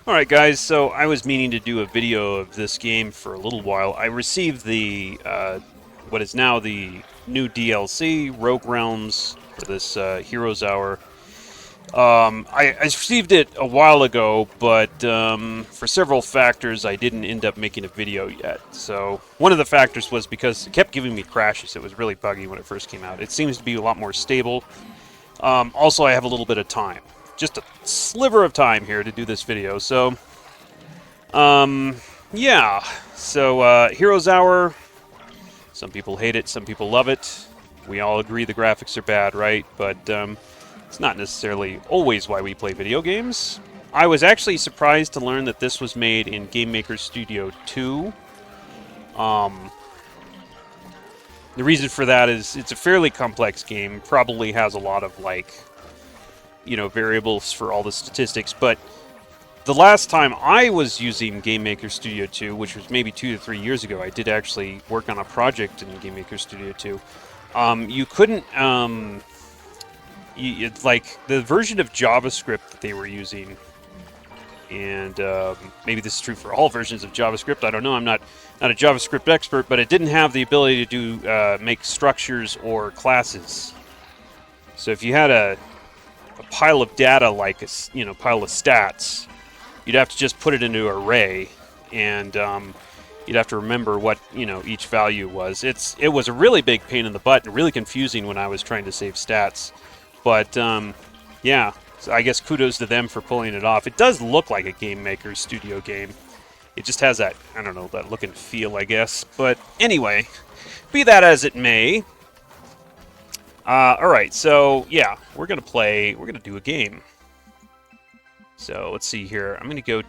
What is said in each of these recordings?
Alright guys, so I was meaning to do a video of this game for a little while. I received the, what is now the new DLC, Rogue Realms, for this Heroes Hour. I received it a while ago, but for several factors I didn't end up making a video yet. So one of the factors was because it kept giving me crashes. It was really buggy when it first came out. It seems to be a lot more stable. Also, I have a little bit of time. Just a sliver of time here to do this video. So, yeah. So, Heroes Hour. Some people hate it, some people love it. We all agree the graphics are bad, right? But it's not necessarily always why we play video games. I was actually surprised to learn that this was made in Game Maker Studio 2. The reason for that is it's a fairly complex game. Probably has a lot of, like, you know, variables for all the statistics. But the last time I was using Game Maker Studio 2, which was maybe 2 to 3 years ago, I did actually work on a project in Game Maker Studio 2. You couldn't... it's like the version of JavaScript that they were using, and maybe this is true for all versions of JavaScript. I don't know. I'm not a JavaScript expert, but it didn't have the ability to do make structures or classes. So if you had a pile of data, like a pile of stats, you'd have to just put it into an array, and you'd have to remember what each value was. It was a really big pain in the butt and really confusing when I was trying to save stats. But yeah, so I guess kudos to them for pulling it off. It does look like a Game Maker Studio game. It just has that, I don't know, that look and feel, I guess. But anyway, be that as it may. Alright, so yeah, we're going to do a game. So let's see here. I'm going to go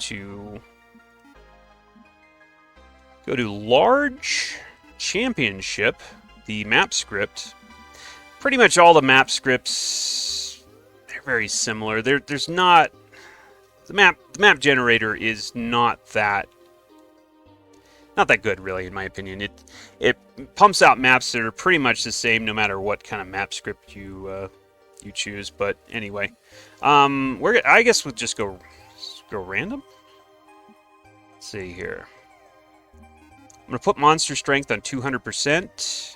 to Large Championship, the map script. Pretty much all the map scripts, they're very similar. There's not... The map generator is not that good, really, in my opinion. It pumps out maps that are pretty much the same no matter what kind of map script you choose. But anyway, I guess we'll just go random. Let's see here. I'm gonna put monster strength on 200%.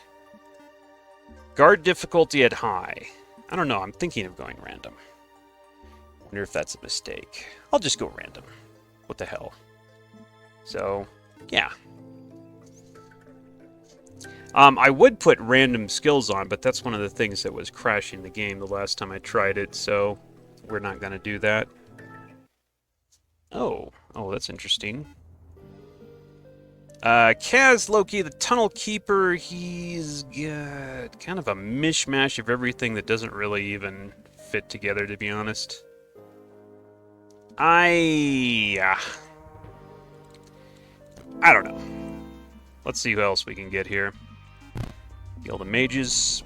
Guard difficulty at high. I don't know. I'm thinking of going random. Wonder if that's a mistake. I'll just go random. What the hell? So, yeah. I would put random skills on, but that's one of the things that was crashing the game the last time I tried it, so we're not going to do that. Oh, that's interesting. Kaz Loki, the Tunnel Keeper, he's got kind of a mishmash of everything that doesn't really even fit together, to be honest. I don't know. Let's see who else we can get here. Guild of Mages.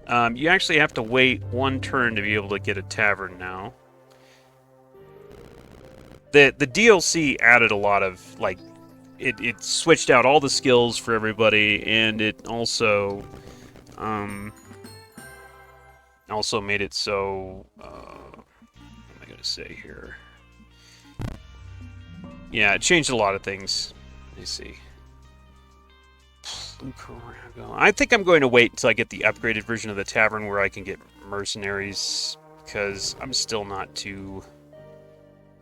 You actually have to wait one turn to be able to get a tavern now. The DLC added a lot of, like, it switched out all the skills for everybody, and it also made it so what am I going to say here? Yeah, it changed a lot of things. Let me see. I think I'm going to wait until I get the upgraded version of the tavern where I can get mercenaries, because I'm still not too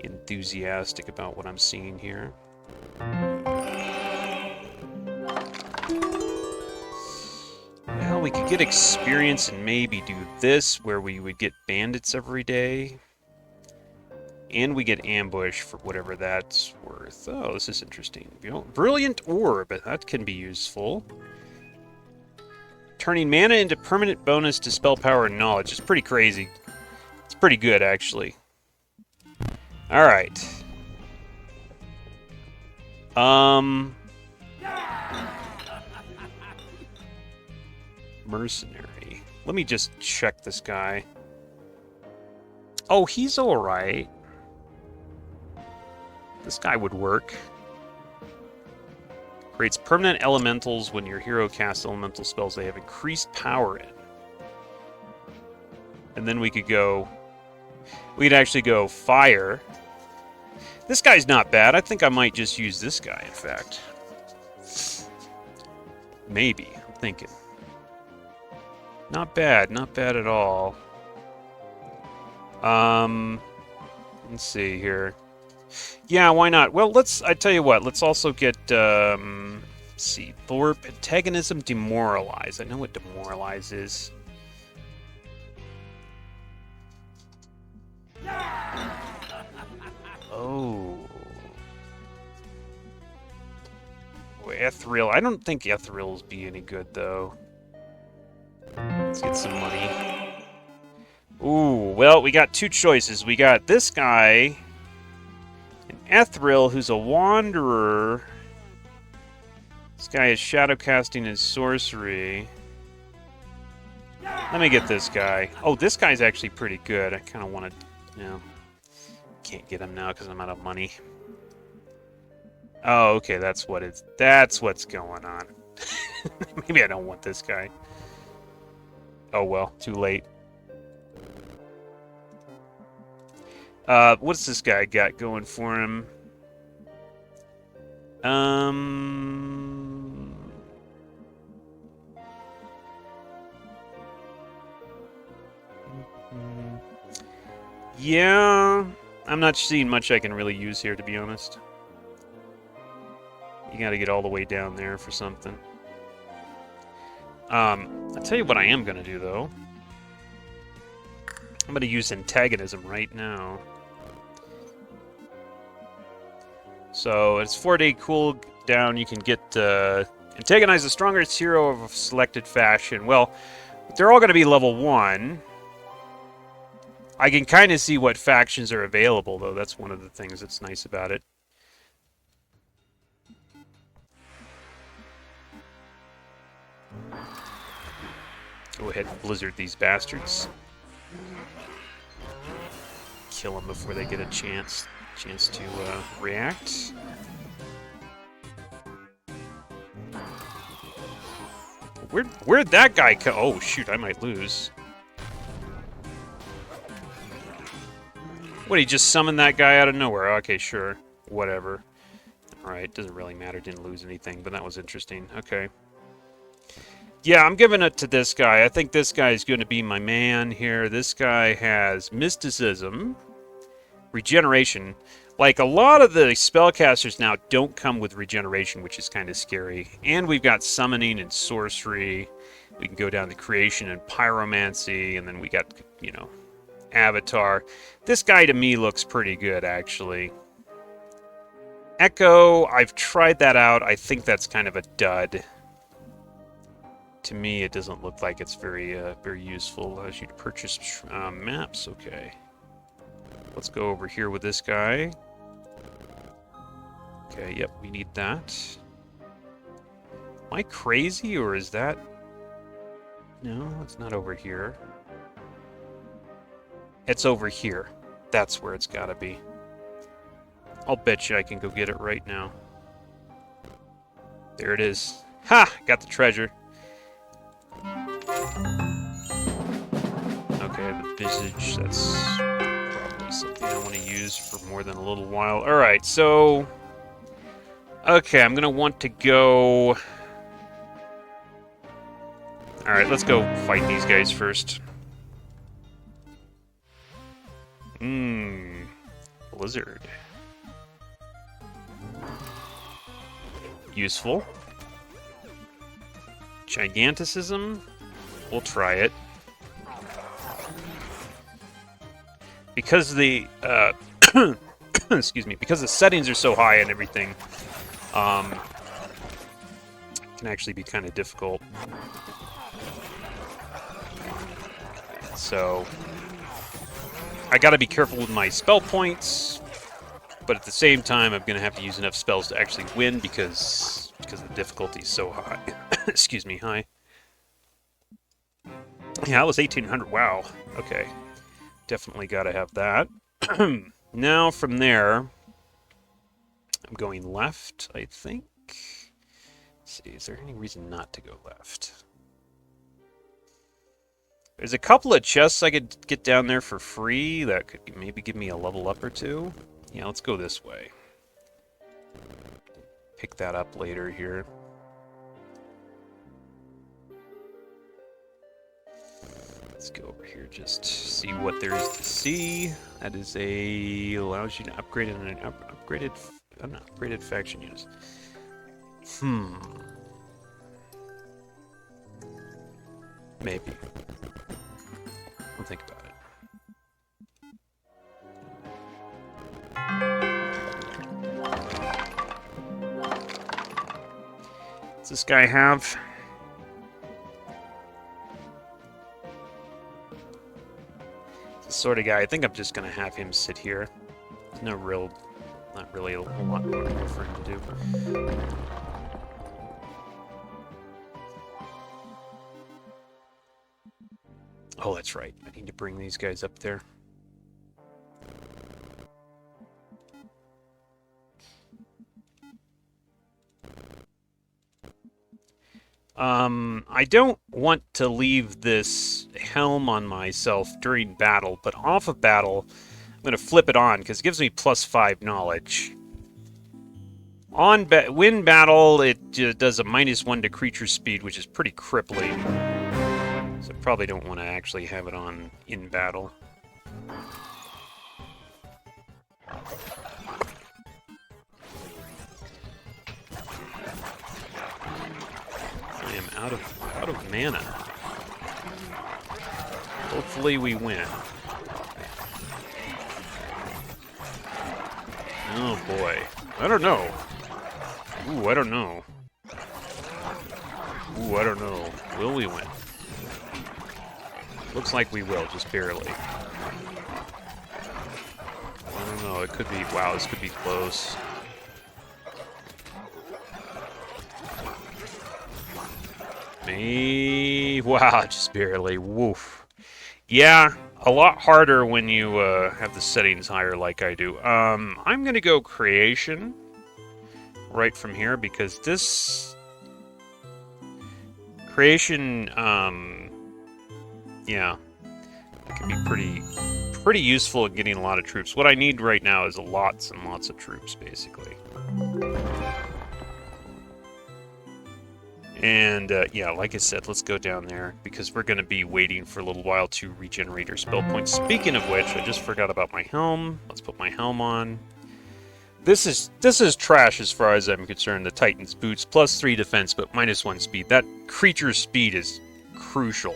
enthusiastic about what I'm seeing here. Well, we could get experience and maybe do this, where we would get bandits every day. And we get ambush for whatever that's worth. Oh, this is interesting. Brilliant Orb, that can be useful. Turning mana into permanent bonus to spell power and knowledge is pretty crazy. It's pretty good, actually. Alright. Mercenary. Let me just check this guy. Oh, he's alright. This guy would work. Creates permanent elementals when your hero casts elemental spells they have increased power in. And then we could actually go fire. This guy's not bad. I think I might just use this guy, in fact. Maybe. I'm thinking. Not bad. Not bad at all. Let's see here. Yeah, why not? Well, I tell you what, let's also get, let's see, Thorpe, antagonism, demoralize. I know what demoralize is. Oh. Ethereal. I don't think Ethereal's be any good, though. Let's get some money. Ooh, well, we got two choices. We got this guy, an Ethereal, who's a Wanderer. This guy is shadow casting and sorcery. Let me get this guy. Oh, this guy's actually pretty good. I kind of want to, can't get him now because I'm out of money. Oh, okay, that's what's going on. Maybe I don't want this guy. Oh well, too late. What's this guy got going for him? Yeah, I'm not seeing much I can really use here, to be honest. You gotta get all the way down there for something. I'll tell you what I am gonna do, though. I'm gonna use antagonism right now. So, it's 4-day cooldown. You can get, antagonize the strongest hero of a selected fashion. Well, they're all gonna be level 1. I can kind of see what factions are available, though. That's one of the things that's nice about it. Go ahead and blizzard these bastards. Kill them before they get a chance to react. Where'd that guy come? Oh shoot, I might lose. What, he just summoned that guy out of nowhere? Okay, sure. Whatever. Alright, doesn't really matter. Didn't lose anything, but that was interesting. Okay. Yeah, I'm giving it to this guy. I think this guy is going to be my man here. This guy has mysticism, regeneration. Like, a lot of the spellcasters now don't come with regeneration, which is kind of scary. And we've got summoning and sorcery. We can go down to creation and pyromancy, and then we got, Avatar. This guy to me looks pretty good, actually. Echo, I've tried that out. I think that's kind of a dud. To me, it doesn't look like it's very useful. Allows you to purchase maps. Okay. Let's go over here with this guy. Okay, yep, we need that. Am I crazy, or is that... No, it's not over here. It's over here. That's where it's gotta be. I'll bet you I can go get it right now. There it is. Ha! Got the treasure. Okay, the visage, that's probably something I want to use for more than a little while. Alright, so... Okay, I'm gonna want to go... Alright, let's go fight these guys first. Blizzard. Useful. Giganticism. We'll try it. Because the excuse me, because the settings are so high and everything, it can actually be kind of difficult. So I gotta be careful with my spell points, but at the same time I'm gonna have to use enough spells to actually win because the difficulty is so high. Excuse me, high. Yeah, that was 1800. Wow. Okay. Definitely gotta have that. Now from there, I'm going left, I think. Let's see, is there any reason not to go left? There's a couple of chests I could get down there for free that could maybe give me a level up or two. Yeah, let's go this way. Pick that up later here. Let's go over here, just see what there is to see. That is allows you to upgrade an upgraded faction units. Maybe. I'll think about it. Does this guy have? It's the sort of guy, I think I'm just going to have him sit here. There's not really a lot more for him to do. Oh, that's right. I need to bring these guys up there. I don't want to leave this helm on myself during battle, but off of battle, I'm going to flip it on, because it gives me +5 knowledge. On win battle, it does a -1 to creature speed, which is pretty crippling. So I probably don't want to actually have it on in battle. I am out of mana. Hopefully we win. Oh boy. I don't know. Ooh, I don't know. Ooh, I don't know. Will we win? Looks like we will, just barely. I don't know, it could be... Wow, this could be close. Wow, just barely. Woof. Yeah, a lot harder when you have the settings higher like I do. I'm going to go creation right from here, because this... Creation, yeah, it can be pretty useful in getting a lot of troops. What I need right now is lots and lots of troops, basically. And, yeah, like I said, let's go down there, because we're going to be waiting for a little while to regenerate our spell points. Speaking of which, I just forgot about my helm. Let's put my helm on. This is trash as far as I'm concerned. The Titan's boots, +3 defense, but -1 speed. That creature speed is crucial.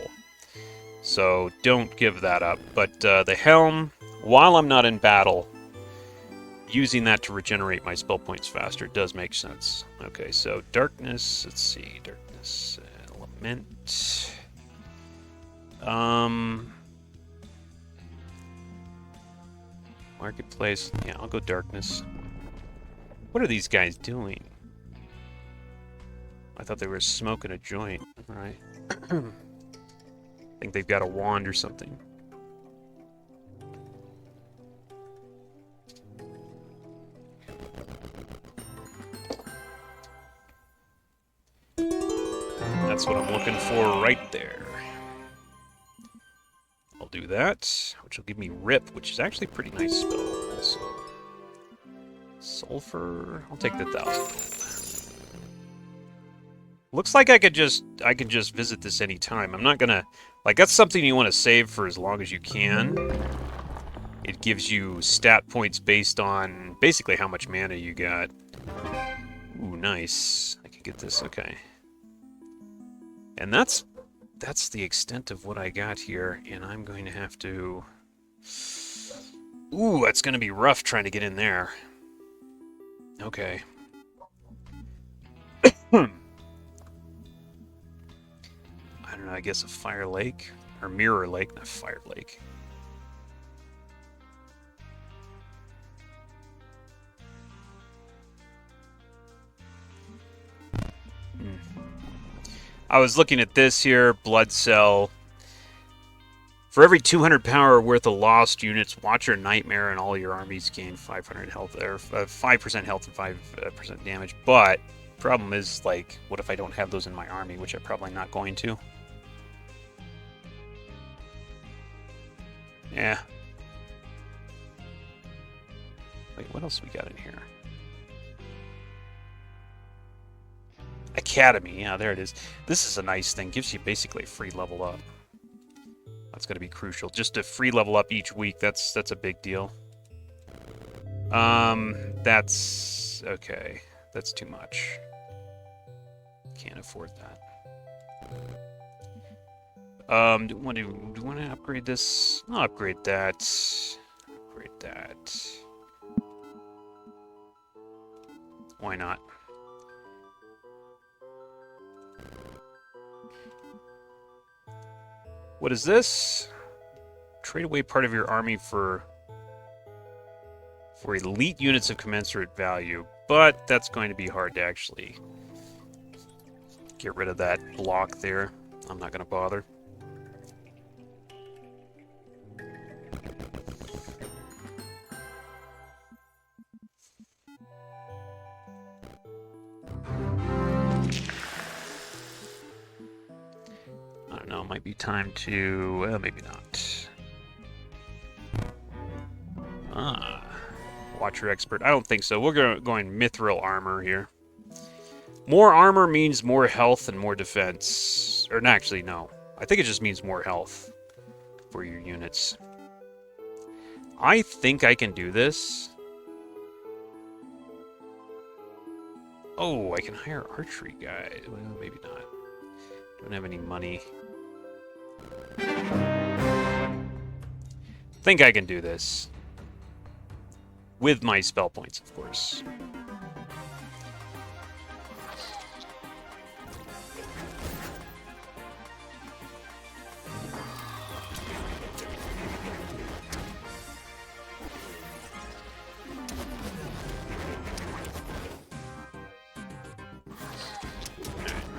So don't give that up. But the helm, while I'm not in battle, using that to regenerate my spell points faster does make sense. Okay, so darkness, let's see, darkness, element. Marketplace, yeah, I'll go darkness. What are these guys doing? I thought they were smoking a joint. All right. I think they've got a wand or something. That's what I'm looking for right there. I'll do that, which will give me Rip, which is actually a pretty nice spell also. Sulfur, I'll take the 1,000 gold. Looks like I can just visit this anytime. I'm not gonna, like, that's something you want to save for as long as you can. It gives you stat points based on basically how much mana you got. Ooh, nice. I can get this, okay. And that's the extent of what I got here, and I'm going to have to... Ooh, that's going to be rough trying to get in there. Okay. I don't know, I guess a Fire Lake? Or Mirror Lake, not Fire Lake. I was looking at this here, Blood Cell. For every 200 power worth of lost units, Watcher, Nightmare, and all your armies gain 500 health, or 5% health and 5% damage. But problem is, like, what if I don't have those in my army, which I'm probably not going to? Yeah. What else we got in here? Academy. Yeah, there it is. This is a nice thing. Gives you basically a free level up. That's going to be crucial. Just a free level up each week. That's a big deal. That's okay. That's too much. Can't afford that. Do we want to upgrade this? I'll upgrade that. Upgrade that. Why not? What is this? Trade away part of your army for elite units of commensurate value, but that's going to be hard to actually get rid of that block there. I'm not going to bother. I don't know, it might be time to... well, maybe not. Watcher expert. I don't think so. We're going mithril armor here. More armor means more health and more defense. Or actually, no. I think it just means more health for your units. I think I can do this. Oh, I can hire archery guys. Well, maybe not. Don't have any money. Think I can do this. With my spell points, of course.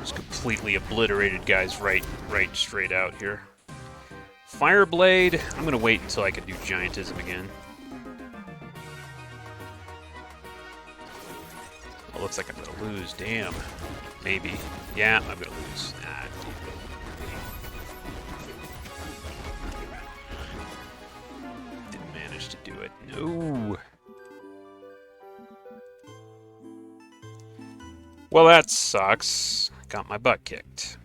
Just completely obliterated guys right straight out here. Fireblade, I'm gonna wait until I can do Giantism again. Oh, looks like I'm gonna lose. Damn. Maybe. Yeah, I'm gonna lose. Nah. Didn't manage to do it. No. Well, that sucks. Got my butt kicked.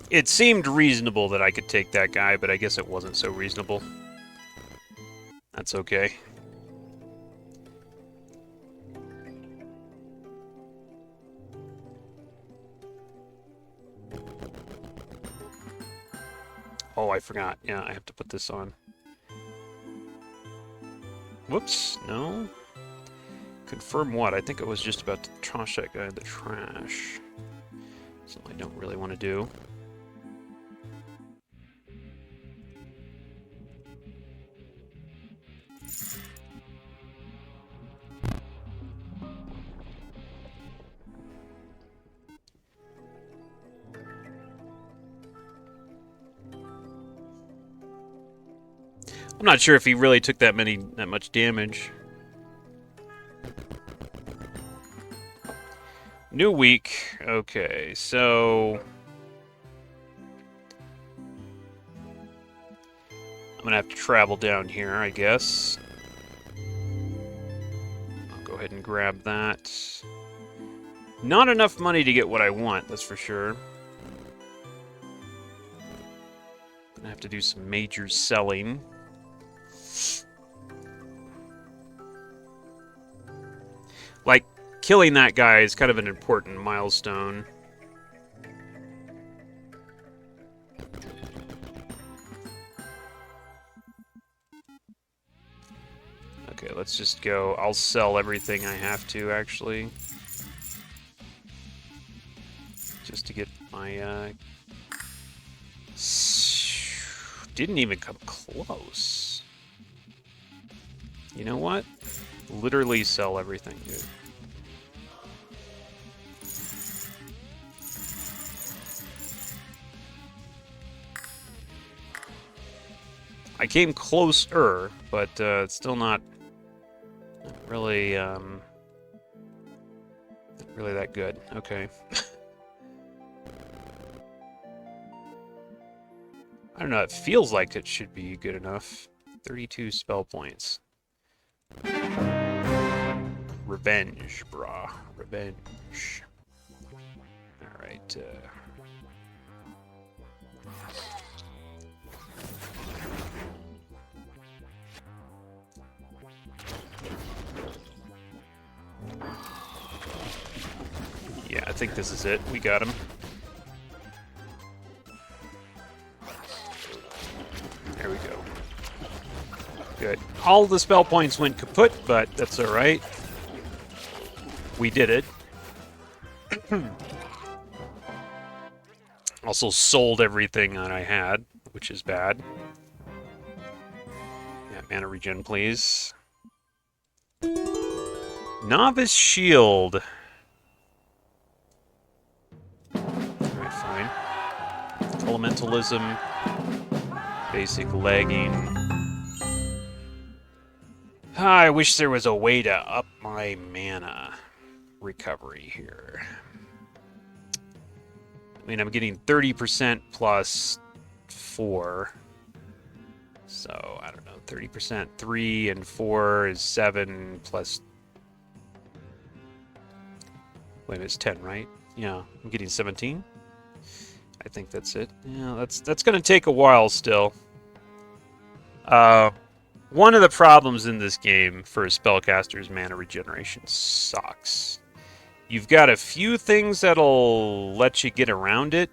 It seemed reasonable that I could take that guy, but I guess it wasn't so reasonable. That's okay. Oh, I forgot. Yeah, I have to put this on. Whoops, no. Confirm what? I think I was just about to toss that guy in the trash. Something I don't really want to do. I'm not sure if he really took that much damage. New week. Okay, so I'm gonna have to travel down here, I guess. I'll go ahead and grab that. Not enough money to get what I want, that's for sure. Gonna have to do some major selling. Like, killing that guy is kind of an important milestone. Okay, let's just go. I'll sell everything I have to, actually. Just to get my, didn't even come close. You know what? Literally sell everything, dude. I came closer, but it's still not really Really that good. Okay. I don't know, it feels like it should be good enough. 32 spell points. Revenge, brah. Revenge. Alright, yeah, I think this is it. We got him. There we go. Good. All the spell points went kaput, but that's alright. We did it. Also sold everything that I had, which is bad. Yeah, mana regen, please. Novice Shield. Alright, fine. Elementalism. Basic legging. I wish there was a way to up my mana recovery here. I mean, I'm getting 30% plus 4. So, I don't know, 30%, 3 and 4 is 7 plus... Wait, it's 10, right? Yeah, I'm getting 17. I think that's it. Yeah, that's going to take a while still. One of the problems in this game for a spellcaster is mana regeneration sucks. You've got a few things that'll let you get around it,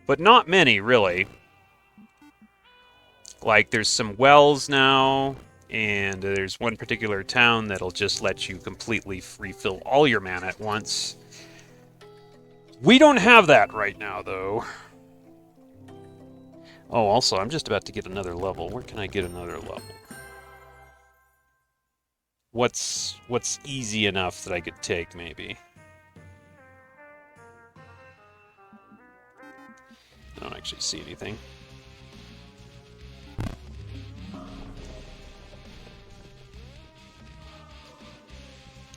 but not many, really. Like, there's some wells now, and there's one particular town that'll just let you completely refill all your mana at once. We don't have that right now, though. Oh, also, I'm just about to get another level. Where can I get another level? What's easy enough that I could take, maybe? I don't actually see anything.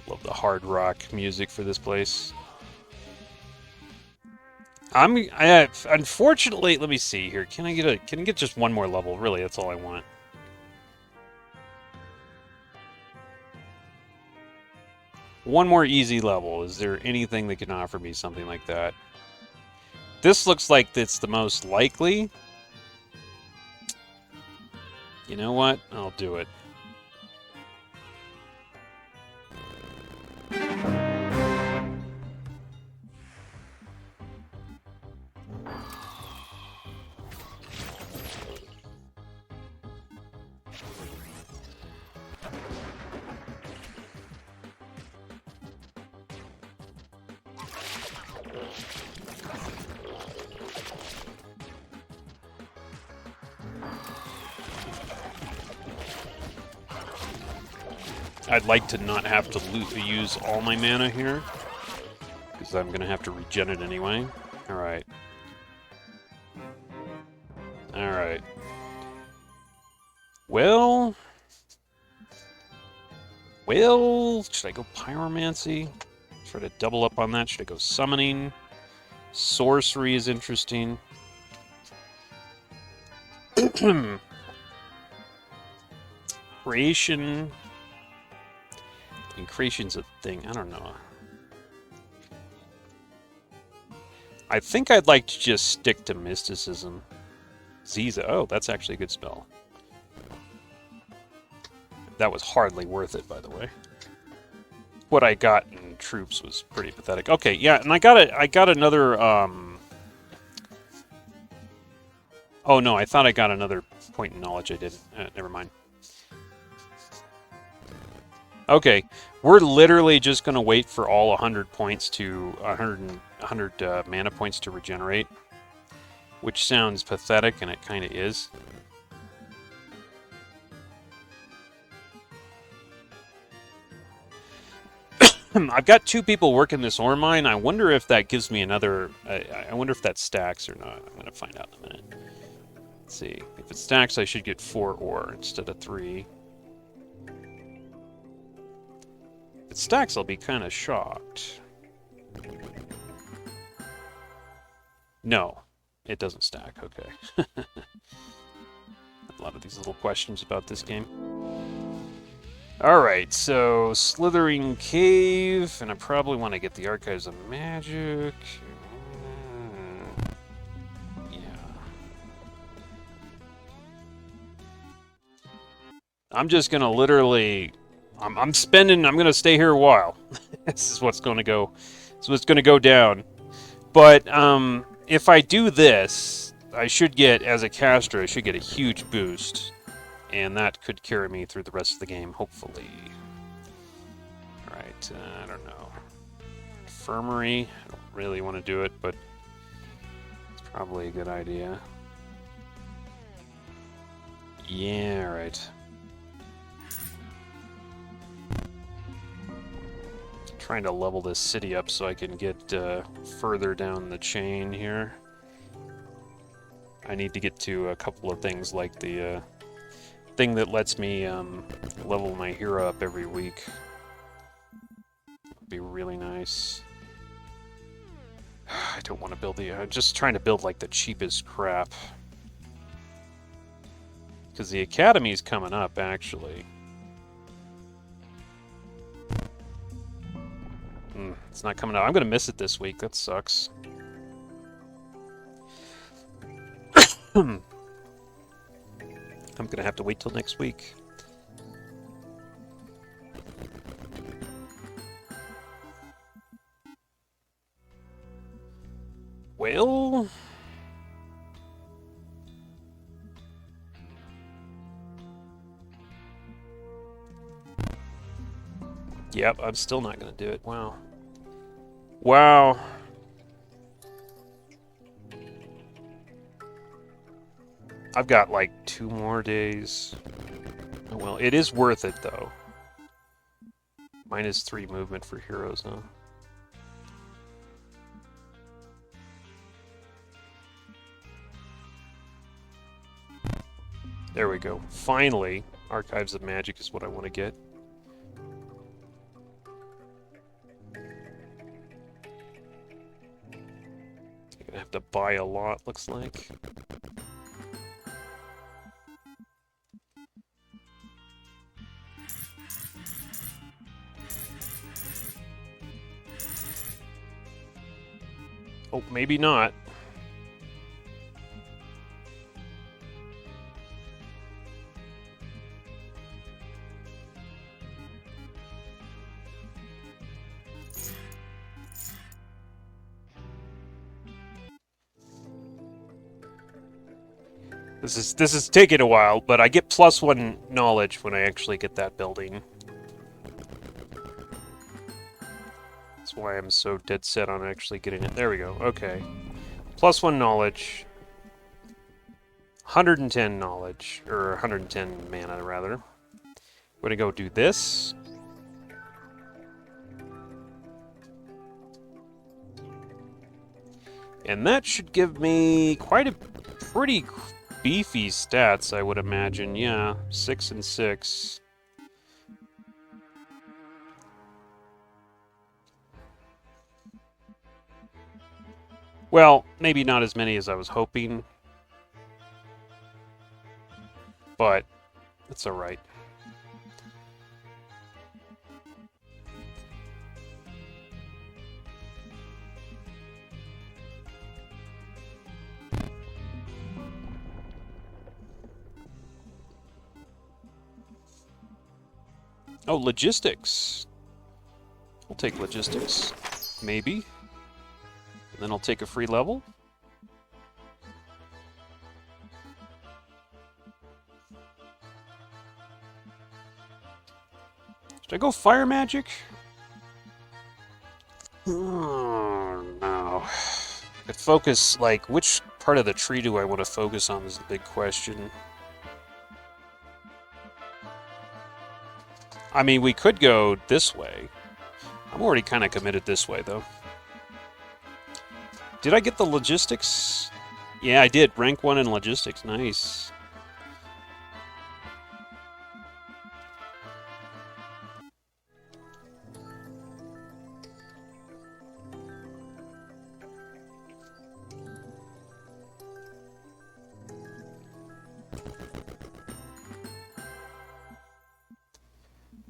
Love the hard rock music for this place. Unfortunately, let me see here. Can I get just one more level? Really, that's all I want. One more easy level. Is there anything that can offer me something like that? This looks like it's the most likely. You know what? I'll do it. I'd like to not have to use all my mana here, because I'm going to have to regen it anyway. Alright. Alright. Well, should I go Pyromancy? Try to double up on that. Should I go Summoning? Sorcery is interesting. Creation. I mean, creation's a thing. I don't know. I think I'd like to just stick to Mysticism. Ziza. Oh, that's actually a good spell. That was hardly worth it, by the way. What I got in troops was pretty pathetic. Okay, yeah, and I got another. Oh no, I thought I got another point in knowledge. I didn't. Never mind. Okay, we're literally just gonna wait for all 100 points to 100 mana points to regenerate, which sounds pathetic, and it kind of is. I've got 2 people working this ore mine. I wonder if that gives me another... I wonder if that stacks or not. I'm going to find out in a minute. Let's see. If it stacks, I should get 4 ore instead of 3. If it stacks, I'll be kind of shocked. No, it doesn't stack. Okay. A lot of these little questions about this game. Alright, so Slithering Cave, and I probably want to get the Archives of Magic. Yeah. I'm just gonna literally... I'm gonna stay here a while. This is what's gonna go... This is what's gonna go down. But, if I do this, I should get, as a caster, I should get a huge boost. And that could carry me through the rest of the game, hopefully. Alright, I don't know. Infirmary, I don't really want to do it, but it's probably a good idea. Yeah, right. Trying to level this city up so I can get further down the chain here. I need to get to a couple of things like the thing that lets me level my hero up every week. Would be really nice. I don't want to build the... I'm just trying to build like the cheapest crap. Because the academy's coming up, actually. It's not coming out. I'm going to miss it this week. That sucks. I'm going to have to wait till next week. Well... Yep, I'm still not going to do it. Wow. Wow. I've got like 2 more days. Oh, well, it is worth it, though. -3 movement for heroes, huh? There we go. Finally, Archives of Magic is what I want to get. I'm gonna have to buy a lot, looks like. Oh, maybe not. This is taking a while, but I get +1 knowledge when I actually get that building. That's why I'm so dead set on actually getting it. There we go. Okay. +1 knowledge. 110 knowledge. Or 110 mana, rather. I'm going to go do this. And that should give me quite a pretty beefy stats, I would imagine. Yeah, 6 and 6. Well, maybe not as many as I was hoping. But it's alright. Oh, logistics. I'll take logistics. Maybe. And then I'll take a free level. Should I go fire magic? Oh, no. I'd focus, like, which part of the tree do I want to focus on is the big question. I mean, we could go this way. I'm already kind of committed this way, though. Did I get the logistics? Yeah, I did. Rank 1 in logistics. Nice.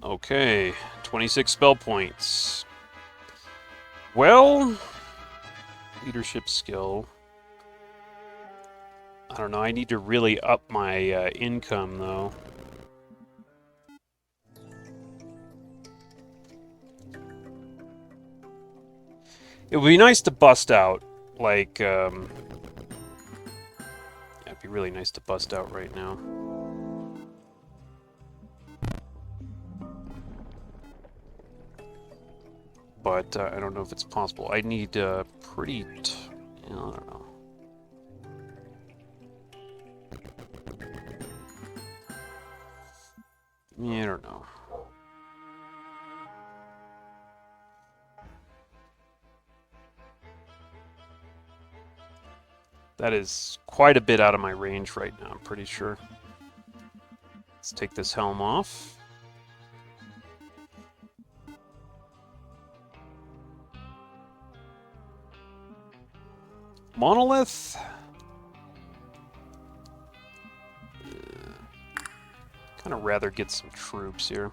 Okay, 26 spell points. Well, leadership skill. I don't know, I need to really up my income, though. It would be nice to bust out, like, yeah, it'd be really nice to bust out right now. But I don't know if it's possible. I need pretty... I don't know. Yeah, I don't know. That is quite a bit out of my range right now, I'm pretty sure. Let's take this helm off. Monolith? Kind of rather get some troops here.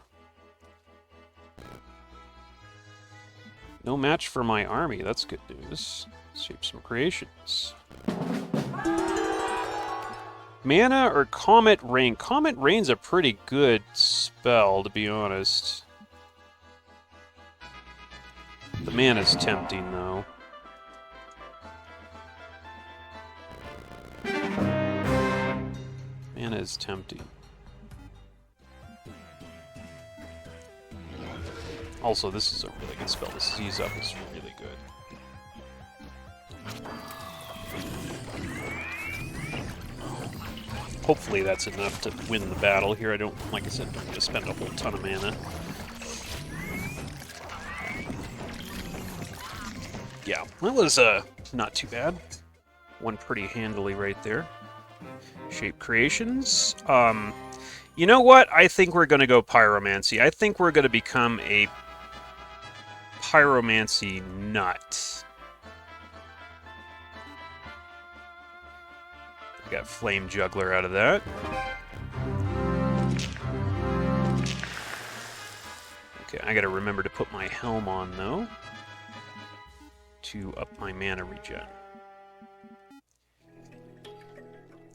No match for my army, that's good news. Shape some creations. Mana or Comet Rain? Comet Rain's a pretty good spell, to be honest. The mana's tempting, though. Mana is tempting. Also, this is a really good spell. The Seize Up is really good. Hopefully that's enough to win the battle here. I don't, like I said, don't want to spend a whole ton of mana. Yeah, that was not too bad. Won pretty handily right there. Shape creations. You know what? I think we're going to go pyromancy. I think we're going to become a pyromancy nut. I got flame juggler out of that. Okay, I got to remember to put my helm on though to up my mana regen.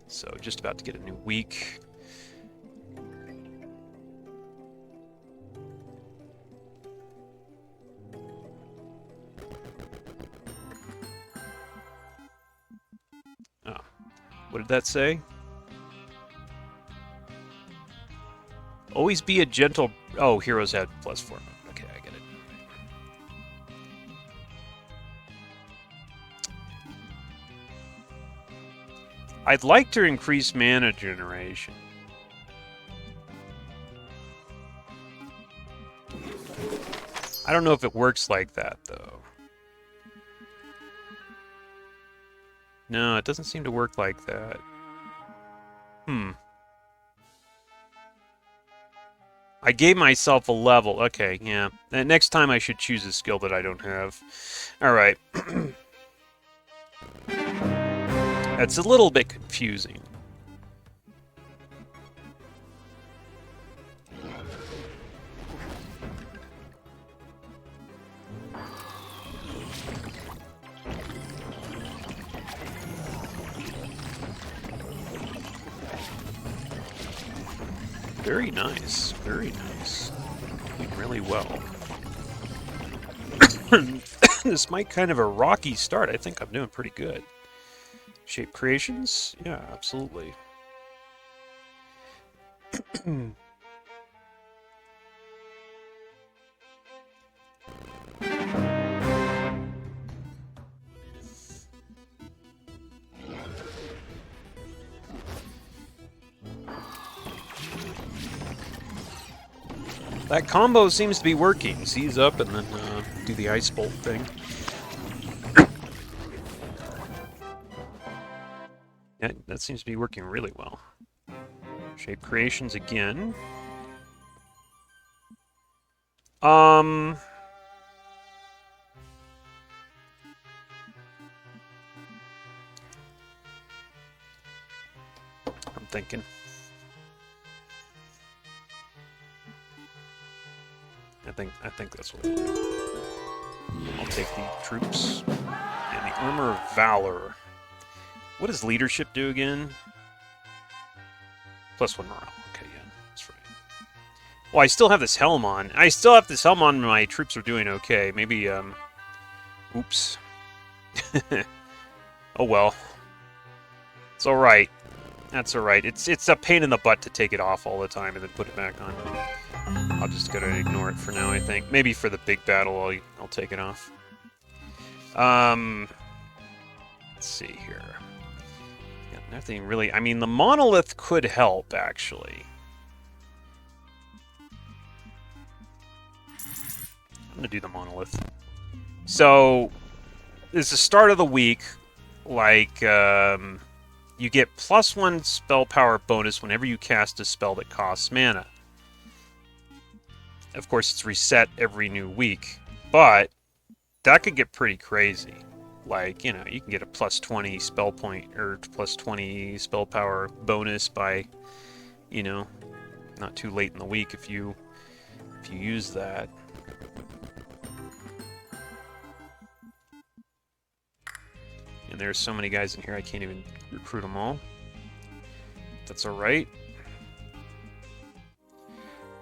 So just about to get a new week. Oh, what did that say? Always be a gentle... Oh, heroes had +4. Okay, I get it. I'd like to increase mana generation. I don't know if it works like that, though. No, it doesn't seem to work like that. I gave myself a level. Okay, yeah. Next time I should choose a skill that I don't have. Alright. That's a little bit confusing. Very nice. Very nice. Doing really well. Despite kind of a rocky start, I think I'm doing pretty good. Shape creations? Yeah, absolutely. That combo seems to be working. Seize up and then do the ice bolt thing. Yeah, that seems to be working really well. Shape creations again. I'm thinking. I think that's what I'll do. I'll take the troops and the Armor of Valor. What does leadership do again? +1 morale. Okay, yeah, that's right. Well, I still have this helm on. My troops are doing okay. Maybe, oops. Oh well. It's alright. That's alright. It's a pain in the butt to take it off all the time and then put it back on. I'll just go to ignore it for now, I think. Maybe for the big battle, I'll take it off. Let's see here. Got nothing really... I mean, the monolith could help, actually. I'm gonna do the monolith. So, it's the start of the week. Like, you get +1 spell power bonus whenever you cast a spell that costs mana. Of course, it's reset every new week, but that could get pretty crazy. Like, you know, you can get a +20 spell point or +20 spell power bonus by, you know, not too late in the week if you use that. And there's so many guys in here I can't even recruit them all. That's alright.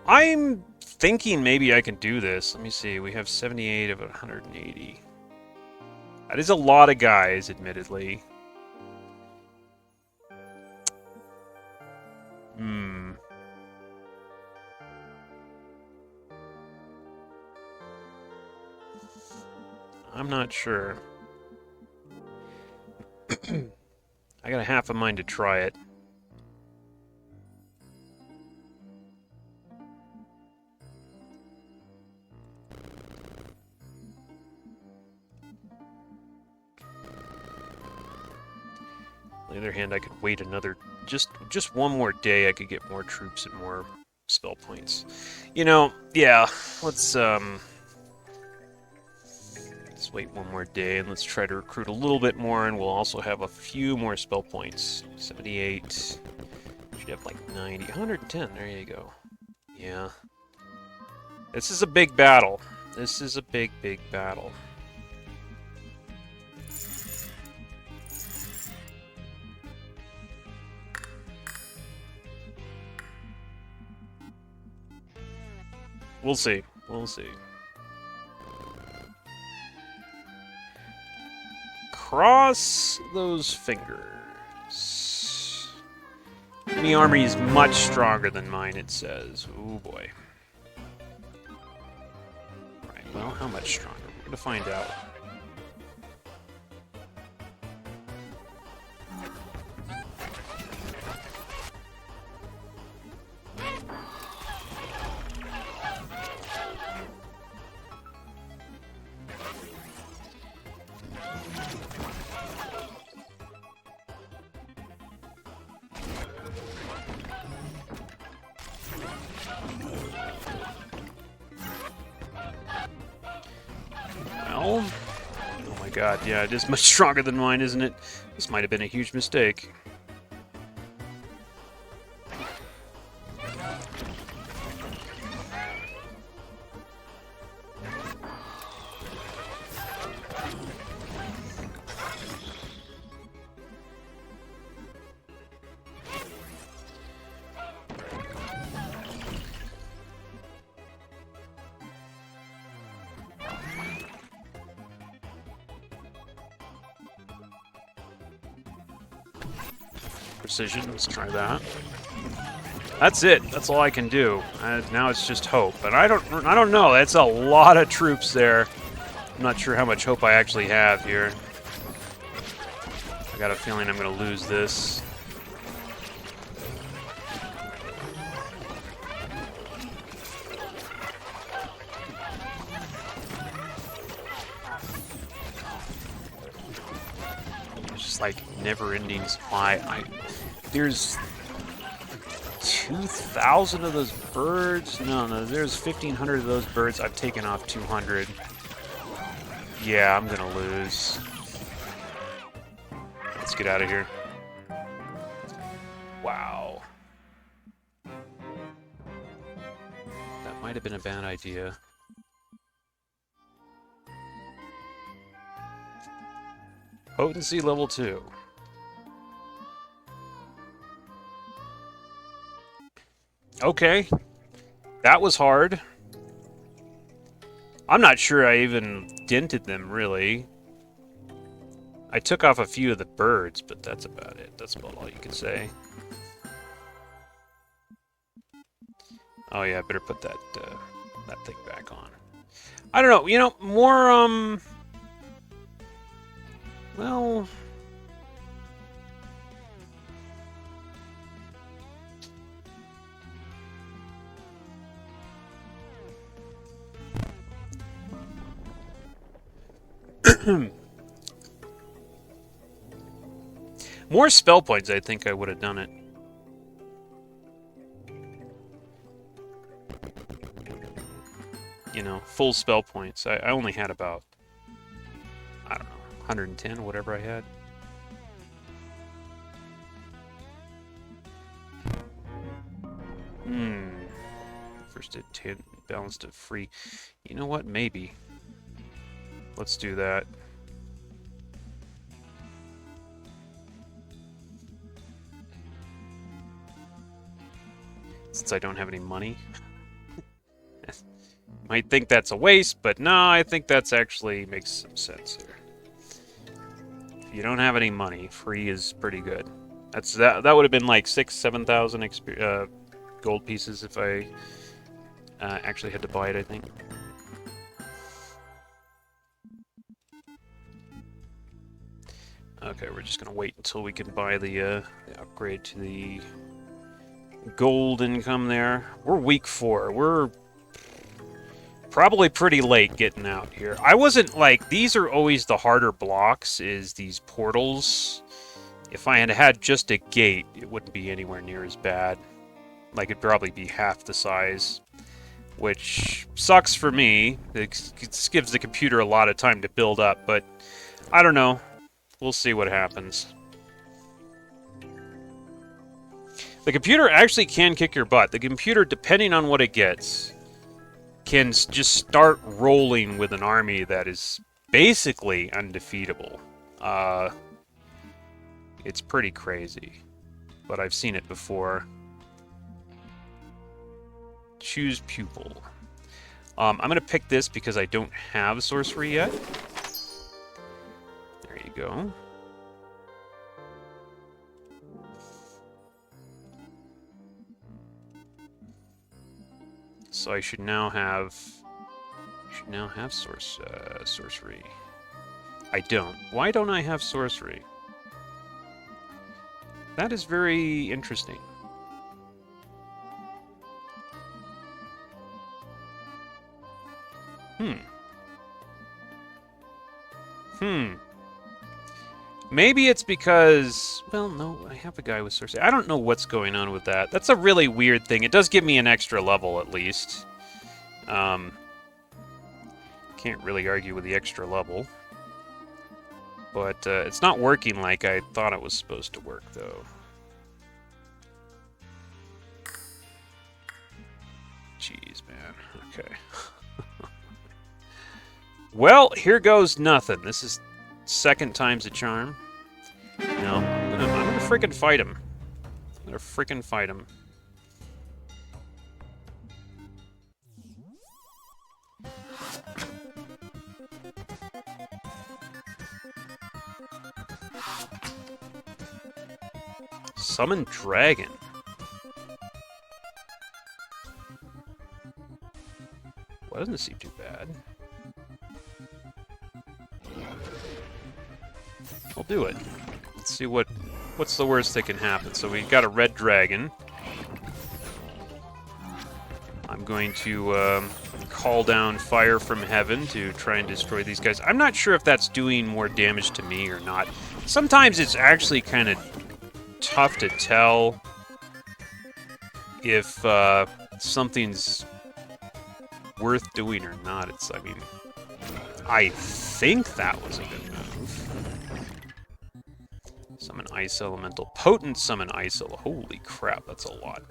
I'm thinking maybe I can do this. Let me see. We have 78 of 180. That is a lot of guys, admittedly. I'm not sure. I got a half a mind to try it. On the other hand, I could wait another just one more day. I could get more troops and more spell points. You know, yeah. Let's wait one more day and let's try to recruit a little bit more, and we'll also have a few more spell points. 78. Should have like 90. 110. There you go. Yeah. This is a big battle. This is a big battle. We'll see. We'll see. Cross those fingers. Enemy army is much stronger than mine, it says. Oh boy. Right, well, how much stronger? We're gonna find out. Oh my god, yeah, it is much stronger than mine, isn't it? This might have been a huge mistake. Precision, let's try that. That's it. That's all I can do. Now it's just hope. But I don't know. That's a lot of troops there. I'm not sure how much hope I actually have here. I got a feeling I'm going to lose this. It's just like never-ending supply. There's 2,000 of those birds. No, there's 1,500 of those birds. I've taken off 200. Yeah, I'm gonna lose. Let's get out of here. Wow. That might have been a bad idea. Potency level 2. Okay. That was hard. I'm not sure I even dented them, really. I took off a few of the birds, but that's about it. That's about all you can say. Oh yeah, I better put that that thing back on. I don't know, you know, more well, more spell points, I think I would have done it. You know, full spell points. I only had about, I don't know, 110, whatever I had. First did 10, balanced to free. You know what? Maybe. Let's do that. Since I don't have any money. Might think that's a waste, but no, I think that's actually makes some sense here. If you don't have any money, free is pretty good. That would have been like 7,000 gold pieces if I actually had to buy it, I think. Okay, we're just gonna wait until we can buy the upgrade to the gold income there. We're week 4. We're probably pretty late getting out here. I wasn't like, these are always the harder blocks, is these portals. If I had had just a gate, it wouldn't be anywhere near as bad. Like, it'd probably be half the size, which sucks for me. It gives the computer a lot of time to build up, but I don't know. We'll see what happens. The computer actually can kick your butt. The computer, depending on what it gets, can just start rolling with an army that is basically undefeatable. It's pretty crazy, but I've seen it before. Choose pupil. I'm going to pick this because I don't have sorcery yet. There you go. So I should now have sorcery. I don't. Why don't I have sorcery? That is very interesting. Maybe it's because, well, no, I have a guy with sorcery. I don't know what's going on with that. That's a really weird thing. It does give me an extra level, at least. Can't really argue with the extra level. But it's not working like I thought it was supposed to work, though. Jeez, man. Okay. Well, here goes nothing. This is second time's a charm. No, I'm gonna freaking fight him. I'm gonna freaking fight him. Summon dragon. Well, doesn't seem too bad. I'll do it. Let's see what's the worst that can happen. So we got a red dragon. I'm going to call down fire from heaven to try and destroy these guys. I'm not sure if that's doing more damage to me or not. Sometimes it's actually kind of tough to tell if something's worth doing or not. I mean, I think that was a good move. Summon Ice Elemental. Potent Summon Ice Elemental. Holy crap, that's a lot.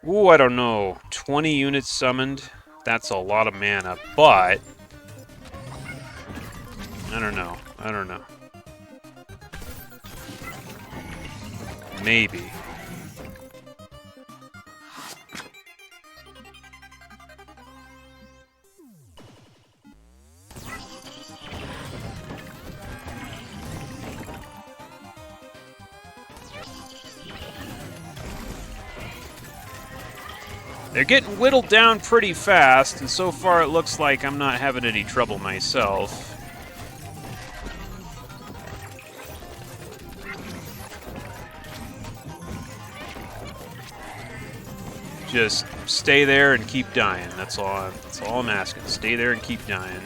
Ooh, I don't know. 20 units summoned. That's a lot of mana, but... I don't know. I don't know. Maybe. They're getting whittled down pretty fast, and so far it looks like I'm not having any trouble myself. Just stay there and keep dying. That's all I'm asking. Stay there and keep dying.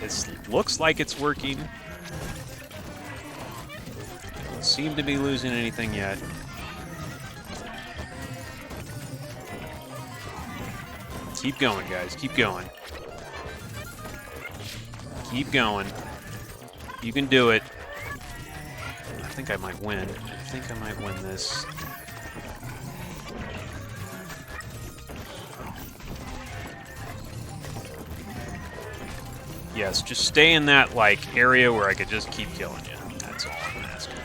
It looks like it's working. Don't seem to be losing anything yet. Keep going, guys. Keep going. Keep going. You can do it. I think I might win. I think I might win this. Yes, just stay in that, like, area where I could just keep killing you. That's all I'm asking.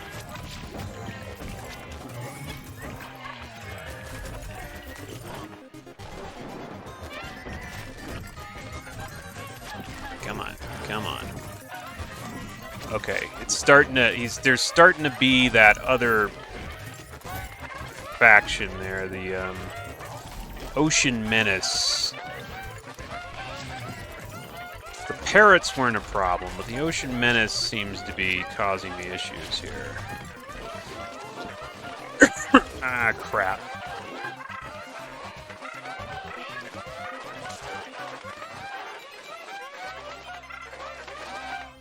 Come on. Come on. Okay, it's starting to... There's starting to be that other faction there, the, Ocean Menace. The parrots weren't a problem, but the Ocean Menace seems to be causing me issues here. Ah, crap.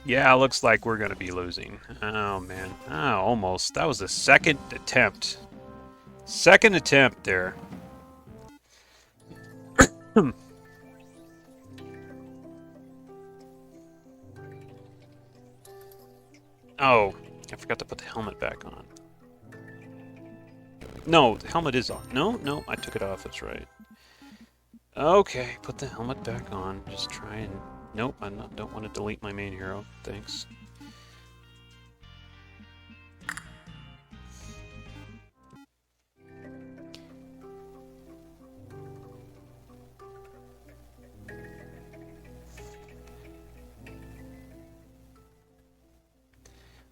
Yeah, looks like we're going to be losing. Oh, man. Oh, almost. That was the second attempt. Second attempt there. Oh, I forgot to put the helmet back on. No, the helmet is on. No, I took it off. That's right. Okay, put the helmet back on. Just try and... Nope, don't want to delete my main hero. Thanks.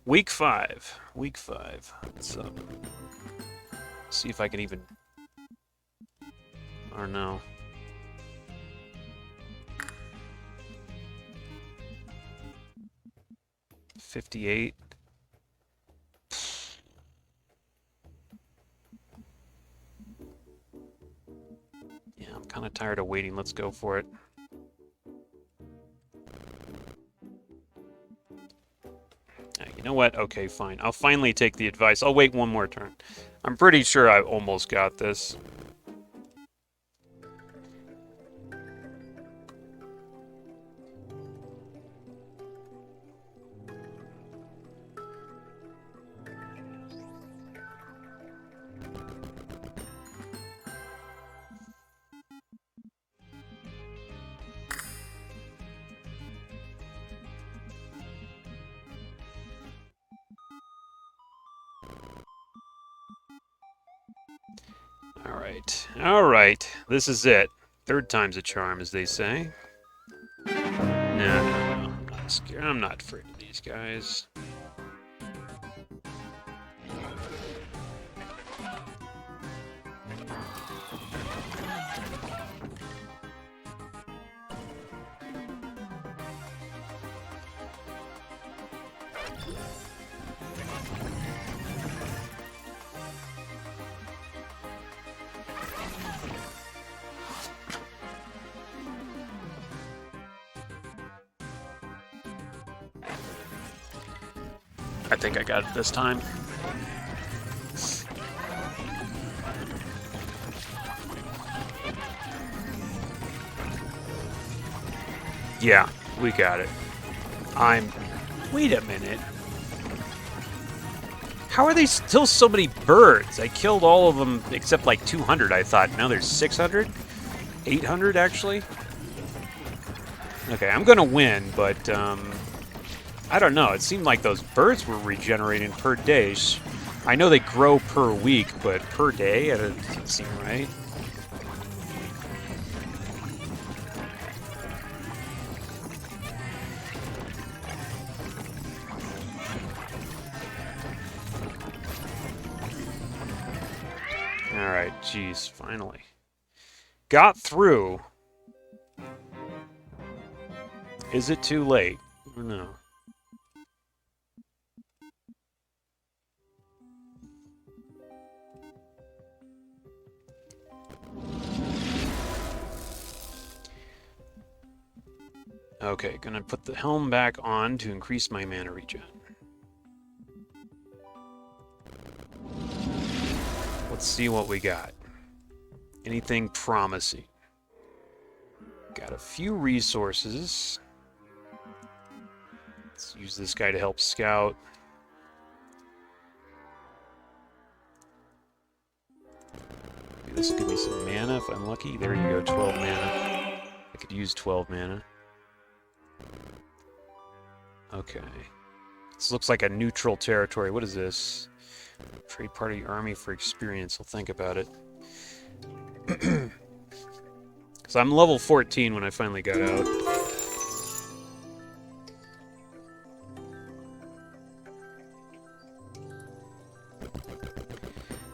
Week 5. Week 5. Let's see if I can even... Or no. $58. Yeah, I'm kind of tired of waiting. Let's go for it. You know what? Okay, fine. I'll finally take the advice. I'll wait one more turn. I'm pretty sure I almost got this. Alright, this is it. Third time's a charm, as they say. No, I'm not scared. I'm not afraid of these guys. I think I got it this time. Yeah, we got it. Wait a minute. How are they still so many birds? I killed all of them except like 200, I thought. Now there's 600? 800, actually? Okay, I'm gonna win, but, I don't know. It seemed like those birds were regenerating per day. I know they grow per week, but per day? That doesn't seem right. Alright, geez, finally. Got through. Is it too late? Or no? Okay, gonna put the helm back on to increase my mana regen. Let's see what we got. Anything promising? Got a few resources. Let's use this guy to help scout. Maybe this will give me some mana if I'm lucky. There you go, 12 mana. I could use 12 mana. Okay. This looks like a neutral territory. What is this? Trade party army for experience. I'll think about it. Because I'm level 14 when I finally got out.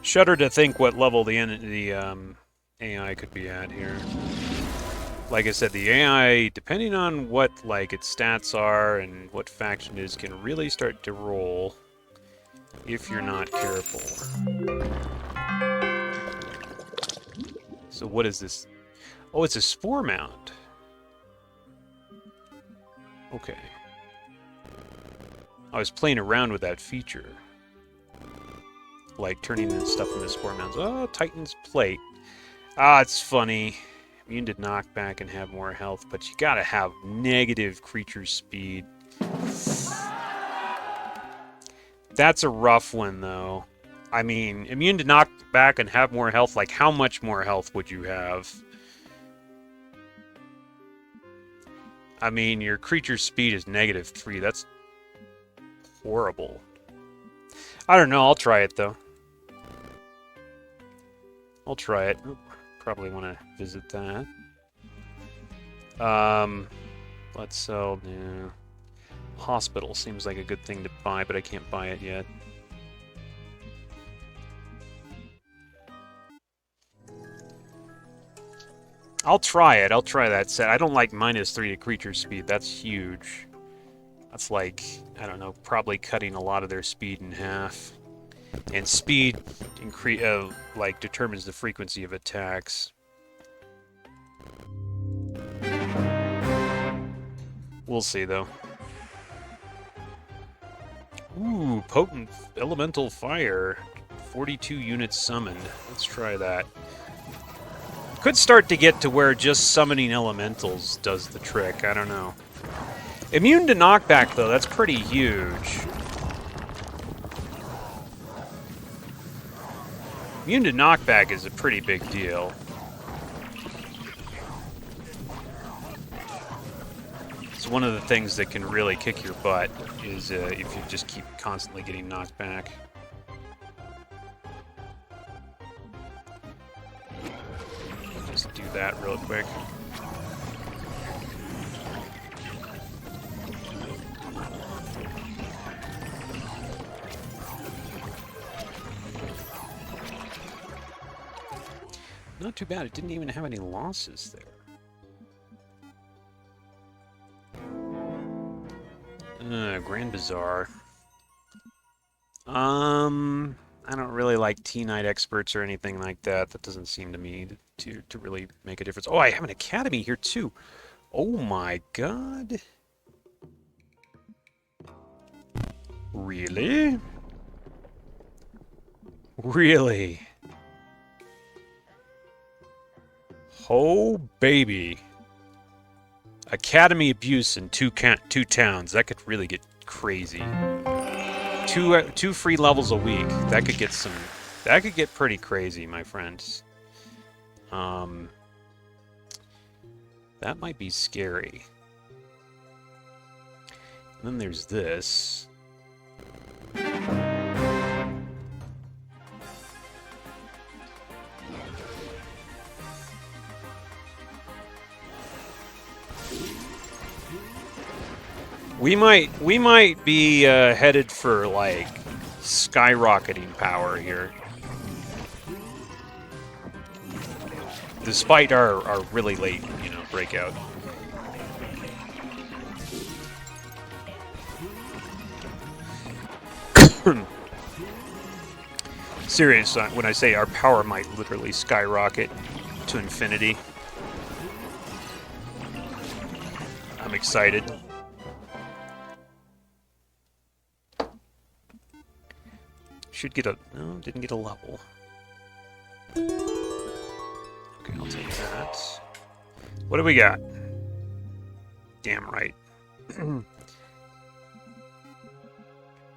Shudder to think what level the AI could be at here. Like I said, the AI, depending on what its stats are and what faction it is, can really start to roll if you're not careful. So what is this? Oh, it's a spore mound. Okay. I was playing around with that feature. Like turning the stuff into spore mounds. Oh, Titan's Plate. Ah, it's funny. Immune to knockback and have more health, but you gotta have negative creature speed. That's a rough one, though. I mean, immune to knockback and have more health, like how much more health would you have? I mean, your creature speed is -3. That's horrible. I don't know. I'll try it, though. I'll try it. Probably want to visit that. Let's sell. Yeah. Hospital seems like a good thing to buy, but I can't buy it yet. I'll try it. I'll try that set. I don't like -3 to creature speed. That's huge. That's like, I don't know, probably cutting a lot of their speed in half. And speed determines the frequency of attacks. We'll see, though. Ooh, potent elemental fire. 42 units summoned. Let's try that. Could start to get to where just summoning elementals does the trick. I don't know. Immune to knockback, though. That's pretty huge. Immune to knockback is a pretty big deal. It's one of the things that can really kick your butt, is if you just keep constantly getting knocked back. Just do that real quick. Not too bad. It didn't even have any losses there. Grand Bazaar. I don't really like T-Night experts or anything like that. That doesn't seem to me to really make a difference. Oh, I have an academy here too. Oh my god. Really? Really? Oh, baby. Academy abuse in two towns. That could really get crazy. Two free levels a week. That could get some. That could get pretty crazy, my friends. That might be scary. And then there's this. We might be headed for like skyrocketing power here, despite our really late, breakout. Serious when I say our power might literally skyrocket to infinity. I'm excited. Should get a... No, didn't get a level. Okay, I'll take that. What do we got? Damn right.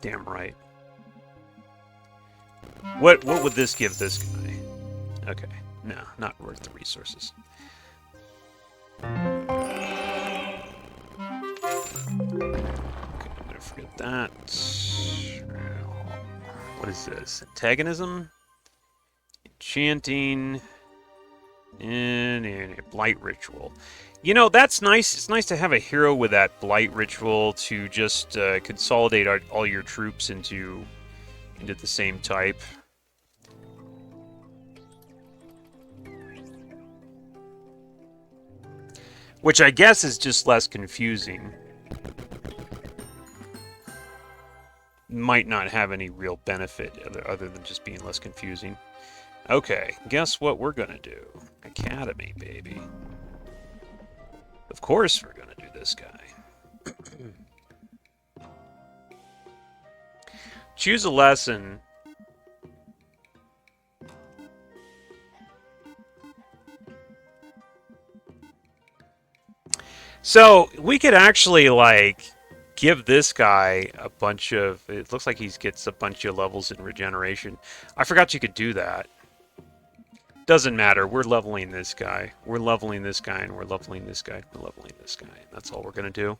Damn right. What would this give this guy? Okay. No, not worth the resources. Okay, I'm gonna forget that. What is this? Antagonism? Enchanting? And Blight Ritual. That's nice. It's nice to have a hero with that Blight Ritual to just consolidate all your troops into the same type. Which I guess is just less confusing. Might not have any real benefit other than just being less confusing. Okay, guess what we're gonna do? Academy, baby. Of course we're gonna do this guy. Choose a lesson. So, we could actually, give this guy a bunch of... It looks like he gets a bunch of levels in regeneration. I forgot you could do that. Doesn't matter. We're leveling this guy. We're leveling this guy, and we're leveling this guy, and we're leveling this guy. That's all we're going to do.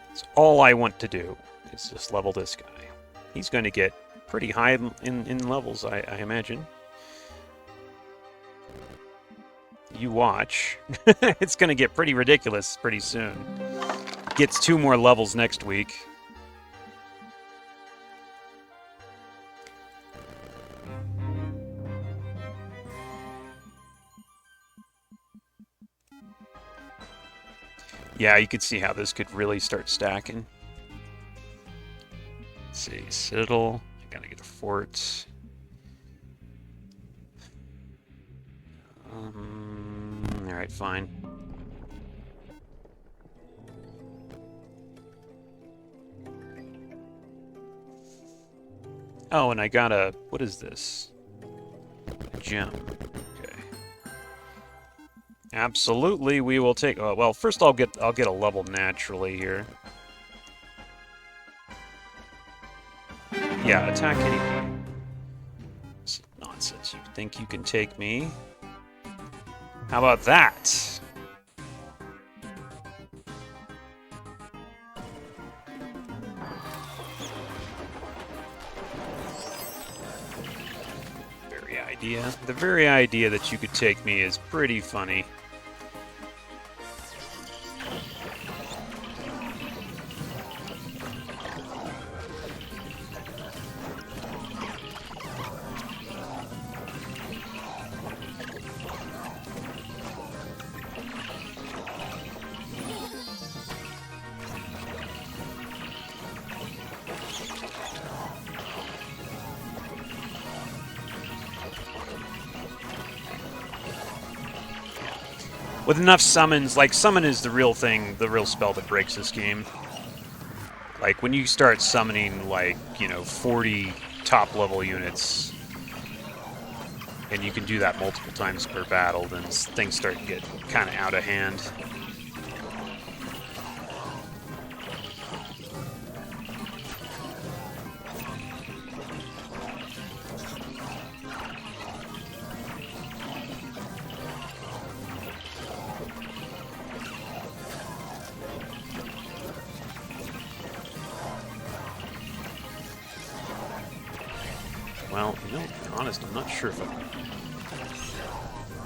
That's all I want to do is just level this guy. He's going to get pretty high in levels, I imagine. You watch. It's going to get pretty ridiculous pretty soon. Gets 2 more levels next week. Yeah, you can see how this could really start stacking. Let's see, Citadel. I gotta get a fort. Alright, fine. Oh, and I got a... What is this? A gem. Okay. Absolutely, we will take... Oh, well, first I'll get a level naturally here. Yeah, attack anything. This is nonsense. You think you can take me? How about that? The very idea that you could take me is pretty funny. With enough summons, summon is the real thing, the real spell that breaks this game. Like, when you start summoning, 40 top-level units, and you can do that multiple times per battle, then things start to get kind of out of hand. Well, you know, to be honest, I'm not sure if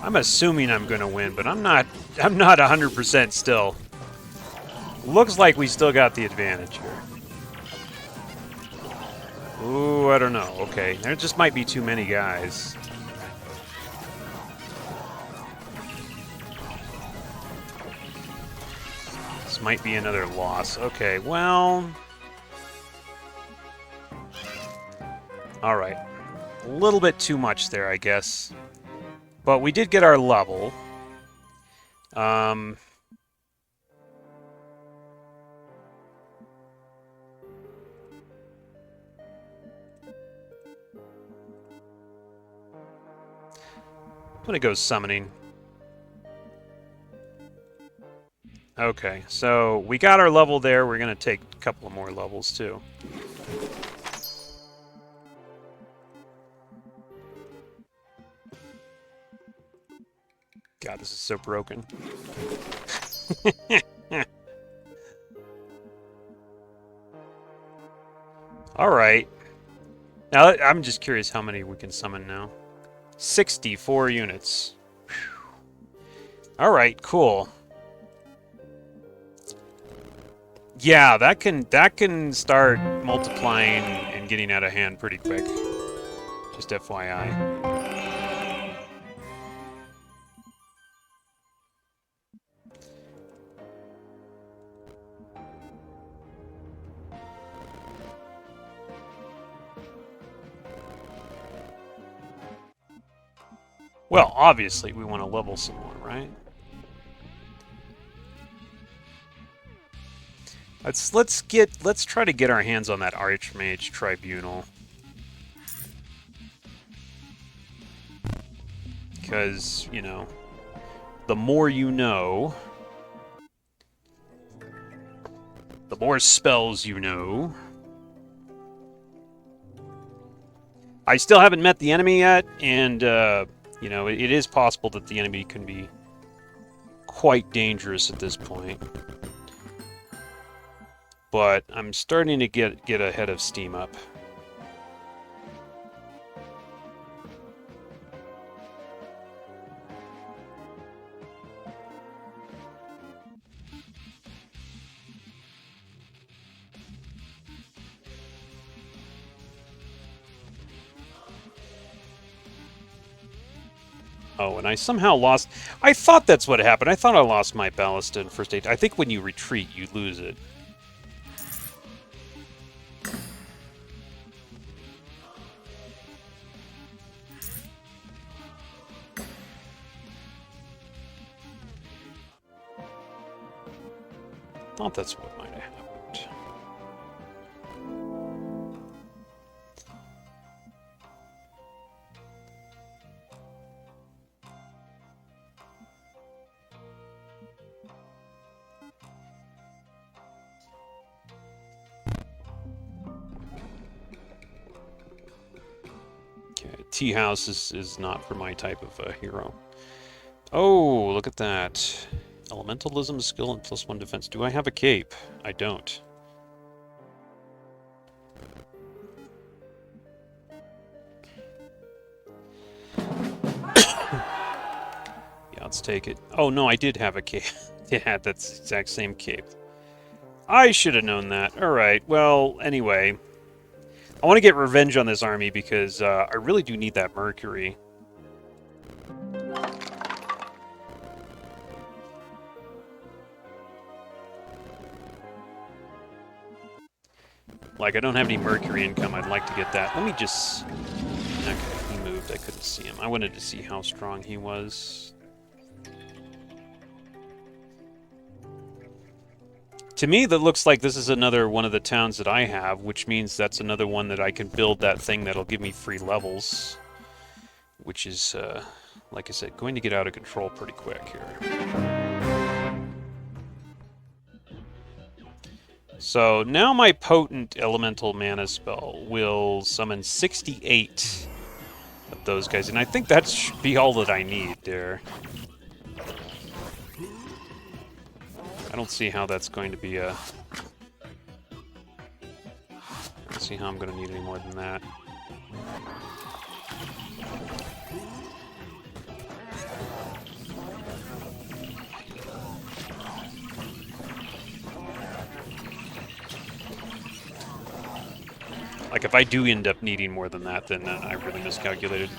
I'm assuming I'm going to win, but I'm not 100% still. Looks like we still got the advantage here. Ooh, I don't know. Okay, there just might be too many guys. This might be another loss. Okay, well... Alright. A little bit too much there, I guess. But we did get our level. I'm gonna go summoning. Okay, so we got our level there. We're gonna take a couple of more levels, too. God, this is so broken. Alright. Now, I'm just curious how many we can summon now. 64 units. Alright, cool. Yeah, that can start multiplying and getting out of hand pretty quick. Just FYI. Well, obviously, we want to level some more, right? Let's try to get our hands on that Archmage Tribunal. Because, you know, the more you know, the more spells you know. I still haven't met the enemy yet, and, you know, it is possible that the enemy can be quite dangerous at this point. But I'm starting to get ahead of steam up. Oh, and I somehow lost... I thought that's what happened. I thought I lost my ballista in first aid. I think when you retreat, you lose it. I thought that's what might have happened. Okay, Tea House is not for my type of hero. Oh, look at that. Elementalism, skill, and +1 defense. Do I have a cape? I don't. Yeah, let's take it. Oh, no, I did have a cape. Yeah, that's the exact same cape. I should have known that. Alright, well, anyway. I want to get revenge on this army because I really do need that Mercury. Like, I don't have any Mercury income. I'd like to get that. Let me just... Okay, he moved. I couldn't see him. I wanted to see how strong he was. To me, that looks like this is another one of the towns that I have, which means that's another one that I can build that thing that'll give me free levels. which is, like I said, going to get out of control pretty quick here. So now my potent elemental mana spell will summon 68 of those guys, and I think that should be all that I need there. I don't see how that's going to be a... I don't see how I'm going to need any more than that. Like, if I do end up needing more than that, then I really miscalculated.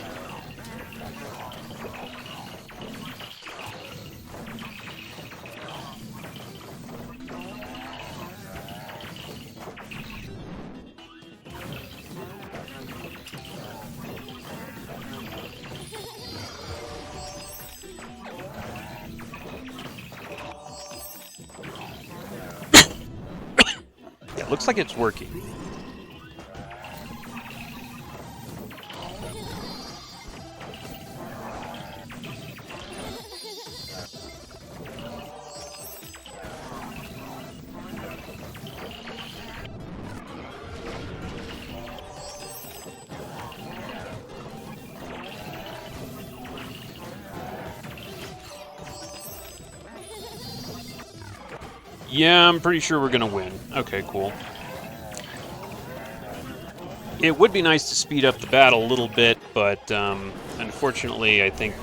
Yeah, looks like it's working. Yeah, I'm pretty sure we're going to win. Okay, cool. It would be nice to speed up the battle a little bit, but unfortunately, I think,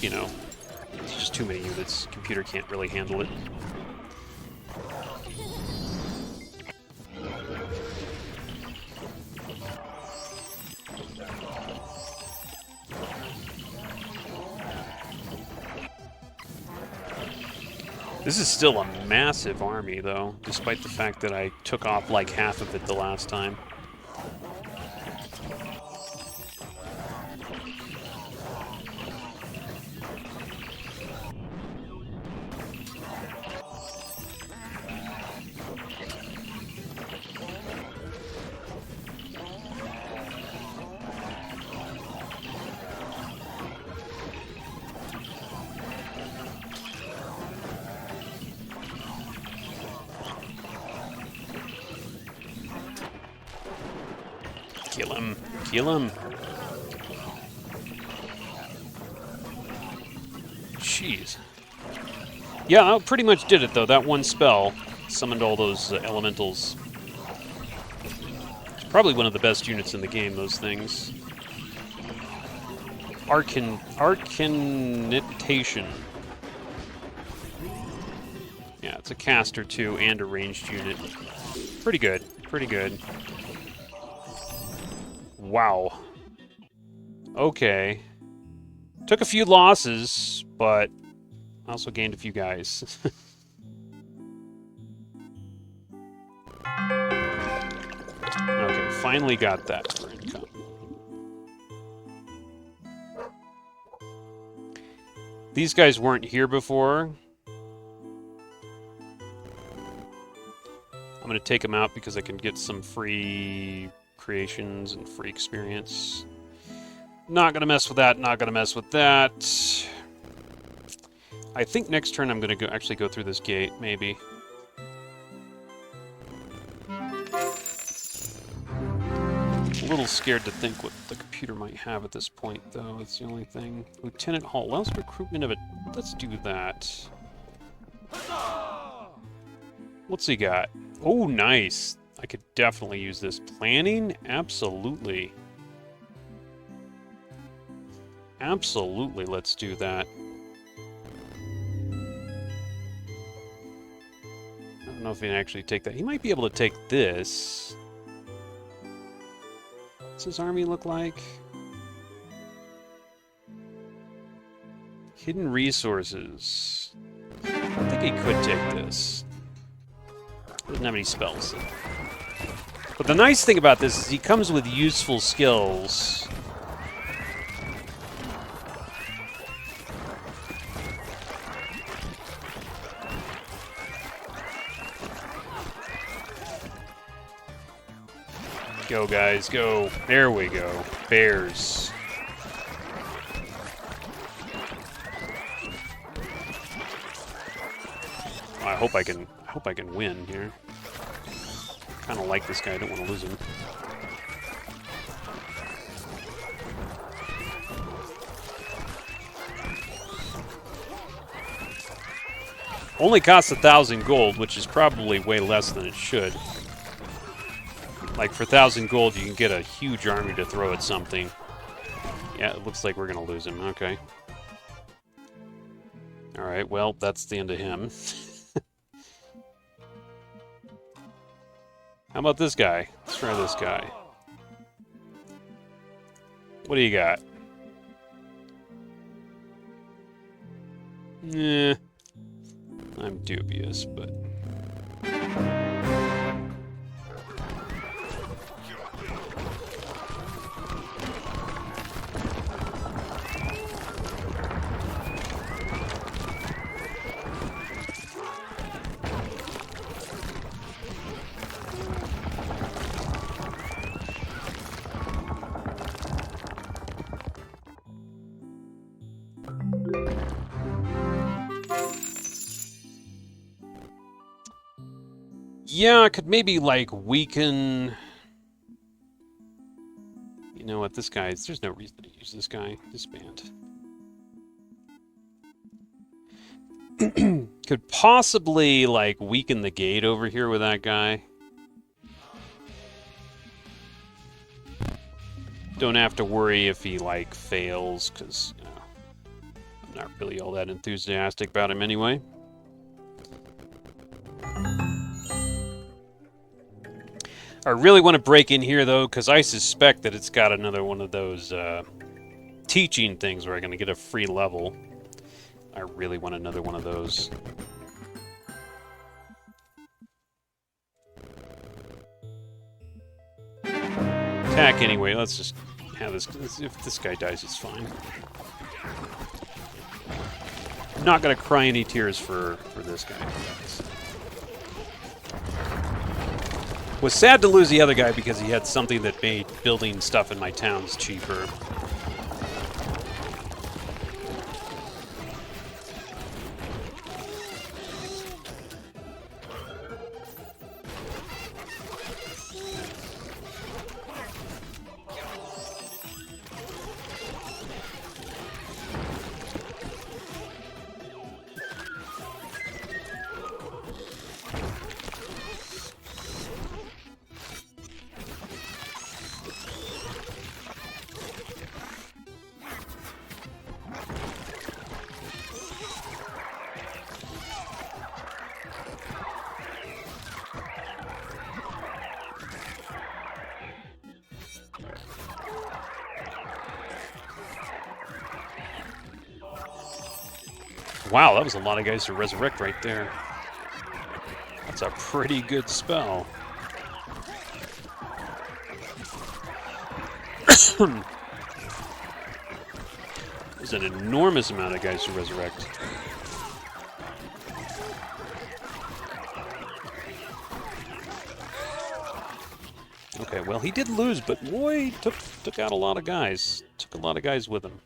you know, it's just too many units. Computer can't really handle it. This is still a massive army, though, despite the fact that I took off like half of it the last time. Kill him. Kill him. Jeez. Yeah, I pretty much did it, though. That one spell summoned all those elementals. It's probably one of the best units in the game, those things. Arcanitation. Yeah, it's a caster, too, and a ranged unit. Pretty good. Pretty good. Wow. Okay. Took a few losses, but I also gained a few guys. Okay, finally got that for income. These guys weren't here before. I'm going to take them out because I can get some free creations and free experience. Not gonna mess with that, not gonna mess with that. I think next turn I'm gonna actually go through this gate, maybe. A little scared to think what the computer might have at this point, though. It's the only thing. Lieutenant Hall. Well, it's recruitment of a... Let's do that. What's he got? Oh, nice. I could definitely use this. Planning? Absolutely. Absolutely, let's do that. I don't know if he can actually take that. He might be able to take this. What's his army look like? Hidden resources. I think he could take this. Doesn't have any spells. But the nice thing about this is he comes with useful skills. Go, guys, go. There we go. Bears. I hope I can win here. Kind of like this guy. I don't want to lose him. Only costs 1,000 gold, which is probably way less than it should. Like, for 1,000 gold, you can get a huge army to throw at something. Yeah, it looks like we're going to lose him. Okay. Alright, well, that's the end of him. How about this guy? Let's try this guy. What do you got? Eh. I'm dubious, but... Yeah, I could maybe, like, weaken... You know what, this guy... There's no reason to use this guy. Disband. Could possibly, like, weaken the gate over here with that guy. Don't have to worry if he, like, fails, because, you know, I'm not really all that enthusiastic about him anyway. I really want to break in here, though, because I suspect that it's got another one of those teaching things where I'm going to get a free level. I really want another one of those. Attack anyway. Let's just have this. If this guy dies, it's fine. I'm not going to cry any tears for this guy. Was sad to lose the other guy because he had something that made building stuff in my towns cheaper. Wow, that was a lot of guys to resurrect right there. That's a pretty good spell. There's an enormous amount of guys to resurrect. Okay, well, he did lose, but boy, he took out a lot of guys. Took a lot of guys with him.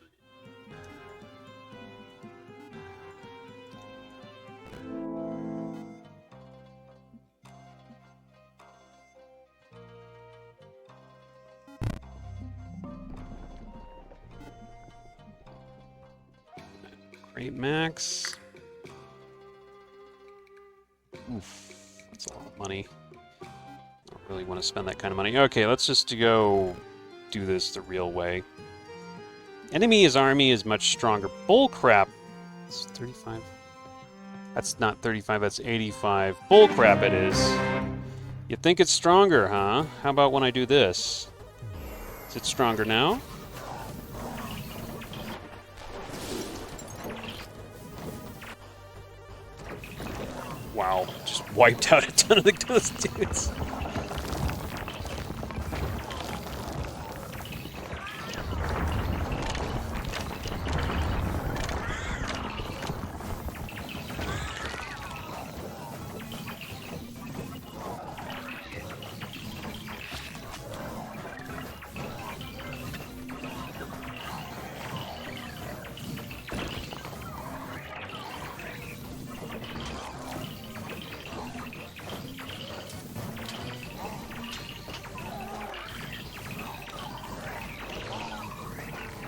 Great max. Oof, that's a lot of money. I don't really want to spend that kind of money. Okay, let's just go do this the real way. Enemy's army is much stronger. Bullcrap. It's 35. That's not 35, that's 85. Bullcrap it is. You think it's stronger, huh? How about when I do this? Is it stronger now? Wow, just wiped out a ton of those dudes.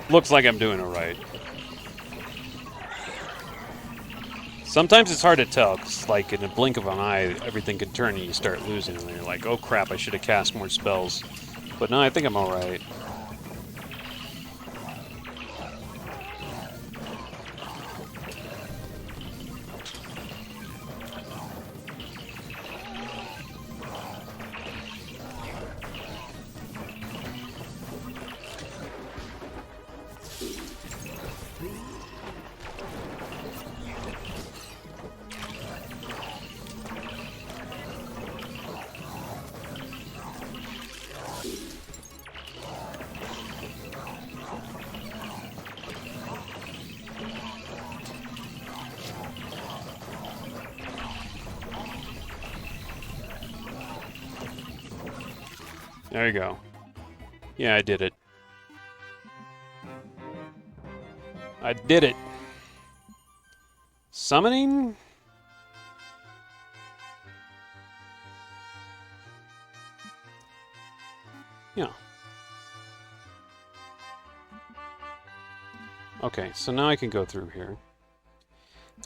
Looks like I'm doing it right. Sometimes it's hard to tell, because like in a blink of an eye, everything can turn and you start losing, and then you're like, oh crap, I should have cast more spells. But no, I think I'm alright. There you go. Yeah, I did it. I did it. Summoning? Yeah. Okay, so now I can go through here.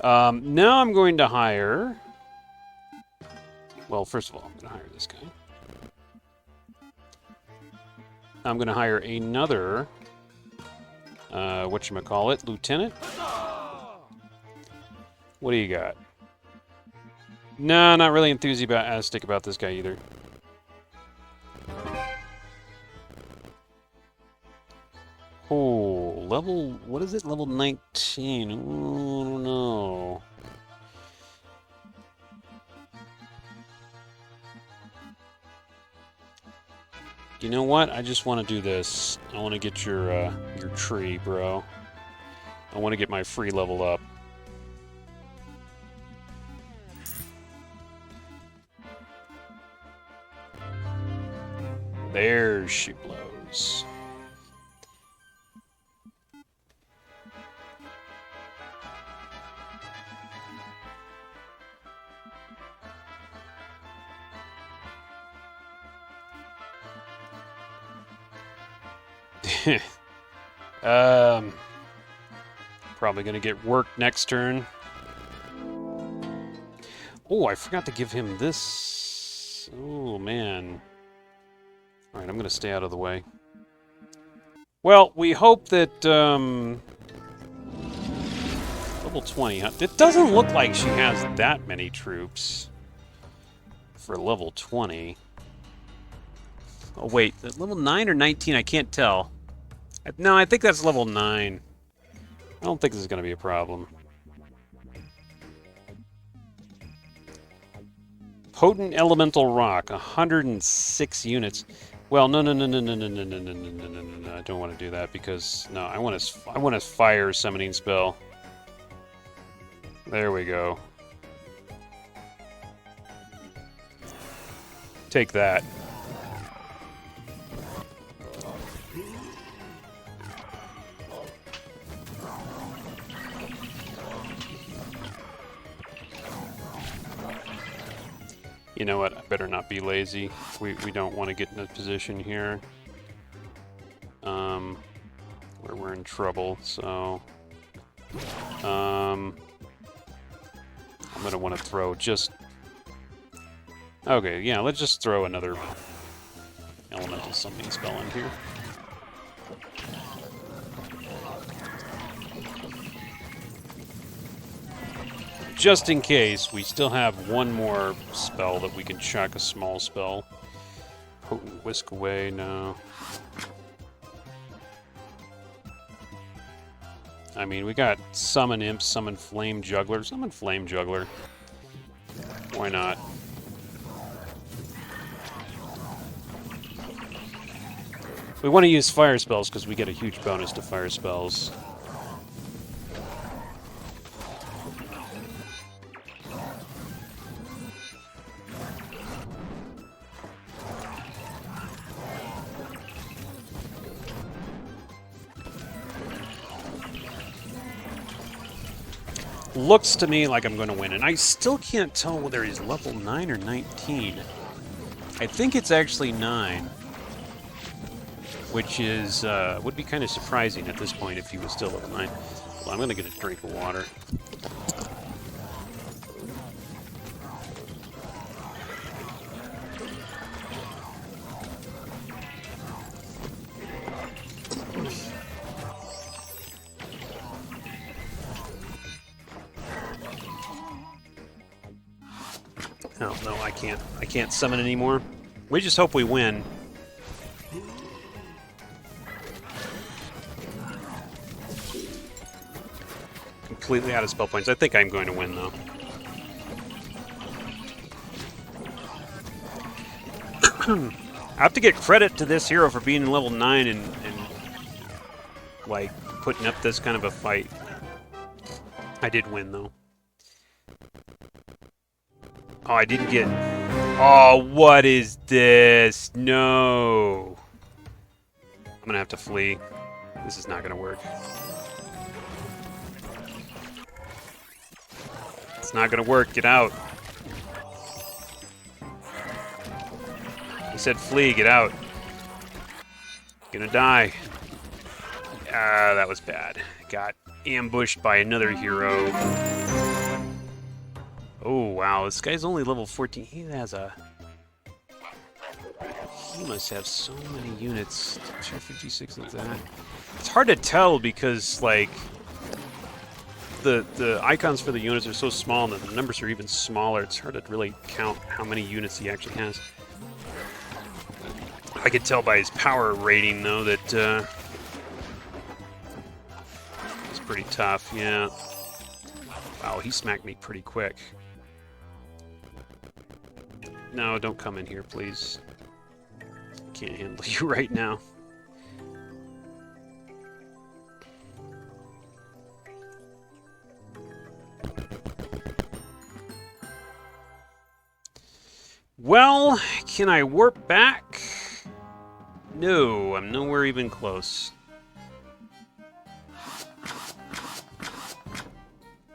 Now I'm going to hire... Well, first of all, I'm going to hire this guy. I'm going to hire another, whatchamacallit, lieutenant. What do you got? No, not really enthusiastic about this guy either. Oh, level, what is it? Level 19. Oh, no. You know what? I just want to do this. I want to get your tree, bro. I want to get my free level up. There she blows. Probably gonna get worked next turn. Oh, I forgot to give him this. Oh, man. Alright, I'm gonna stay out of the way. Well, we hope that, level 20, huh? It doesn't look like she has that many troops for level 20. Oh, wait, level 9 or 19? I can't tell. No, I think that's level 9. I don't think this is going to be a problem. Potent Elemental Rock, 106 units. Well, no. I don't want to do that because no, I want a fire summoning spell. There we go. Take that. You know what? I better not be lazy. We don't want to get in a position here where we're in trouble. So I'm gonna want to throw just. Okay, yeah. Let's just throw another elemental summoning spell in here. Just in case, we still have one more spell that we can chuck, a small spell. Potent Whisk Away, no. I mean, we got Summon Imp, Summon Flame Juggler. Summon Flame Juggler. Why not? We want to use fire spells because we get a huge bonus to fire spells. Looks to me like I'm going to win, and I still can't tell whether he's level 9 or 19. I think it's actually 9. which is would be kind of surprising at this point if he was still level 9. Well, I'm going to get a drink of water. Oh, no, I can't summon anymore. We just hope we win. Completely out of spell points. I think I'm going to win, though. I have to get credit to this hero for being level 9 and like, putting up this kind of a fight. I did win, though. Oh, I didn't get... Oh, what is this? No. I'm gonna have to flee. This is not gonna work. It's not gonna work. Get out. He said flee. Get out. Gonna die. Ah, that was bad. Got ambushed by another hero. Oh, wow. This guy's only level 14. He has a... He must have so many units. 256 of that. It's hard to tell because, like... The icons for the units are so small and the numbers are even smaller. It's hard to really count how many units he actually has. I could tell by his power rating, though, that it's pretty tough, yeah. Wow, he smacked me pretty quick. No, don't come in here, please. Can't handle you right now. Well, can I warp back? No, I'm nowhere even close.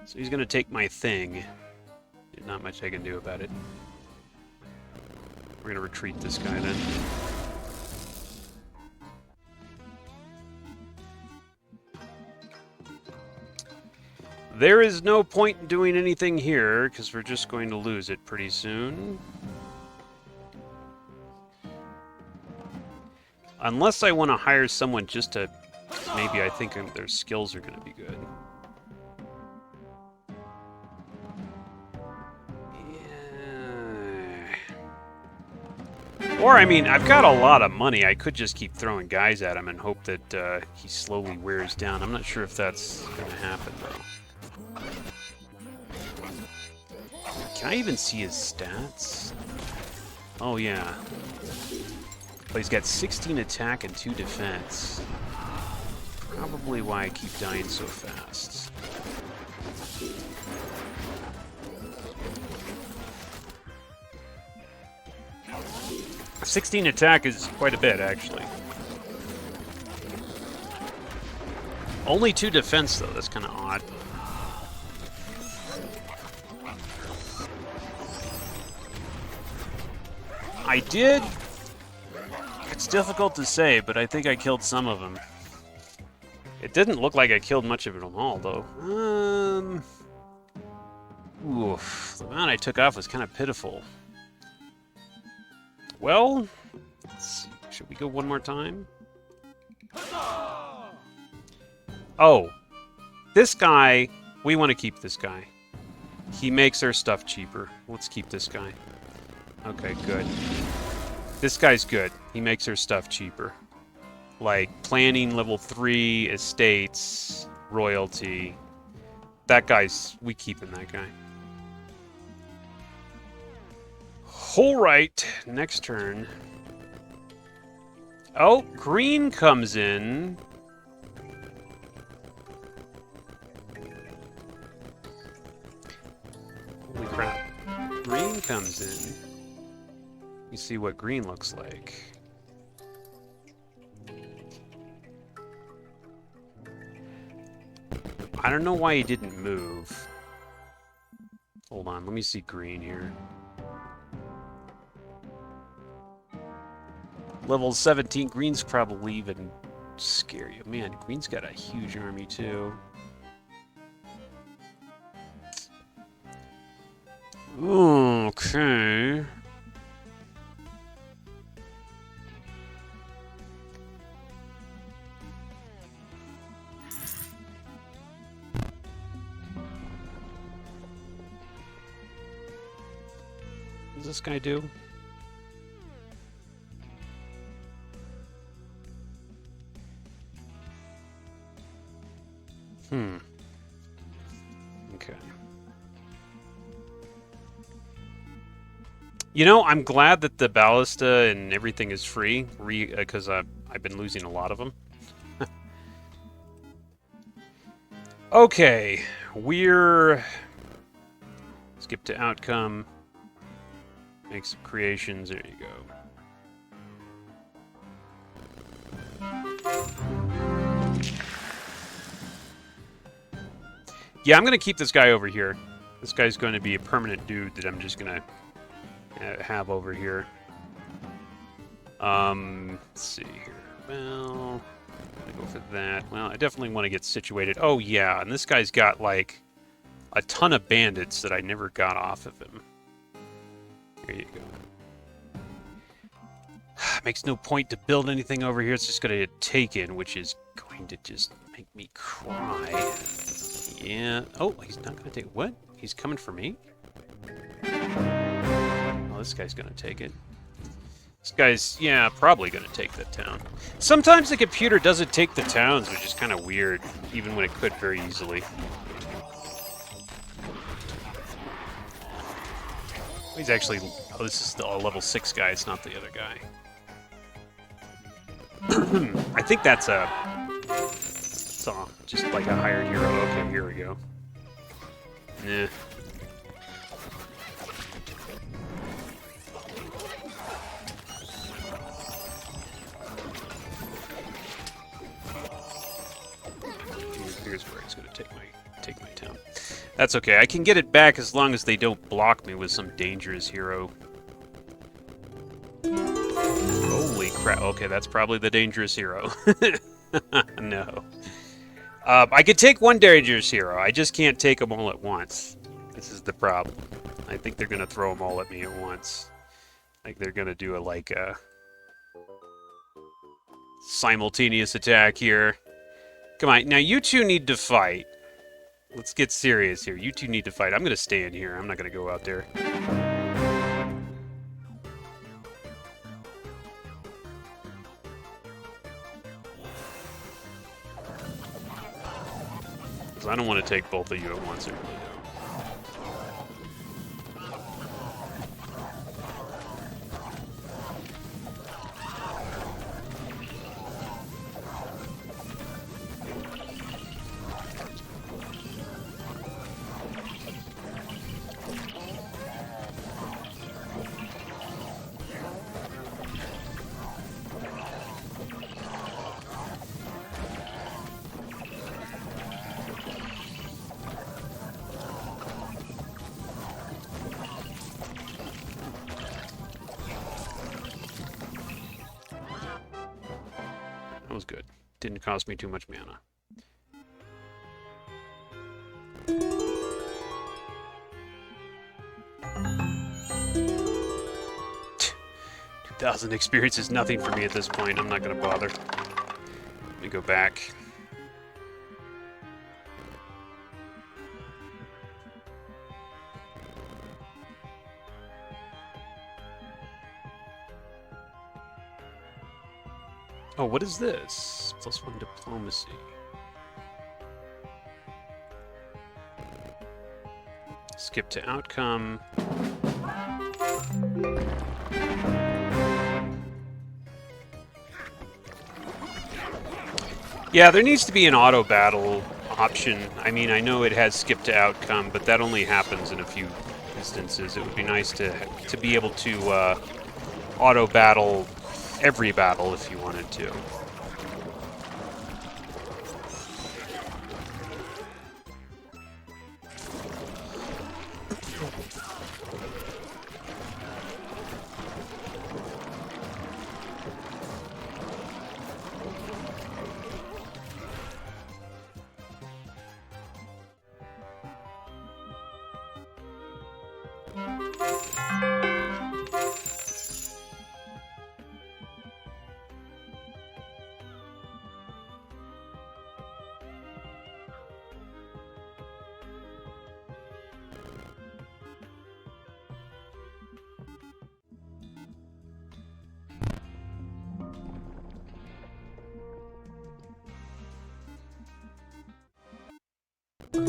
So he's gonna take my thing. There's not much I can do about it. We're gonna retreat this guy then. There is no point in doing anything here, because we're just going to lose it pretty soon. Unless I want to hire someone just to... Maybe I think their skills are going to be good. Yeah. Or, I mean, I've got a lot of money. I could just keep throwing guys at him and hope that he slowly wears down. I'm not sure if that's going to happen, though. Can I even see his stats? Oh, yeah. But he's got 16 attack and 2 defense. Probably why I keep dying so fast. A 16 attack is quite a bit, actually. Only 2 defense, though. That's kind of odd. I did... It's difficult to say, but I think I killed some of them. It didn't look like I killed much of them all, though. Oof. The amount I took off was kind of pitiful. Well, let's see. Should we go one more time? Oh. This guy, we want to keep this guy. He makes our stuff cheaper. Let's keep this guy. Okay, good. This guy's good. He makes her stuff cheaper. Like, planning level 3, estates, royalty. That guy's... We keeping that guy. Alright, next turn. Oh, green comes in. Holy crap. Green comes in. You see what green looks like. I don't know why he didn't move. Hold on, let me see green here. Level 17 green's probably even scary. Man, green's got a huge army too. Okay. What does this guy do? Okay. You know, I'm glad that the ballista and everything is free, because I've been losing a lot of them. Okay, we're... Skip to outcome. Make some creations. There you go. Yeah, I'm going to keep this guy over here. This guy's going to be a permanent dude that I'm just going to have over here. Let's see here. Well, I'm going to go for that. Well, I definitely want to get situated. Oh, yeah, and this guy's got, like, a ton of bandits that I never got off of him. There you go. Makes no point to build anything over here. It's just going to get taken, which is going to just make me cry. Yeah. Oh, he's not going to take... What? He's coming for me? Oh, this guy's going to take it. This guy's, yeah, probably going to take that town. Sometimes the computer doesn't take the towns, which is kind of weird, even when it could very easily. He's actually... Oh, this is still a level 6 guy. It's not the other guy. I think that's a... just like a hired hero. Okay, here we go. Yeah. Here's where he's going to take my town. That's okay. I can get it back as long as they don't block me with some dangerous hero. Holy crap. Okay, that's probably the dangerous hero. No. I could take one dangerous hero. I just can't take them all at once. This is the problem. I think they're going to throw them all at me at once. Like they're going to do a simultaneous attack here. Come on. Now you two need to fight. Let's get serious here. You two need to fight. I'm going to stay in here. I'm not going to go out there. I don't want to take both of you at once. I really That was good. Didn't cost me too much mana. $2,000 experience is nothing for me at this point. I'm not going to bother. Let me go back. Oh, what is this? +1 diplomacy. Skip to outcome. Yeah, there needs to be an auto battle option. I mean, I know it has skip to outcome, but that only happens in a few instances. It would be nice to be able to auto battle every battle if you wanted to. Okay,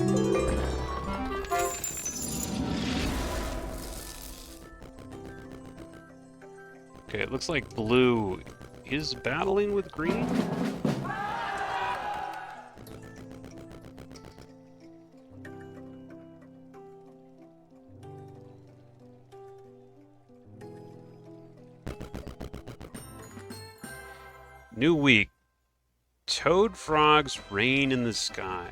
it looks like blue is battling with green. New week. Toad frogs rain in the sky.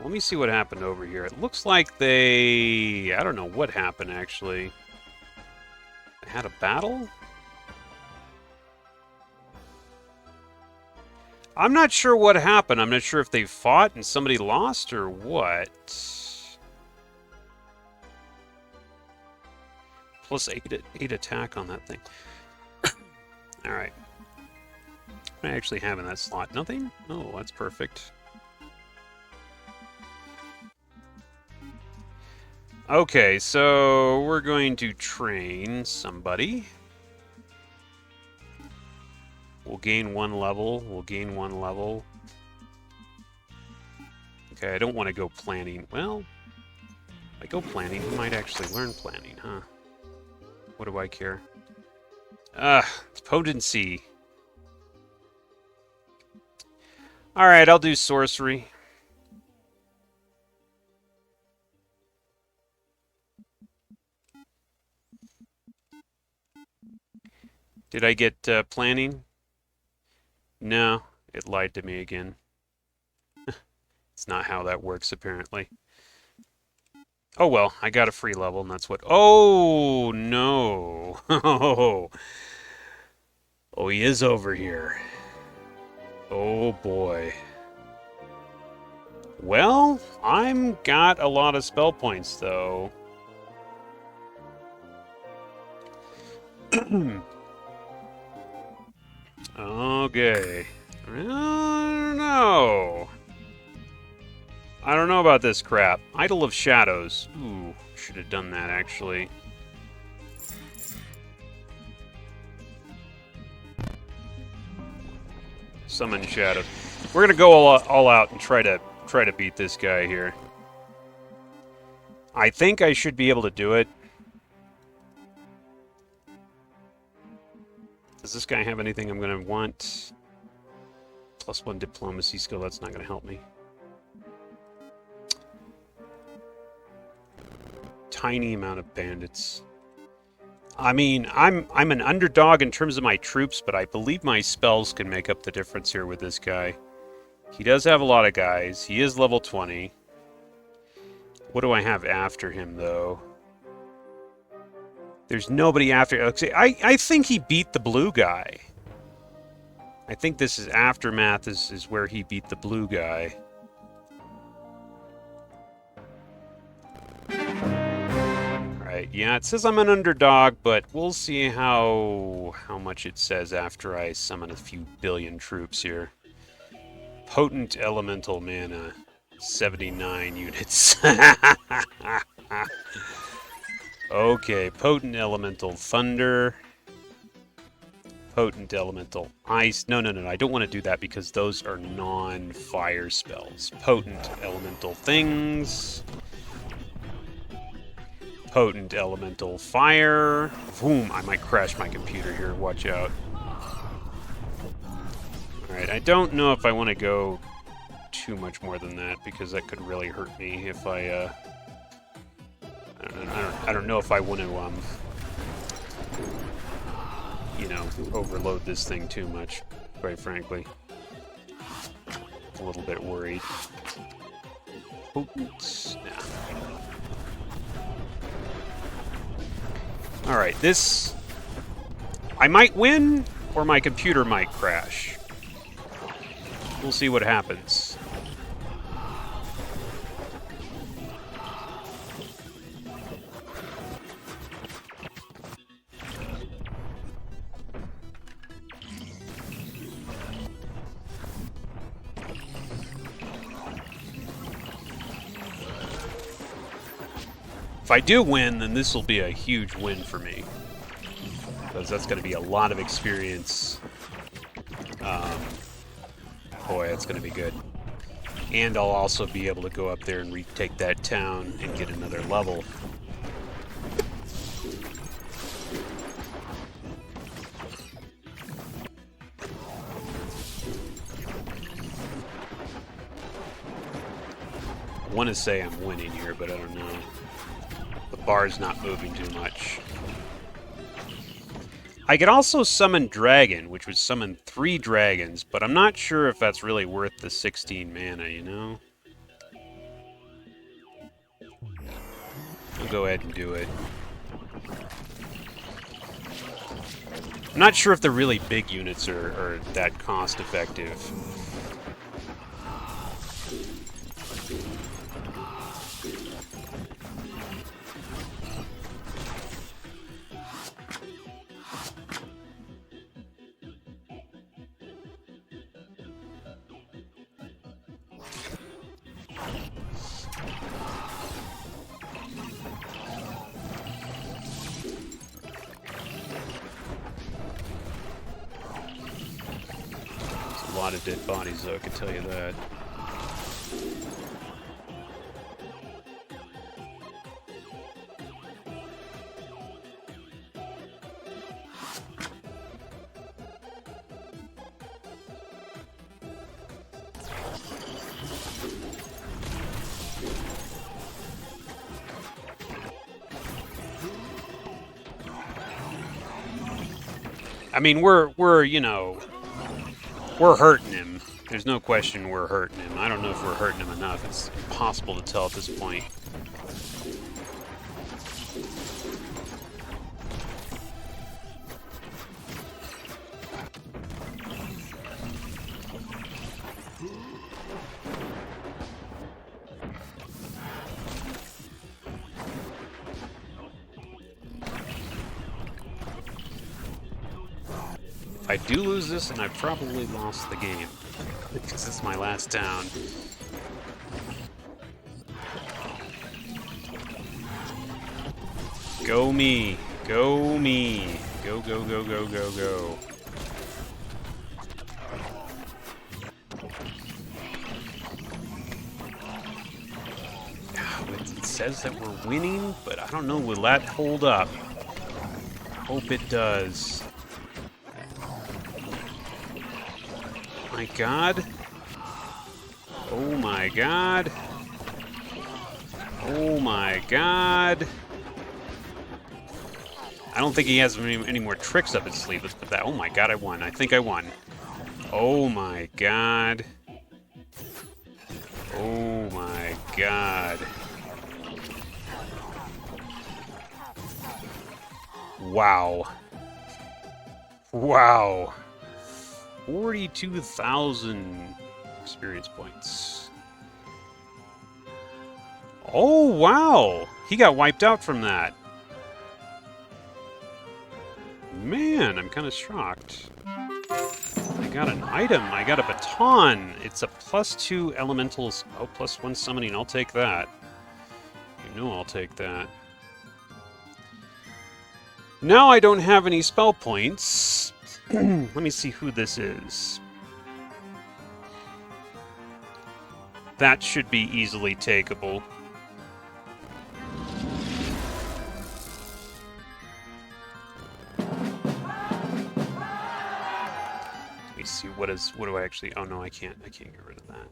Let me see what happened over here. It looks like they... I don't know what happened, actually. They had a battle? I'm not sure what happened. I'm not sure if they fought and somebody lost or what. Plus 8 attack on that thing. Alright. What do I actually have in that slot? Nothing? Oh, that's perfect. Okay, so we're going to train somebody. We'll gain 1 level. We'll gain 1 level. Okay, I don't want to go planning. Well, if I go planning, he might actually learn planning, huh? What do I care? It's potency. Alright, I'll do sorcery. Did I get planning? No, it lied to me again. It's not how that works, apparently. Oh well, I got a free level, and that's what... Oh, no. Oh, he is over here. Oh, boy. Well, I'm got a lot of spell points, though. Okay. I don't know. I don't know about this crap. Idol of Shadows. Ooh, should have done that, actually. Summon Shadows. We're gonna go all out and try to beat this guy here. I think I should be able to do it. Does this guy have anything I'm gonna want? +1 diplomacy skill. That's not gonna help me. Tiny amount of bandits. I mean, I'm an underdog in terms of my troops, but I believe my spells can make up the difference here with this guy. He does have a lot of guys. He is level 20. What do I have after him, though? There's nobody after... I think he beat the blue guy. I think this is Aftermath is where he beat the blue guy. Alright, yeah, it says I'm an underdog, but we'll see how much it says after I summon a few billion troops here. Potent elemental mana. 79 units. Okay, potent elemental thunder. Potent elemental ice. No, I don't want to do that because those are non-fire spells. Potent elemental things. Potent elemental fire. Boom, I might crash my computer here. Watch out. Alright, I don't know if I want to go too much more than that because that could really hurt me if I I don't know if I want to, you know, overload this thing too much, quite frankly. A little bit worried. Oops. Nah. Alright, this... I might win, or my computer might crash. We'll see what happens. If I do win, then this will be a huge win for me. Because that's going to be a lot of experience. Boy, that's going to be good. And I'll also be able to go up there and retake that town and get another level. I want to say I'm winning here, but I don't know. The bar's not moving too much. I could also summon Dragon, which would summon 3 dragons, but I'm not sure if that's really worth the 16 mana, you know? I'll go ahead and do it. I'm not sure if the really big units are that cost effective. A lot of dead bodies, though, I can tell you that. I mean, we're you know, we're hurting him. There's no question we're hurting him. I don't know if we're hurting him enough. It's impossible to tell at this point. If I do lose this, then I've probably lost the game. Because it's my last town. Go me. Go me. Go, go, go, go, go, go. It says that we're winning, but I don't know, will that hold up? Hope it does. My God. Oh my God. Oh my God. I don't think he has any more tricks up his sleeve. Let's put that. Oh my God, I won. I think I won. Oh my God. Oh my God. Wow. Wow. 42,000 experience points. Oh, wow. He got wiped out from that. Man, I'm kind of shocked. I got an item. I got a baton. It's a +2 elementals. Oh, +1 summoning. I'll take that. You know I'll take that. Now I don't have any spell points. Let me see who this is. That should be easily takeable. Let me see what do I actually. Oh no, I can't get rid of that.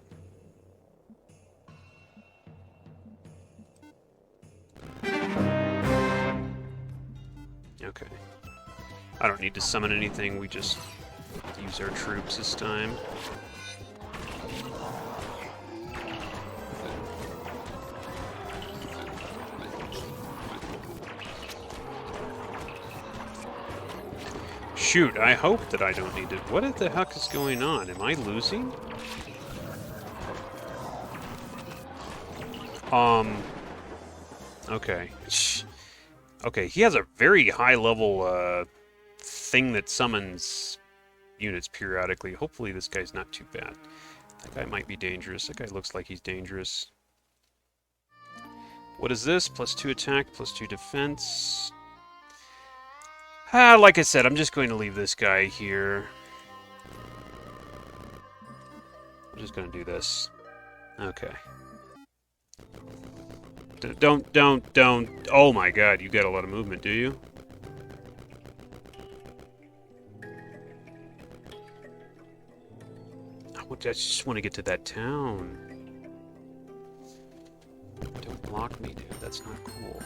Okay. I don't need to summon anything, we just use our troops this time. Shoot, I hope that I don't need to... What the heck is going on? Am I losing? Okay. Okay, he has a very high level, thing that summons units periodically. Hopefully this guy's not too bad. That guy might be dangerous. That guy looks like he's dangerous. What is this? +2 attack, +2 defense. Like I said, I'm just going to leave this guy here. I'm just going to do this. Okay. Don't. Oh my god, you got a lot of movement, do you? I just want to get to that town. Don't block me, dude. That's not cool.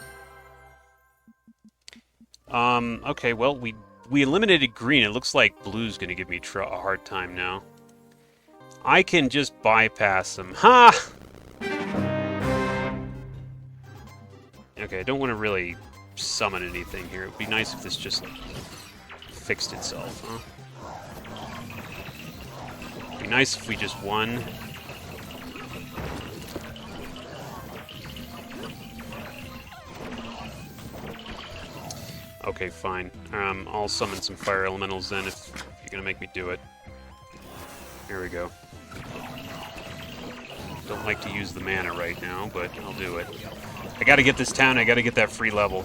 Okay, well, we eliminated green. It looks like blue's gonna give me a hard time now. I can just bypass them. Ha! Okay, I don't want to really summon anything here. It would be nice if this just fixed itself, huh? It'd be nice if we just won. Okay, fine. I'll summon some fire elementals then if you're gonna make me do it. Here we go. Don't like to use the mana right now, but I'll do it. I gotta get this town, I gotta get that free level.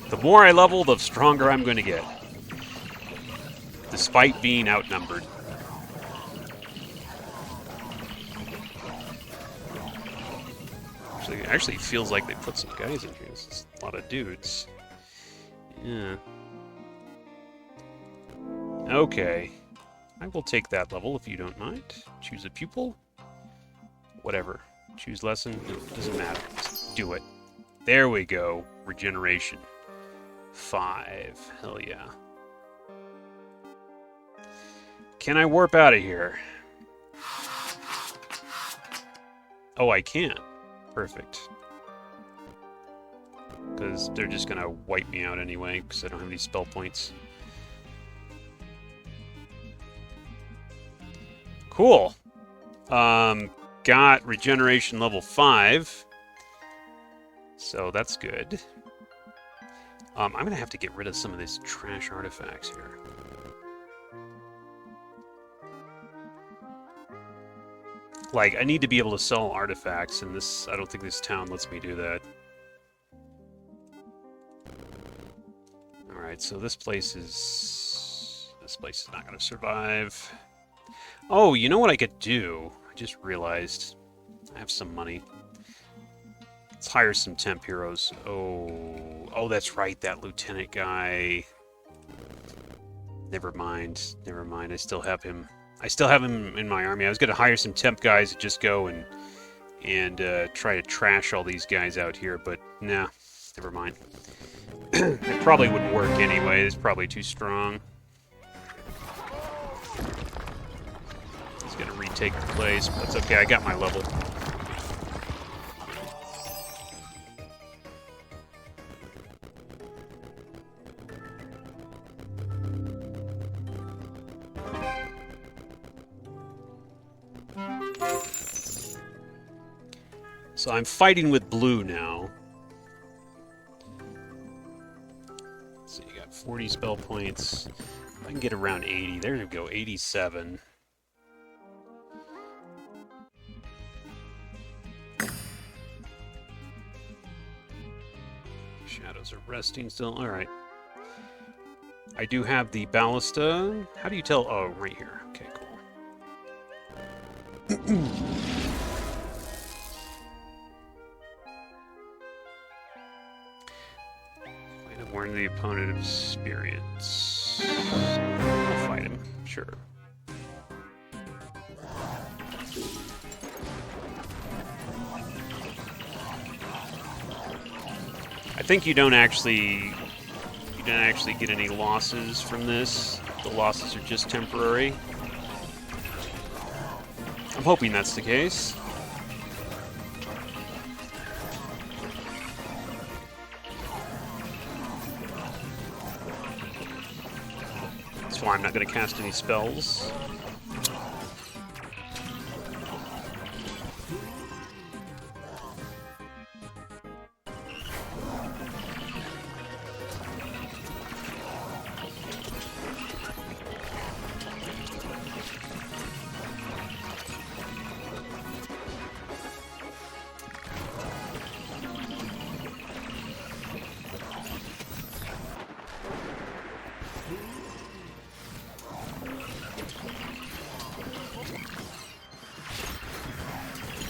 The more I level, the stronger I'm gonna get. Despite being outnumbered. Actually feels like they put some guys in here. This is a lot of dudes. Yeah. Okay. I will take that level if you don't mind. Choose a pupil. Whatever. Choose lesson. Doesn't matter. Just do it. There we go. Regeneration. 5. Hell yeah. Can I warp out of here? Oh, I can. Perfect. Because they're just going to wipe me out anyway, because I don't have any spell points. Cool. Got regeneration level 5. So that's good. I'm going to have to get rid of some of these trash artifacts here. Like, I need to be able to sell artifacts, and this, I don't think this town lets me do that. Alright, so this place is not going to survive. Oh, you know what I could do? I just realized. I have some money. Let's hire some temp heroes. Oh, that's right, that lieutenant guy. Never mind. I still have him. In my army. I was going to hire some temp guys to just go and try to trash all these guys out here, but nah, never mind. It probably wouldn't work anyway. It's probably too strong. It's going to retake the place, but that's okay. I got my level. So I'm fighting with blue now. So you got 40 spell points. I can get around 80. There we go, 87. Shadows are resting still. All right. I do have the ballista. How do you tell? Oh, right here. Okay, cool. Warn the opponent of experience. I'll fight him, sure. I think you don't actually get any losses from this. The losses are just temporary. I'm hoping that's the case. That's why I'm not going to cast any spells.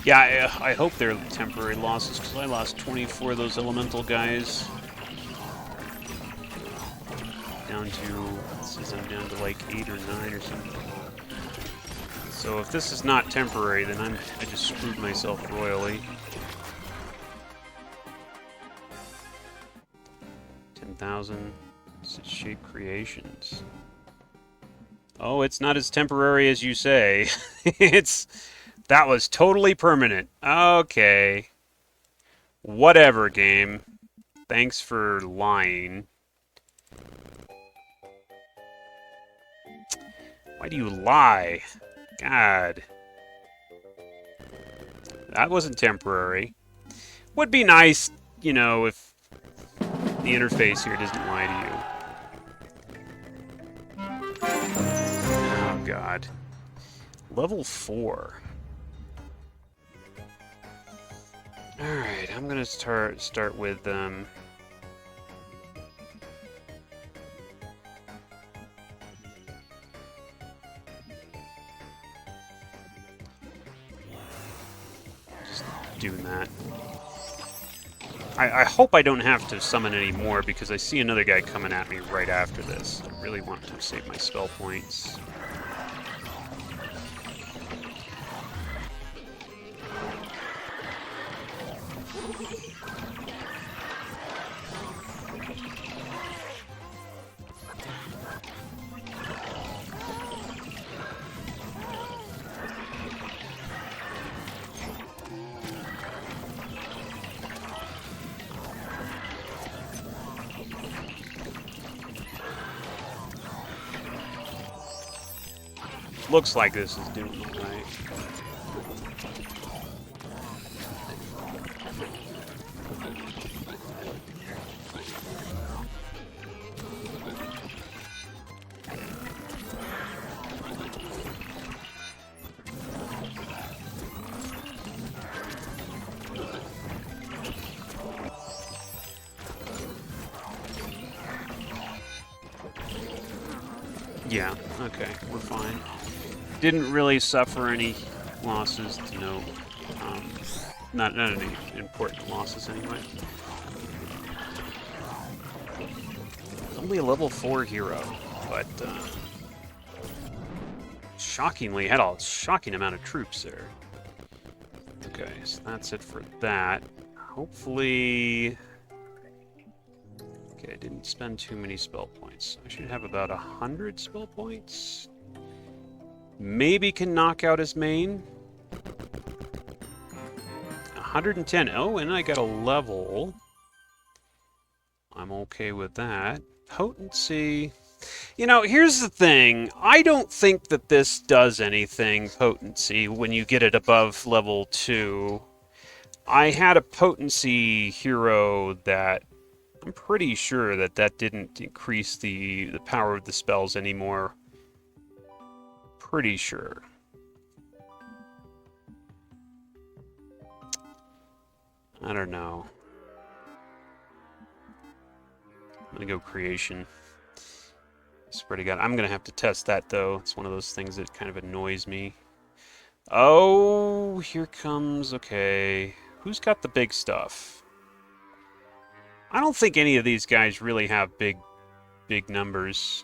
Yeah, I hope they're temporary losses, because I lost 24 of those elemental guys. Down to, it says I'm down to like 8 or 9 or something. So if this is not temporary, then I just screwed myself royally. 10,000 shape creations. Oh, it's not as temporary as you say. That was totally permanent. Okay. Whatever, game. Thanks for lying. Why do you lie? God. That wasn't temporary. Would be nice, you know, if the interface here doesn't lie to you. Oh, God. Level 4. Alright, I'm gonna start with, just doing that. I hope I don't have to summon any more, because I see another guy coming at me right after this. I really want to save my spell points. Looks like this is doing it right. Yeah, okay, we're fine. Didn't really suffer any losses to note. Not any important losses anyway. Only a level 4 hero, but shockingly had a shocking amount of troops there. Okay, so that's it for that. Hopefully... Okay, I didn't spend too many spell points. I should have about 100 spell points. Maybe can knock out his main. 110. Oh, and I got a level. I'm okay with that. Potency. You know, here's the thing. I don't think that this does anything, potency, when you get it above level 2. I had a potency hero that I'm pretty sure that didn't increase the power of the spells anymore. Pretty sure. I don't know. I'm gonna go creation. Swear to God, I'm gonna have to test that though. It's one of those things that kind of annoys me. Oh, here comes. Okay, who's got the big stuff? I don't think any of these guys really have big numbers.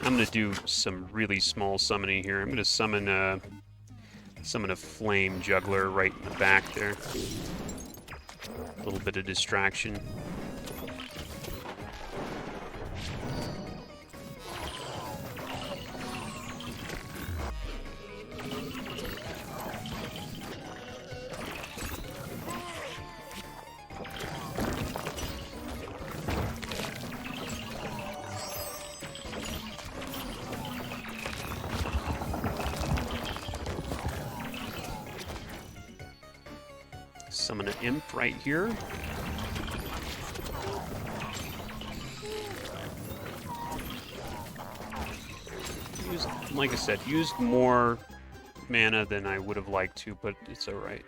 I'm gonna do some really small summoning here. I'm gonna summon a flame juggler right in the back there. A little bit of distraction. Summon an imp right here. Like I said, used more mana than I would have liked to, but it's alright.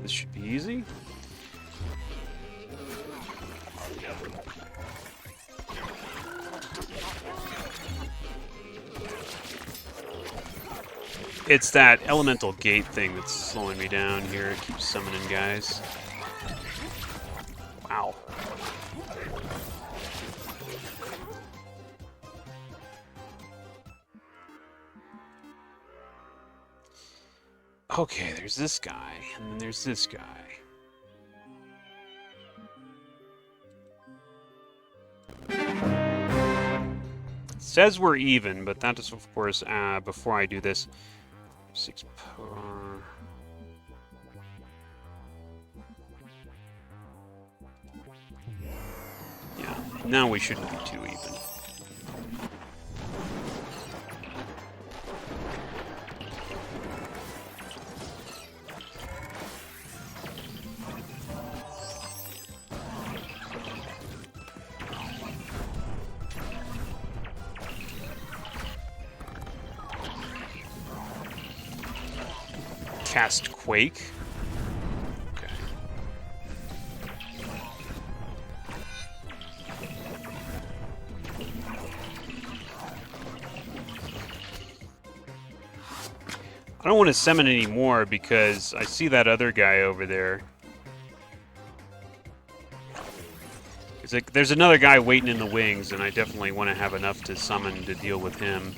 This should be easy. It's that elemental gate thing that's slowing me down here. It keeps summoning guys. Wow. Okay, there's this guy, and then there's this guy. It says we're even, but that is, of course, before I do this. 6 power. Yeah, now we shouldn't be too even. Cast Quake. Okay. I don't want to summon anymore because I see that other guy over there. It's like there's another guy waiting in the wings, and I definitely want to have enough to summon to deal with him.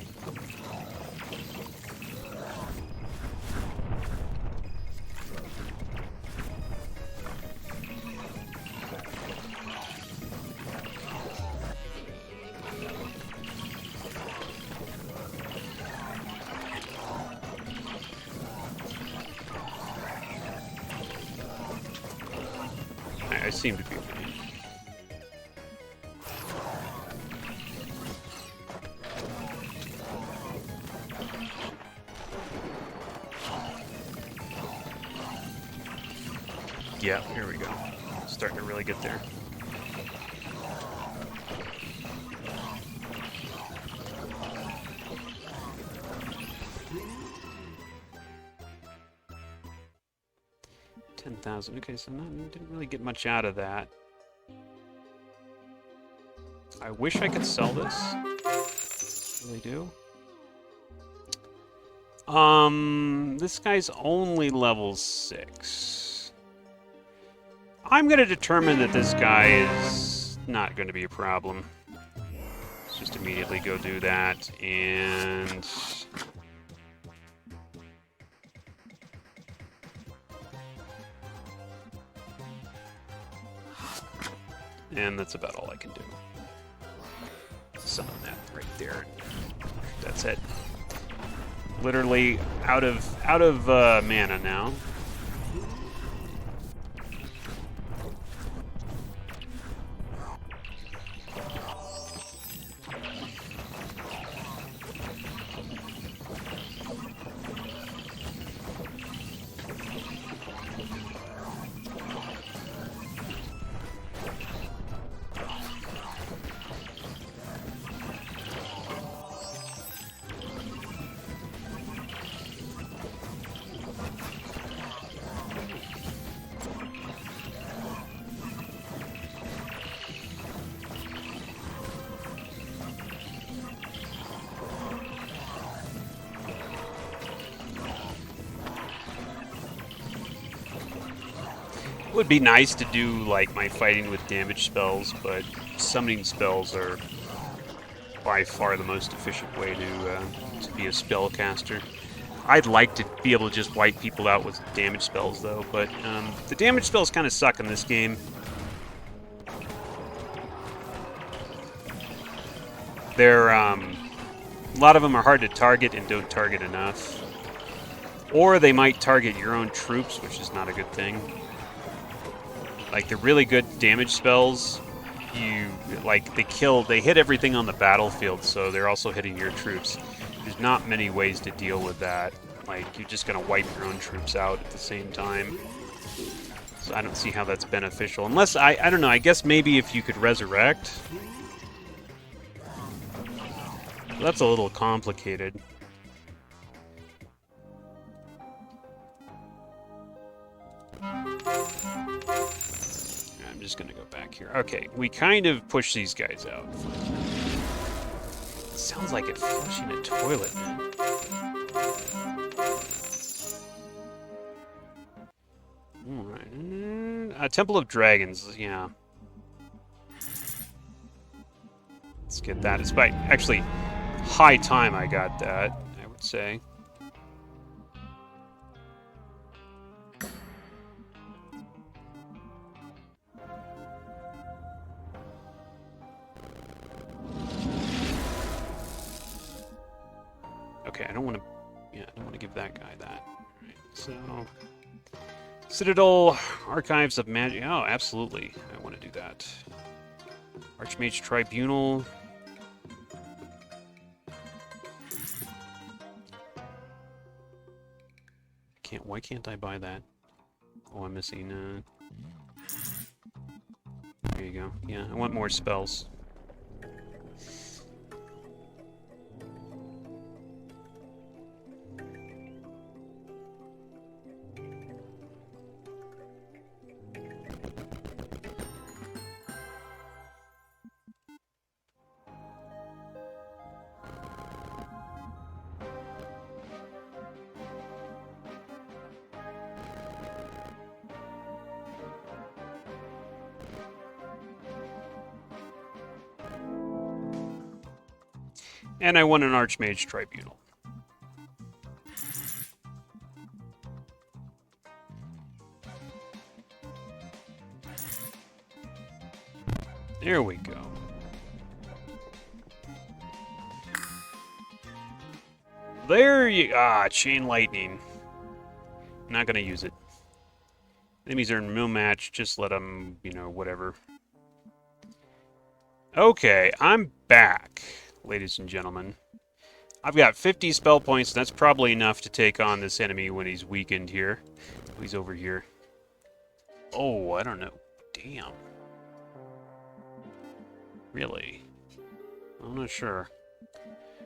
I seem to be fine. Yeah, here we go. Starting to really get there. $10,000. Okay, so didn't really get much out of that. I wish I could sell this. Really do. This guy's only level 6. I'm gonna determine that this guy is not going to be a problem. Let's just immediately go do that, and that's about all I can do. Summon that right there. That's it. Literally out of mana now. It would be nice to do like my fighting with damage spells, but summoning spells are by far the most efficient way to be a spellcaster. I'd like to be able to just wipe people out with damage spells, though, but the damage spells kind of suck in this game. They're a lot of them are hard to target and don't target enough, or they might target your own troops, which is not a good thing. Like the really good damage spells, they hit everything on the battlefield, so they're also hitting your troops. There's not many ways to deal with that. Like you're just gonna wipe your own troops out at the same time. So I don't see how that's beneficial. Unless I don't know, I guess maybe if you could resurrect. Well, that's a little complicated. I'm just gonna go back here. Okay, we kind of push these guys out. It sounds like it flushing a toilet, man. Alright. Temple of Dragons, yeah. Let's get that. It's by actually high time I got that, I would say. Okay, I don't want to. Yeah, I don't want to give that guy that. Right, so, Citadel, Archives of Magic. Oh, absolutely, I want to do that. Archmage Tribunal. Why can't I buy that? Oh, I'm missing. There you go. Yeah, I want more spells. And I want an Archmage Tribunal. There we go. There you... Ah, Chain Lightning. Not gonna use it. Enemies are in no match, just let them, you know, whatever. Okay, I'm back, ladies and gentlemen. I've got 50 spell points, and that's probably enough to take on this enemy when he's weakened here. He's over here. Oh, I don't know. Damn. Really? I'm not sure.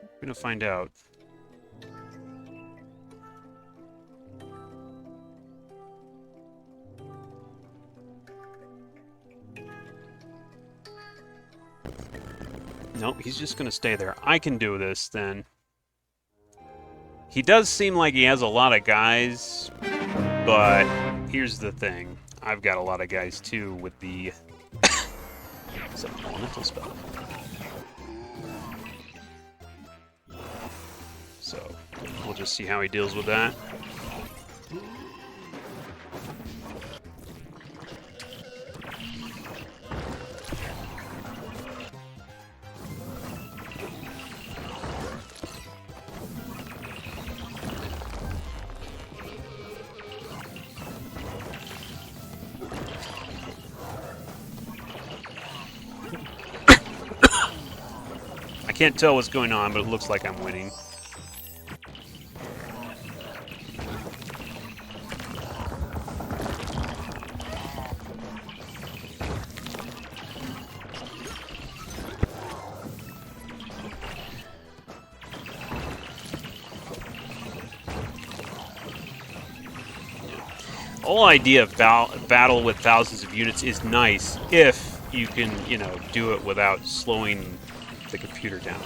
We're gonna find out. Nope, he's just gonna stay there. I can do this, then. He does seem like he has a lot of guys, but here's the thing. I've got a lot of guys, too, with the... elemental spell. So, we'll just see how he deals with that. I can't tell what's going on, but it looks like I'm winning. The whole idea of battle with thousands of units is nice if you can, you know, do it without slowing the computer down.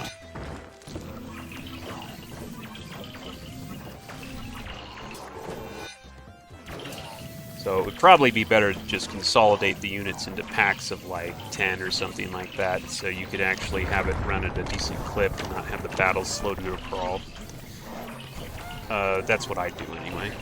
So it would probably be better to just consolidate the units into packs of like 10 or something like that, so you could actually have it run at a decent clip and not have the battles slow to a crawl. That's what I do anyway.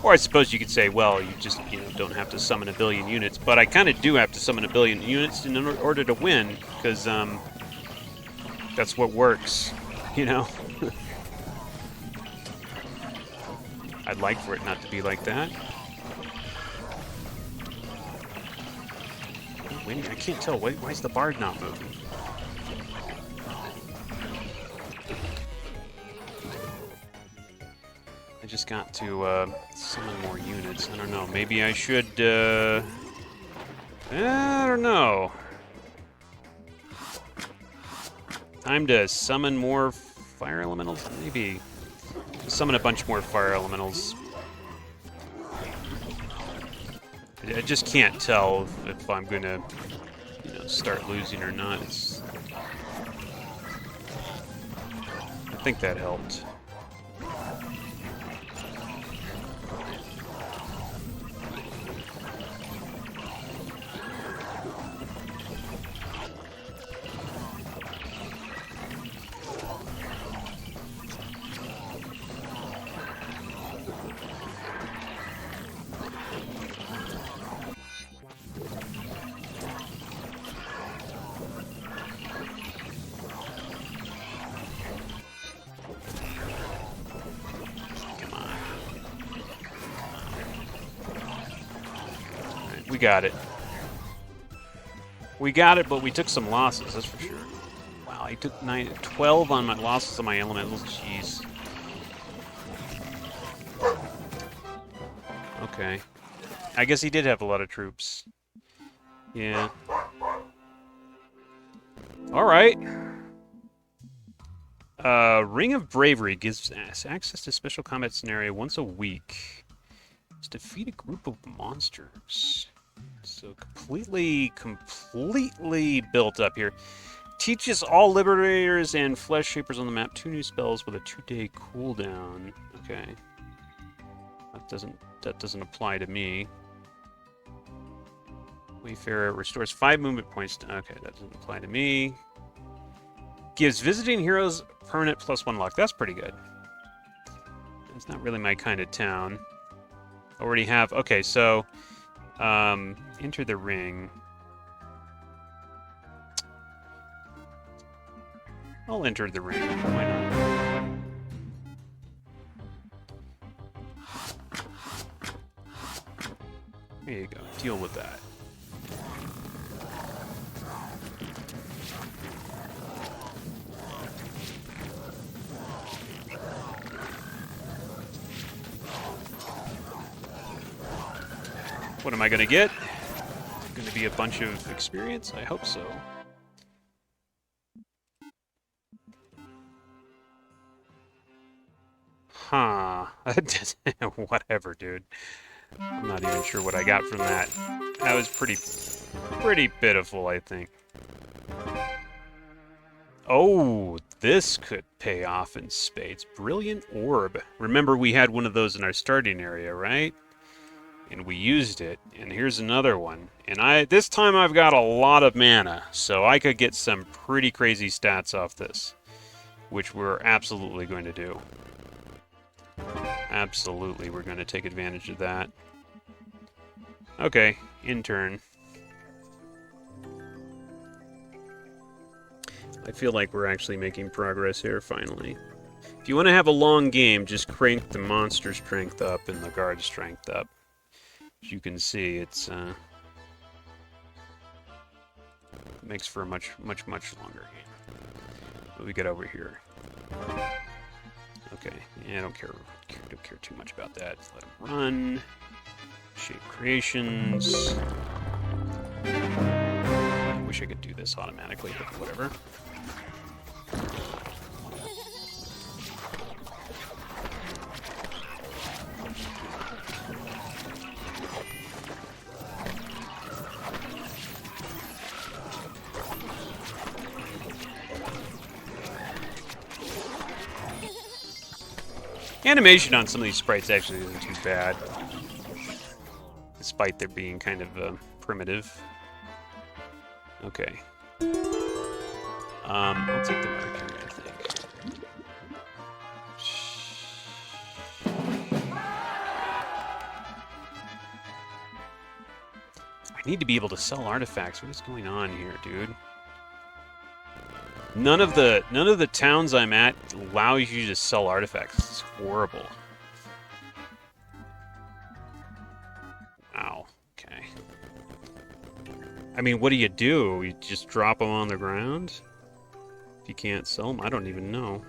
Or I suppose you could say, well, you just, you know, don't have to summon a billion units, but I kind of do have to summon a billion units in order to win, because that's what works, you know? I'd like for it not to be like that. Wait, I can't tell. Why is the bard not moving? I just got to summon more units. I don't know. Maybe I should... I don't know. Time to summon more fire elementals? Maybe. Summon a bunch more fire elementals. I just can't tell if I'm gonna, you know, start losing or not. I think that helped. We got it. We got it, but we took some losses, that's for sure. Wow, I took 12 on my losses on my elementals. Jeez. Okay. I guess he did have a lot of troops. Yeah. Alright. Ring of Bravery gives us access to special combat scenario once a week. Let's defeat a group of monsters. So completely built up here. Teaches all Liberators and Flesh Shapers on the map 2 new spells with a 2-day cooldown. Okay. That doesn't apply to me. Wayfarer restores 5 movement points. Okay, that doesn't apply to me. Gives visiting heroes permanent +1 luck. That's pretty good. It's not really my kind of town. Already have... Okay, so... enter the ring. I'll enter the ring. Why not? There you go. Deal with that. What am I going to get? Going to be a bunch of experience? I hope so. Huh. Whatever, dude. I'm not even sure what I got from that. That was pretty pitiful, I think. Oh, this could pay off in spades. Brilliant Orb. Remember, we had one of those in our starting area, right? And we used it. And here's another one. And this time I've got a lot of mana, so I could get some pretty crazy stats off this, which we're absolutely going to do. Absolutely, we're going to take advantage of that. Okay, in turn. I feel like we're actually making progress here, finally. If you want to have a long game, just crank the monster strength up and the guard strength up. As you can see, it's makes for a much longer game. What we got over here? Okay, yeah, I don't care too much about that. Let them run. Shape creations. I wish I could do this automatically, but whatever. Animation on some of these sprites actually isn't too bad, despite their being kind of primitive. Okay. I'll take the Mercury, I think. I need to be able to sell artifacts. What is going on here, dude? None of the towns I'm at allows you to sell artifacts. It's horrible. Wow. Okay. I mean, what do? You just drop them on the ground? If you can't sell them? I don't even know.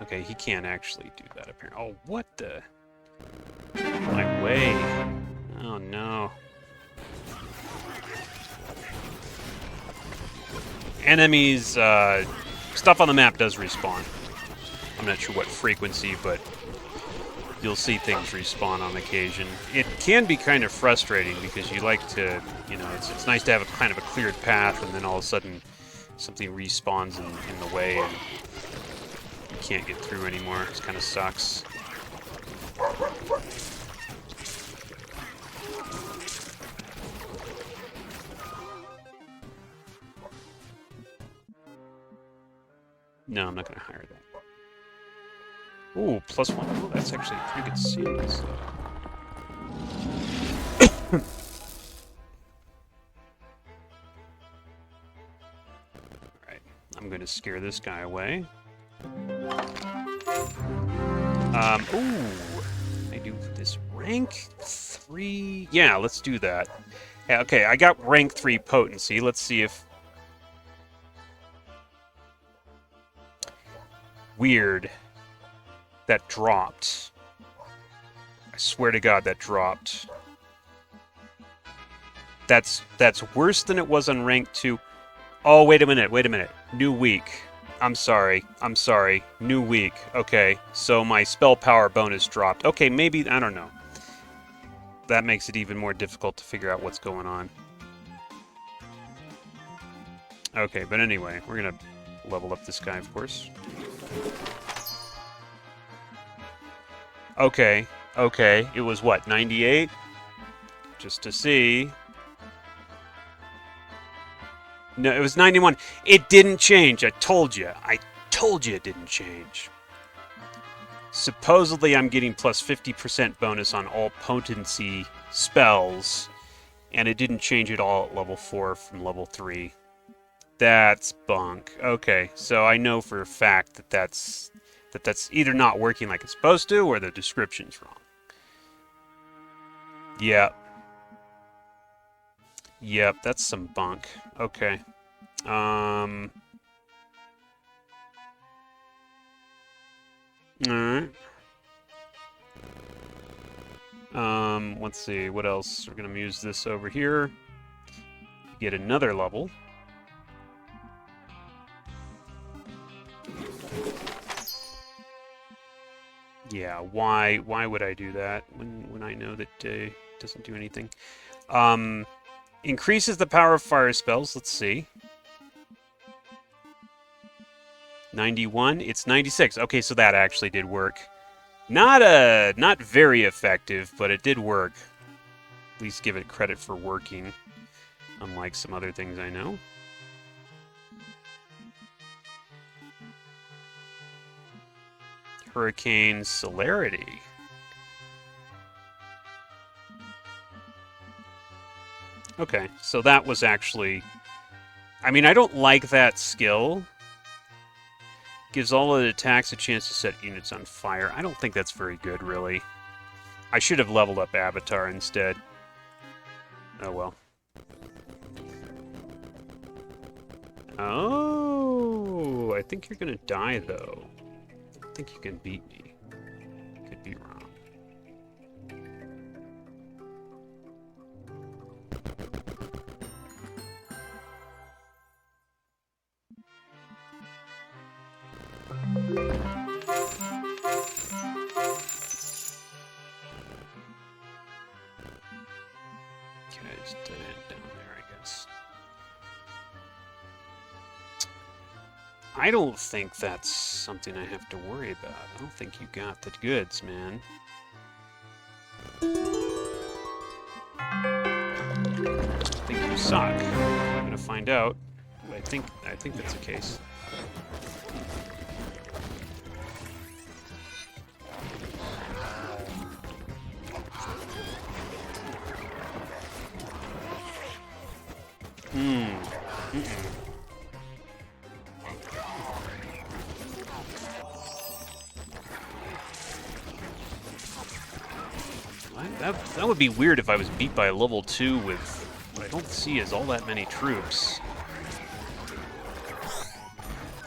Okay, he can't actually do that apparently. Oh, what the? My way. Oh no. Enemies, stuff on the map does respawn. I'm not sure what frequency, but you'll see things respawn on occasion. It can be kind of frustrating because you like to, you know, it's nice to have a kind of a cleared path, and then all of a sudden something respawns in the way and you can't get through anymore. It kind of sucks. No, I'm not going to hire that. Ooh, +1. Oh, that's actually a pretty good series. Alright, I'm going to scare this guy away. Ooh, I do this rank 3. Yeah, let's do that. Yeah, okay, I got rank 3 potency. Let's see if... Weird. That dropped. I swear to God, that dropped. That's worse than it was on rank 2. Oh, wait a minute. New week. I'm sorry. New week. Okay, so my spell power bonus dropped. Okay, maybe, I don't know. That makes it even more difficult to figure out what's going on. Okay, but anyway, we're gonna level up this guy, of course. Okay, it was what, 98? Just to see. No, it was 91. It didn't change, I told you. I told you it didn't change. Supposedly I'm getting plus 50% bonus on all potency spells, and it didn't change at all at level 4 from level 3. That's bunk. Okay, so I know for a fact that that's either not working like it's supposed to, or the description's wrong. Yep, that's some bunk. Okay. Alright. Let's see, what else? We're gonna use this over here. Get another level. Yeah, why would I do that when I know that it doesn't do anything? Increases the power of fire spells. Let's see. 91. It's 96. Okay, so that actually did work. Not very effective, but it did work. At least give it credit for working, unlike some other things I know. Hurricane Celerity. Okay, so that was actually... I mean, I don't like that skill. Gives all of the attacks a chance to set units on fire. I don't think that's very good, really. I should have leveled up Avatar instead. Oh, well. Oh, I think you're gonna die, though. I think you can beat me. Could be wrong. Okay, it's dead end down there, I guess. I don't think that's something I have to worry about. I don't think you got the goods, man. I think you suck. I'm gonna find out. But I think that's the case. That would be weird if I was beat by a level 2 with what I don't see as all that many troops.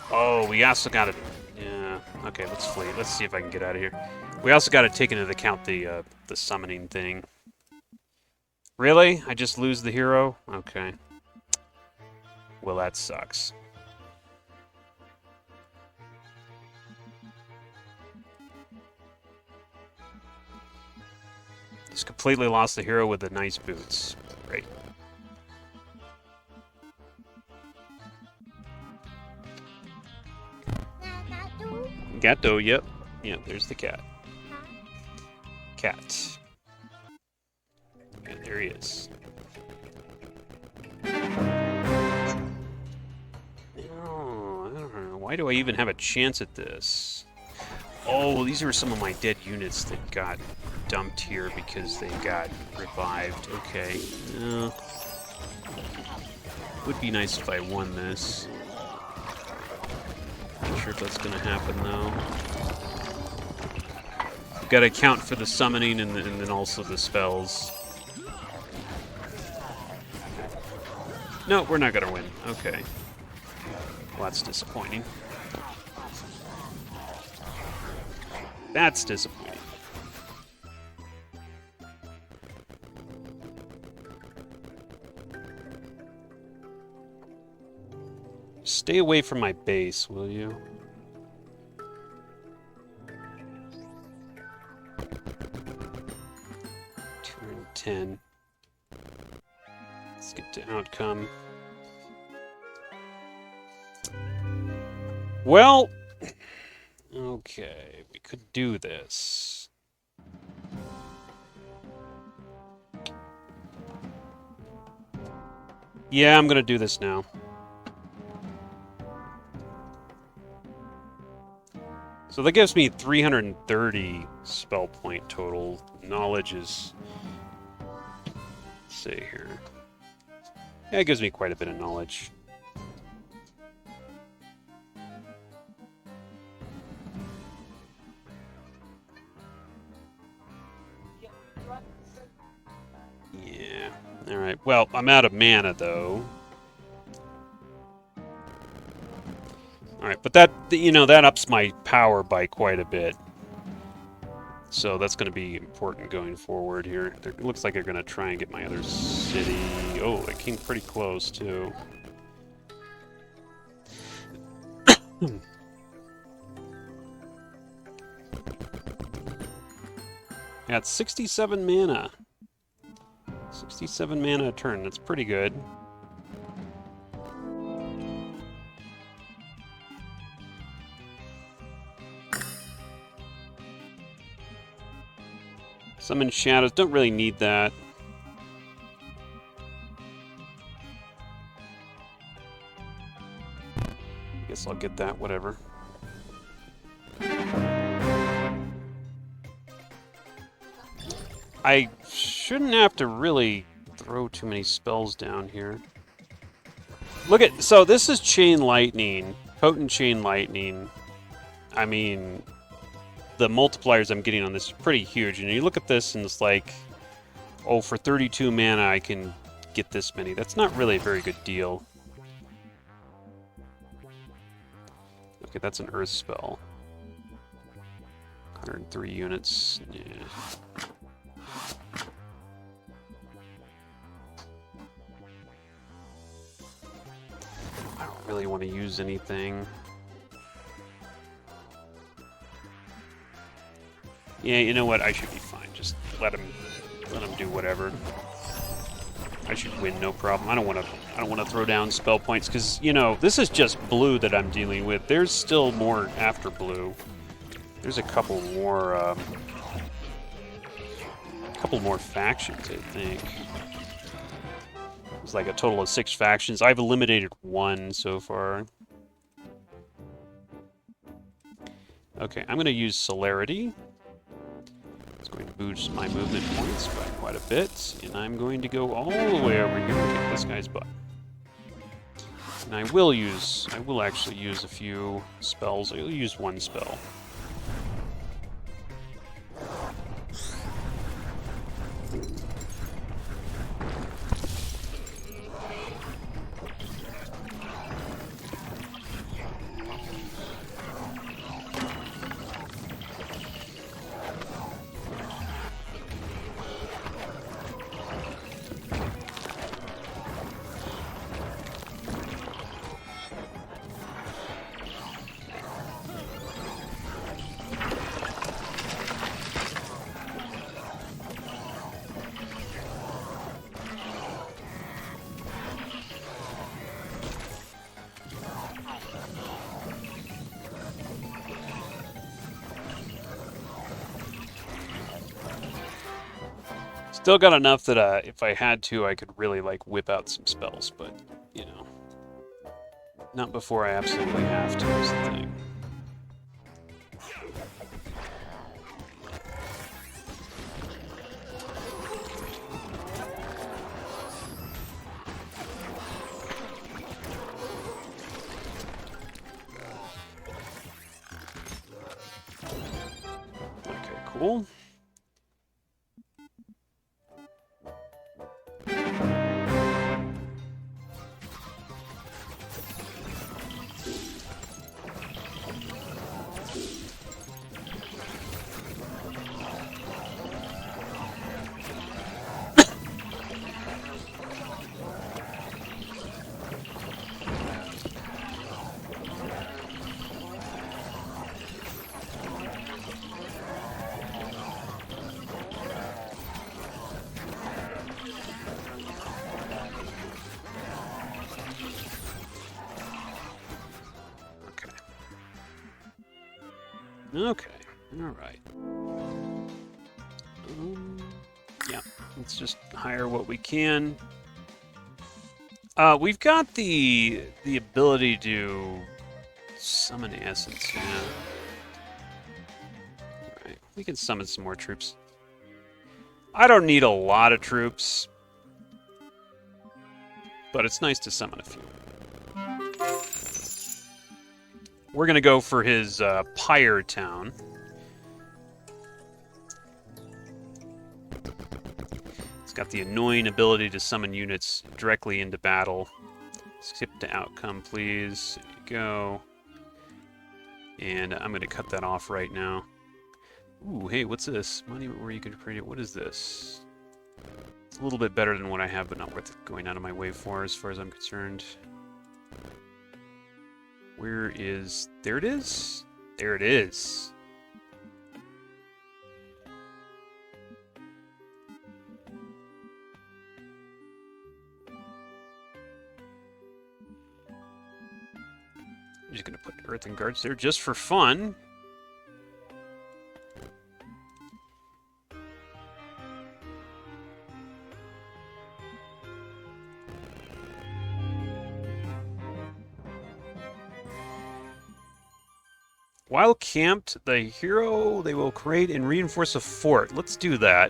Oh, we also got a... Yeah. Okay, let's flee. Let's see if I can get out of here. We also got to take into account the summoning thing. Really? I just lose the hero? Okay. Well, that sucks. Just completely lost the hero with the nice boots. Great. Gato, yep. Yep, there's the cat. Cat. And there he is. Oh, I don't know. Why do I even have a chance at this? Oh, these are some of my dead units that got dumped here because they got revived. Okay. Would be nice if I won this. Not sure if that's going to happen, though. Got to account for the summoning and then also the spells. No, we're not going to win. Okay. Well, that's disappointing. That's disappointing. Stay away from my base, will you? Turn 10. Let's get to outcome. Well, okay, we could do this. Yeah, I'm gonna do this now. So that gives me 330 spell point total. Knowledge is... Let's see here. Yeah, it gives me quite a bit of knowledge. Yeah. Alright, well, I'm out of mana, though. Alright, but that, you know, that ups my power by quite a bit. So that's going to be important going forward here. It looks like they're going to try and get my other city. Oh, it came pretty close, too. Yeah, it's 67 mana. 67 mana a turn. That's pretty good. Summon shadows. Don't really need that. I guess I'll get that, whatever. I shouldn't have to really throw too many spells down here. Look at... So this is Chain Lightning. Potent Chain Lightning. I mean... The multipliers I'm getting on this is pretty huge. And you look at this and it's like... Oh, for 32 mana I can get this many. That's not really a very good deal. Okay, that's an Earth spell. 103 units. Yeah. I don't really want to use anything. Yeah, you know what? I should be fine. Just let him do whatever. I should win, no problem. I don't want to throw down spell points because, you know, this is just blue that I'm dealing with. There's still more after blue. There's a couple more factions, I think. It's like a total of 6 factions. I've eliminated 1 so far. Okay, I'm going to use Celerity. It's going to boost my movement points by quite a bit, and I'm going to go all the way over here and kick this guy's butt. And I will actually use a few spells. I'll use 1 spell. Still got enough that if I had to, I could really like whip out some spells, but you know, not before I absolutely have to is the thing. Okay, cool. Okay, alright. Yeah, let's just hire what we can. We've got the ability to summon essence, yeah. Alright, we can summon some more troops. I don't need a lot of troops, but it's nice to summon a few. We're going to go for his Pyre Town. It's got the annoying ability to summon units directly into battle. Skip to outcome, please. There you go. And I'm going to cut that off right now. Ooh, hey, what's this? Money where you can create it. What is this? It's a little bit better than what I have, but not worth going out of my way for as far as I'm concerned. Where is... There it is? There it is. I'm just going to put earthen guards there just for fun. While camped, the hero, they will create and reinforce a fort. Let's do that.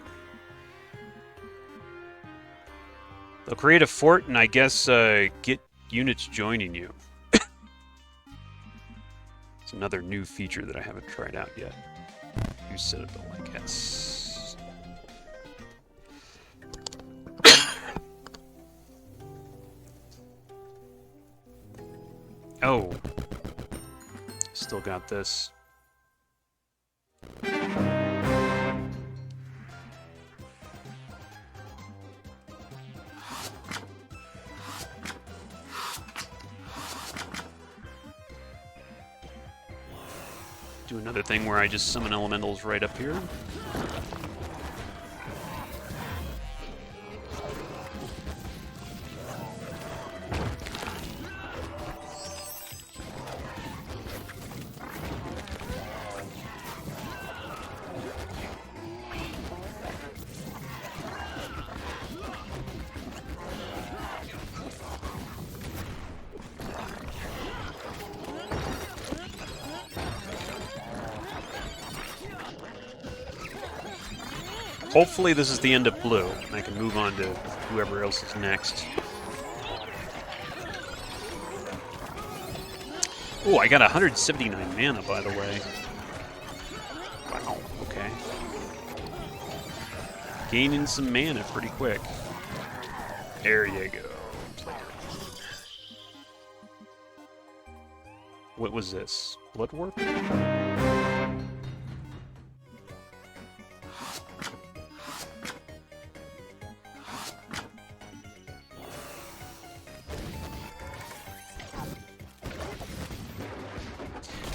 They'll create a fort and I guess get units joining you. It's another new feature that I haven't tried out yet. New citadel, I guess. Oh. Still got this. Do another thing where I just summon elementals right up here. Hopefully this is the end of blue, and I can move on to whoever else is next. Oh, I got 179 mana, by the way. Wow, okay. Gaining some mana pretty quick. There you go. What was this? Blood Warp?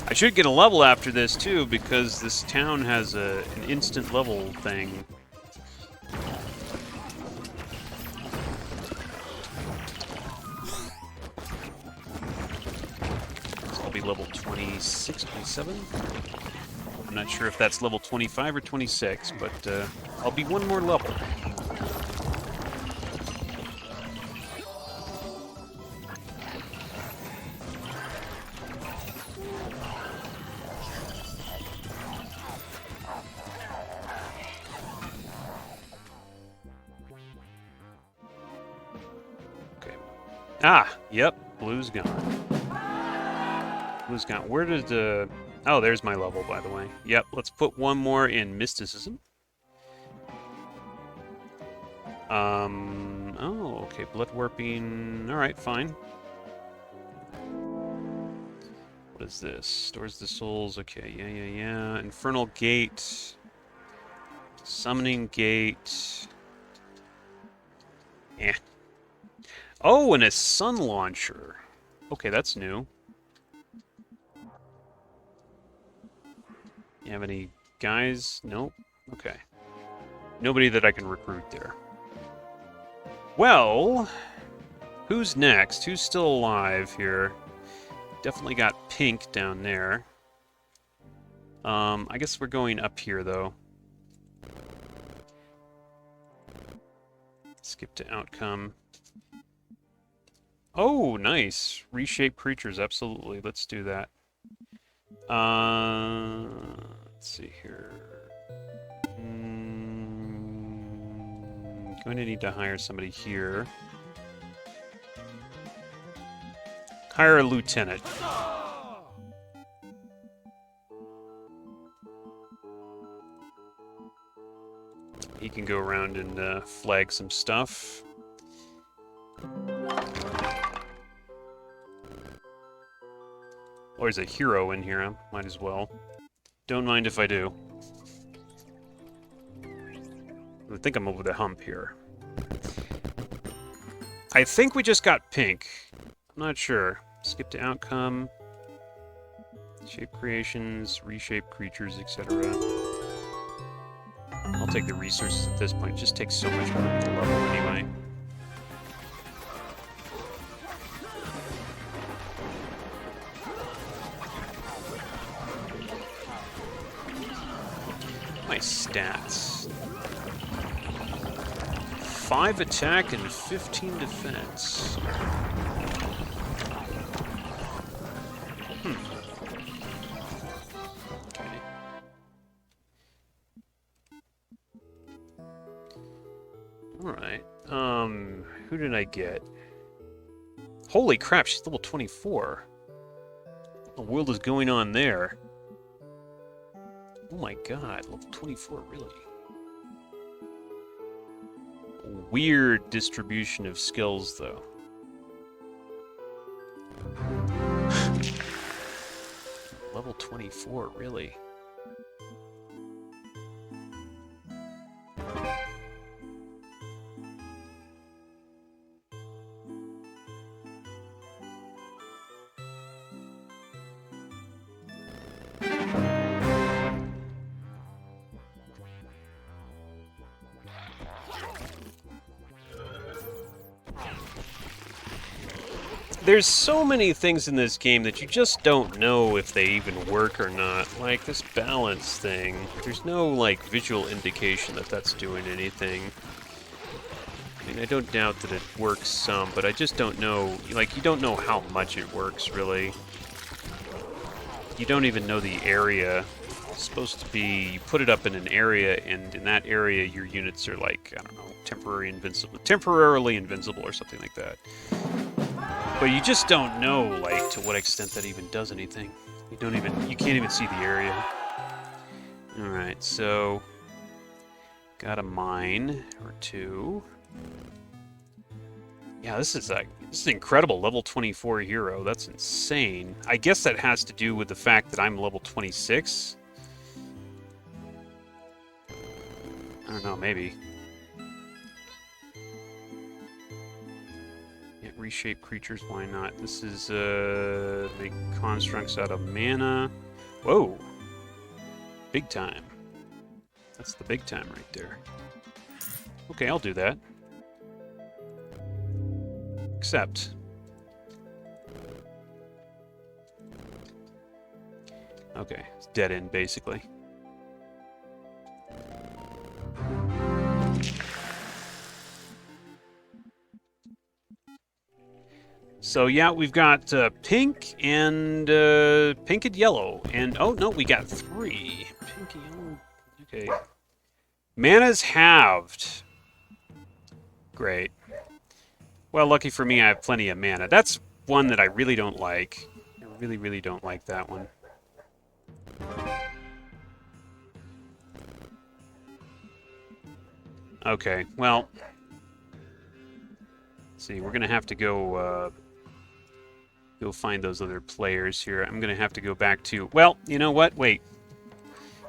I should get a level after this, too, because this town has an instant level thing. So I'll be level 26, 27? I'm not sure if that's level 25 or 26, but I'll be one more level. Ah, yep, blue's gone. Blue's gone. Where did the... Oh, there's my level, by the way. Yep, let's put one more in mysticism. Oh, okay, blood warping. Alright, fine. What is this? Stores the souls. Okay, yeah. Infernal Gate. Summoning Gate. Eh. Oh, and a sun launcher. Okay, that's new. You have any guys? Nope. Okay. Nobody that I can recruit there. Well, who's next? Who's still alive here? Definitely got Pink down there. I guess we're going up here, though. Skip to outcome. Oh, nice. Reshape creatures, absolutely. Let's do that. Let's see here. Going to need to hire somebody here. Hire a lieutenant. He can go around and flag some stuff. Oh, there's a hero in here. I might as well. Don't mind if I do. I think I'm over the hump here. I think we just got Pink. I'm not sure. Skip to outcome. Shape creations, reshape creatures, etc. I'll take the resources at this point. It just takes so much more to level anyway. My stats. 5 attack and 15 defense. Okay. Alright. Who did I get? Holy crap, she's level 24. What the world is going on there? Oh my god, level 24, really? Weird distribution of skills, though. Level 24, really? There's so many things in this game that you just don't know if they even work or not. Like this balance thing. There's no, like, visual indication that that's doing anything. I mean, I don't doubt that it works some, but I just don't know. Like, you don't know how much it works, really. You don't even know the area. It's supposed to be, you put it up in an area, and in that area your units are, like, I don't know, temporarily invincible or something like that. But you just don't know, like, to what extent that even does anything. You can't even see the area. Alright, so... got a mine, or two. Yeah, this is an incredible level 24 hero. That's insane. I guess that has to do with the fact that I'm level 26. I don't know, maybe. Reshape creatures, why not? This is, make constructs out of mana. Whoa! Big time. That's the big time right there. Okay, I'll do that. Accept. Okay, it's dead end, basically. So yeah, we've got pink and yellow, and oh no, we got 3 pink and yellow. Okay, mana's halved. Great. Well, lucky for me, I have plenty of mana. That's one that I really don't like. I really, really don't like that one. Okay, well... Let's see, we're going to have to go find those other players here. I'm going to have to go back to... Well, you know what? Wait.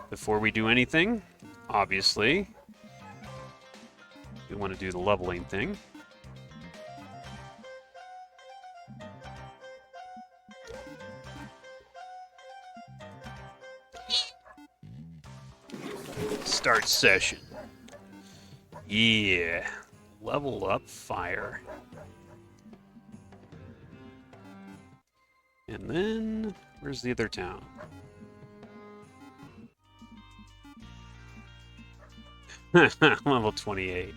Before we do anything, obviously, we want to do the leveling thing. Start session. Yeah. Level up fire. And then, where's the other town? Level 28.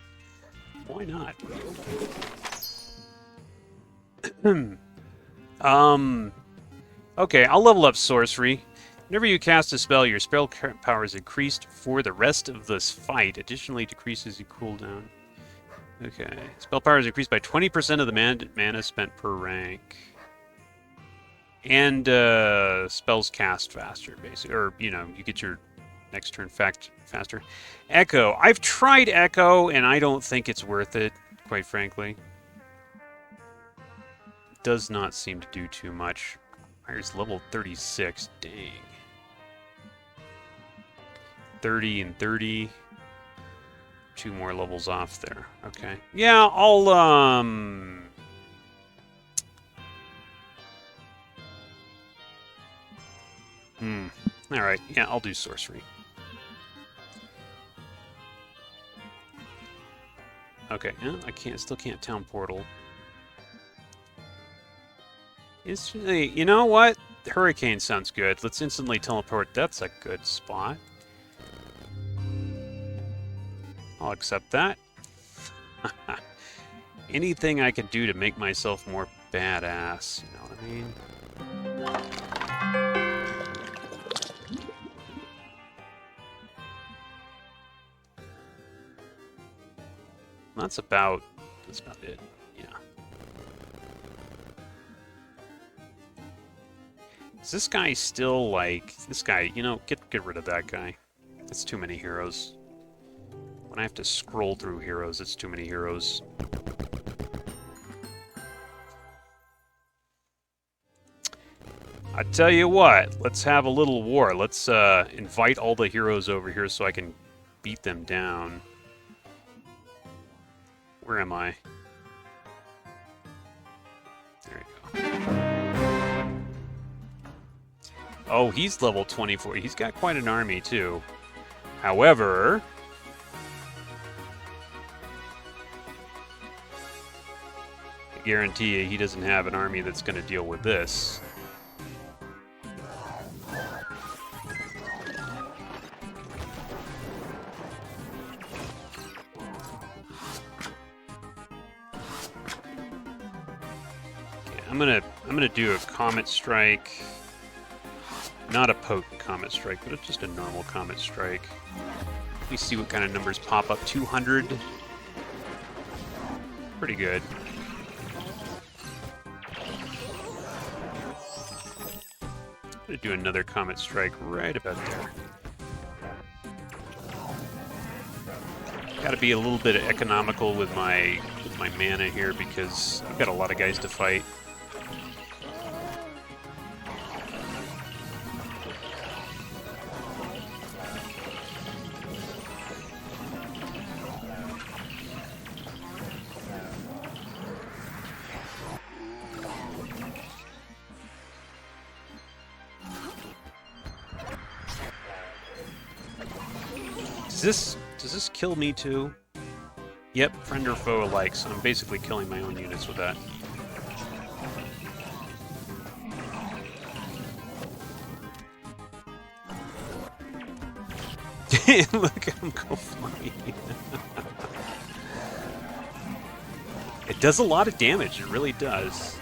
Why not? Okay, I'll level up sorcery. Whenever you cast a spell, your spell power is increased for the rest of this fight. Additionally, decreases your cooldown. Okay. Spell power is increased by 20% of the mana spent per rank. And spells cast faster, basically. Or, you know, you get your next turn faster. Echo. I've tried Echo, and I don't think it's worth it, quite frankly. It does not seem to do too much. Fire's level 36. Dang. 30 and 30. 2 more levels off there. Okay. Yeah, I'll, Alright, yeah, I'll do sorcery. Okay, yeah, still can't town portal. Instantly, you know what? Hurricane sounds good. Let's instantly teleport. That's a good spot. I'll accept that. Anything I can do to make myself more badass, you know what I mean? That's about it, yeah. Is this guy still, like... This guy, you know, get rid of that guy. That's too many heroes. When I have to scroll through heroes, it's too many heroes. I tell you what, let's have a little war. Let's invite all the heroes over here so I can beat them down. Where am I? There you go. Oh, he's level 24. He's got quite an army, too. However... I guarantee you he doesn't have an army that's going to deal with this. I'm gonna do a Comet Strike. Not a potent Comet Strike, but it's just a normal Comet Strike. Let me see what kind of numbers pop up. 200. Pretty good. I'm gonna do another Comet Strike right about there. Gotta be a little bit economical with my mana here because I've got a lot of guys to fight. Does this kill me too? Yep, friend or foe alike, so I'm basically killing my own units with that. Look at him go flying. It does a lot of damage, it really does.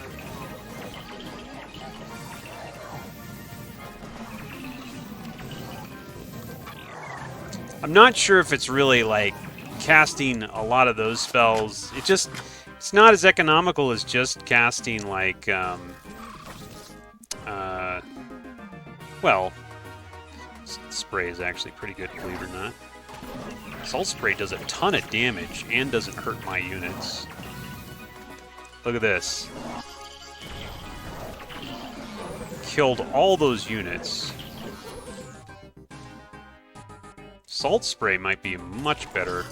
I'm not sure if it's really, like, casting a lot of those spells. It's not as economical as just casting, like, well, spray is actually pretty good, believe it or not. Salt spray does a ton of damage and doesn't hurt my units. Look at this. Killed all those units. Salt spray might be much better.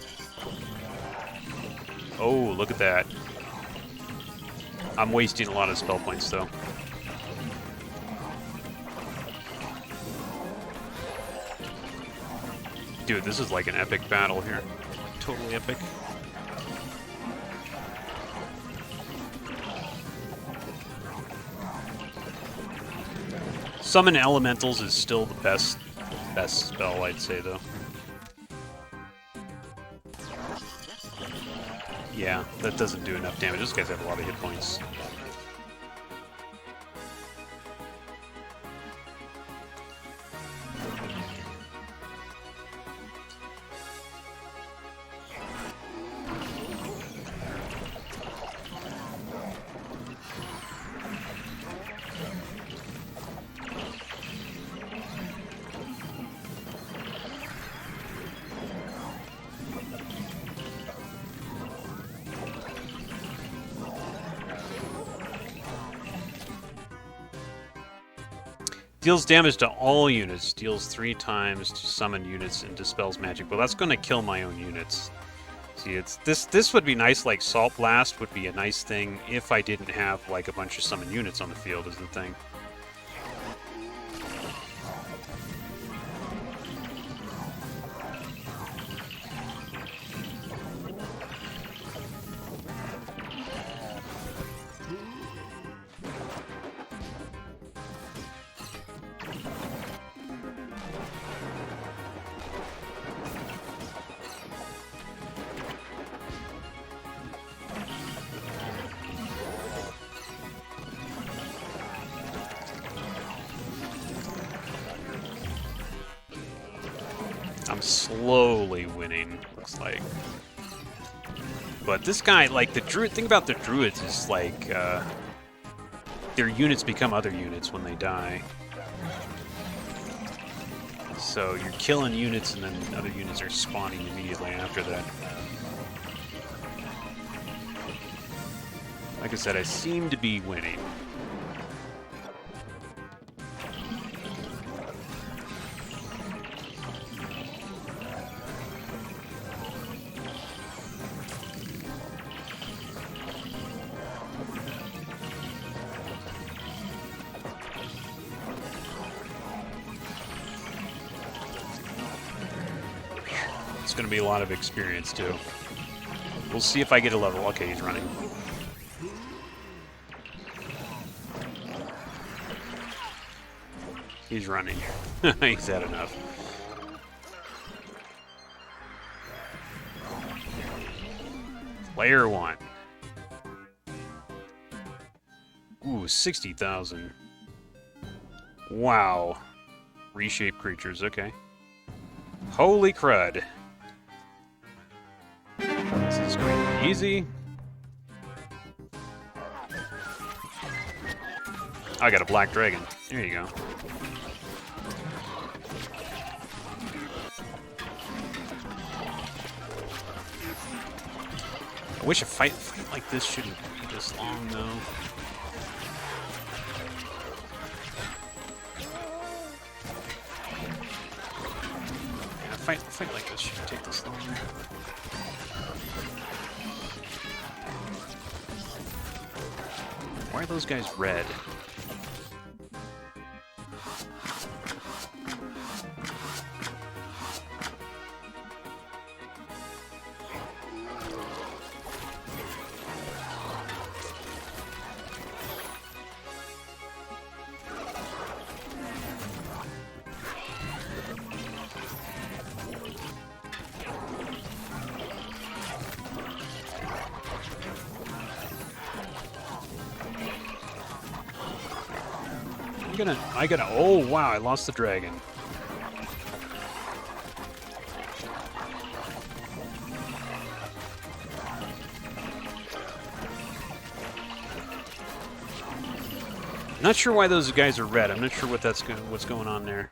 Oh, look at that. I'm wasting a lot of spell points, though. Dude, this is like an epic battle here. Totally epic. Summon Elementals is still the best spell, I'd say, though. Yeah, that doesn't do enough damage. Those guys have a lot of hit points. Deals damage to all units. Deals 3 times to summon units and dispels magic. Well, that's going to kill my own units. See, it's this would be nice. Like Salt Blast would be a nice thing if I didn't have like a bunch of summon units on the field. Is the thing. I'm slowly winning, looks like. But this guy, like, the druid thing about the druids is, like, their units become other units when they die. So you're killing units and then other units are spawning immediately after that. Like I said, I seem to be winning. It's going to be a lot of experience, too. We'll see if I get a level. Okay, he's running. He's running. He's had enough. Player 1. Ooh, 60,000. Wow. Reshape creatures, okay. Holy crud. This is going to be easy. I got a black dragon. There you go. I wish a fight like this shouldn't be this long, though. Yeah, a fight like this shouldn't take this long. Why are those guys red? Oh wow, I lost the dragon. Not sure why those guys are red. I'm not sure what's going on there.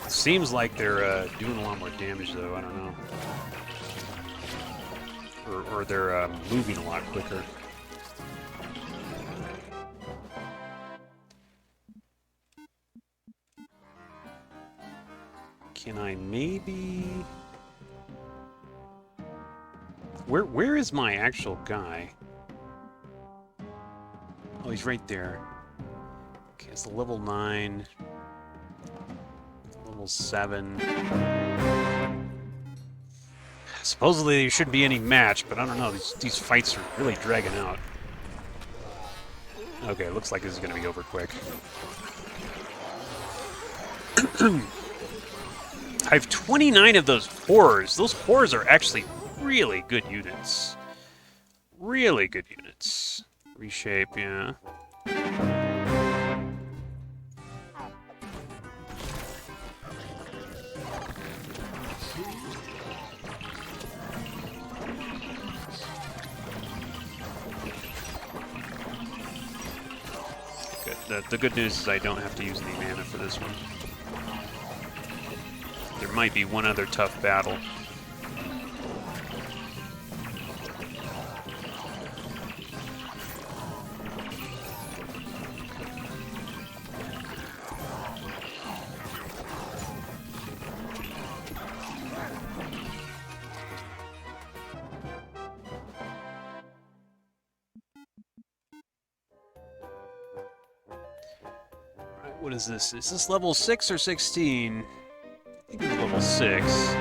It seems like they're doing a lot more damage, though. I don't know. Or they're moving a lot quicker. Can I maybe... Where is my actual guy? Oh, he's right there. Okay, it's the level 9. Level 7. Supposedly there shouldn't be any match, but I don't know. These fights are really dragging out. Okay, looks like this is going to be over quick. I have 29 of those horrors. Those horrors are actually really good units. Really good units. Reshape, yeah. Good. The good news is I don't have to use any mana for this one. There might be one other tough battle. What is this? Is this level 6 or 16? I think it's level 6.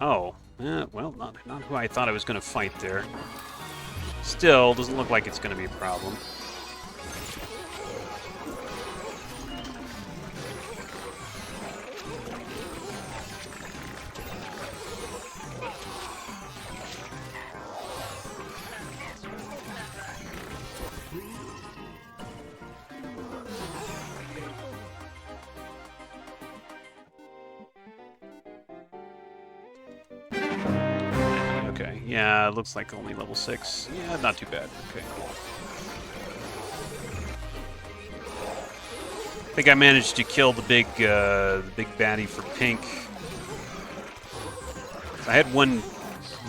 Oh. Well, not who I thought I was going to fight there. Still, doesn't look like it's going to be a problem. Okay, yeah, it looks like only level 6. Yeah, not too bad. Okay. I think I managed to kill the big baddie for pink. I had one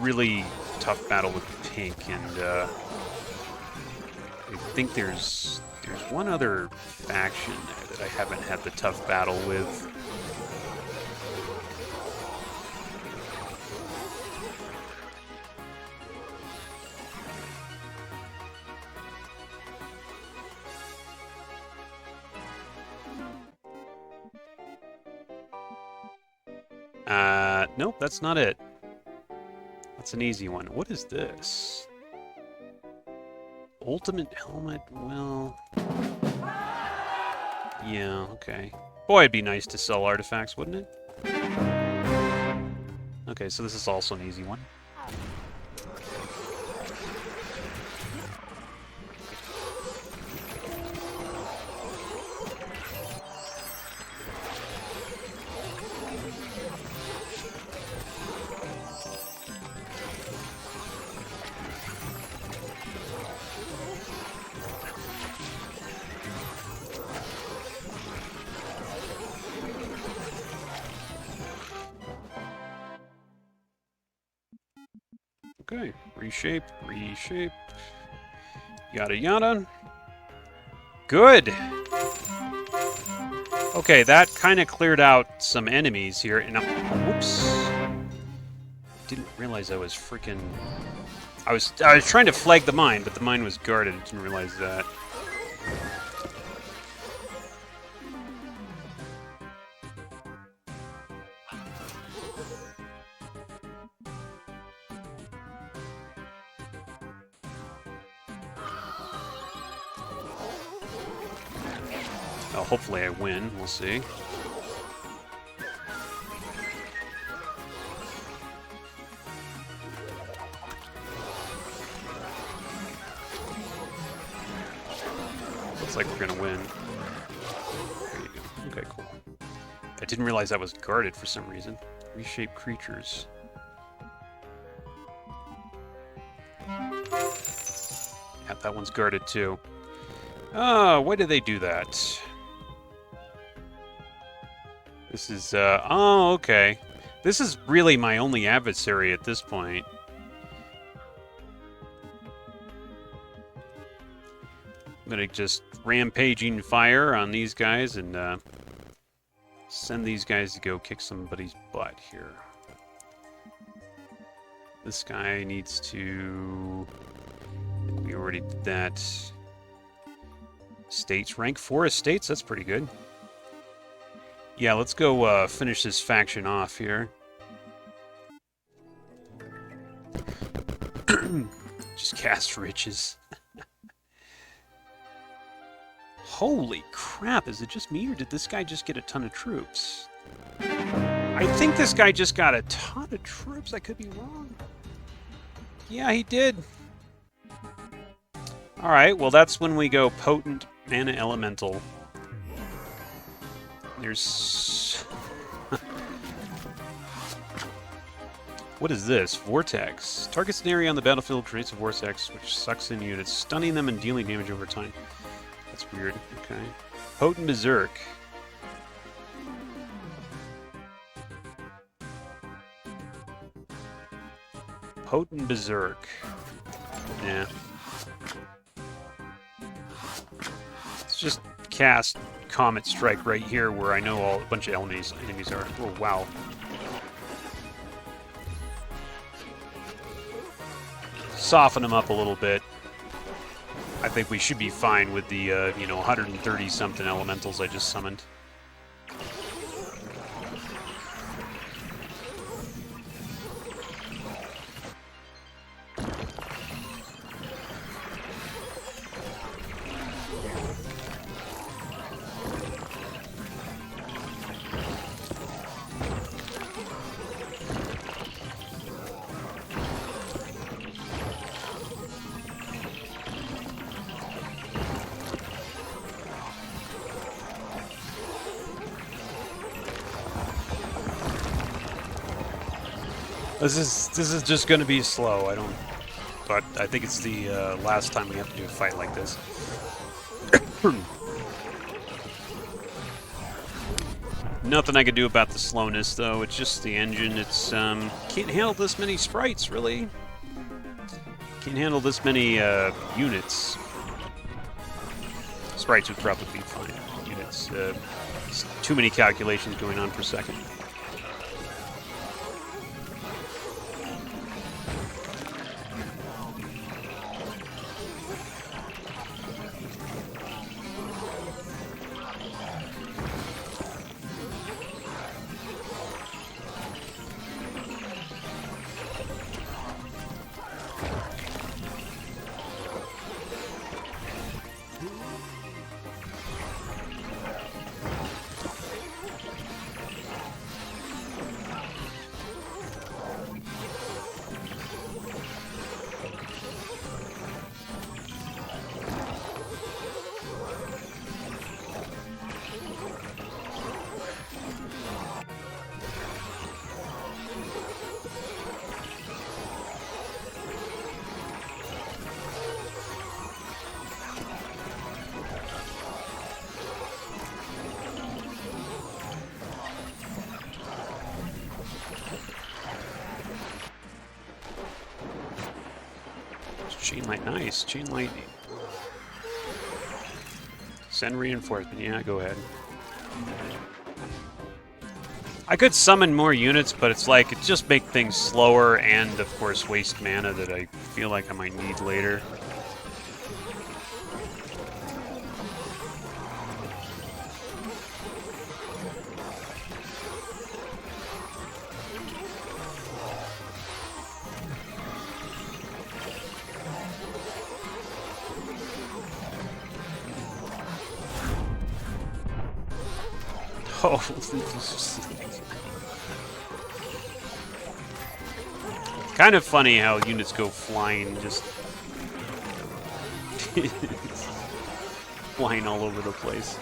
really tough battle with pink, and I think there's one other faction there that I haven't had the tough battle with. Nope, that's not it. That's an easy one. What is this? Ultimate helmet? Well... yeah, okay. Boy, it'd be nice to sell artifacts, wouldn't it? Okay, so this is also an easy one. Okay, reshape, yada yada. Good! Okay, that kind of cleared out some enemies here, and whoops. Didn't realize I was freaking... I was trying to flag the mine, but the mine was guarded. Didn't realize that. Well, hopefully I win. We'll see. Looks like we're gonna win. There you go. Okay, cool. I didn't realize I was guarded for some reason. Reshape creatures. Yeah, that one's guarded too. Oh, why did they do that? This is, oh, okay. This is really my only adversary at this point. I'm gonna just rampaging fire on these guys and send these guys to go kick somebody's butt here. This guy needs to... We already did that. States, rank 4 estates, that's pretty good. Yeah, let's go finish this faction off here. Just cast riches. Holy crap, is it just me, or did this guy just get a ton of troops? I think this guy just got a ton of troops. I could be wrong. Yeah, he did. Alright, well that's when we go Potent Mana Elemental. There's... What is this? Vortex. Targets an area on the battlefield, creates a vortex, which sucks in units, stunning them and dealing damage over time. That's weird. Okay. Potent Berserk. Potent Berserk. Yeah. Let's just cast Comet Strike right here where I know a bunch of enemies are. Oh, wow. Soften them up a little bit. I think we should be fine with the, 130-something elementals I just summoned. This is just going to be slow. But I think it's the last time we have to do a fight like this. Nothing I can do about the slowness, though. It's just the engine. It's can't handle this many sprites, really. Can't handle this many units. Sprites would probably be fine. Units, too many calculations going on per second. Chain light, nice. Chain lightning. Send reinforcement. Yeah, go ahead. I could summon more units, but it's like, it just make things slower and, of course, waste mana that I feel like I might need later. Oh, kind of funny how units go flying, just flying all over the place.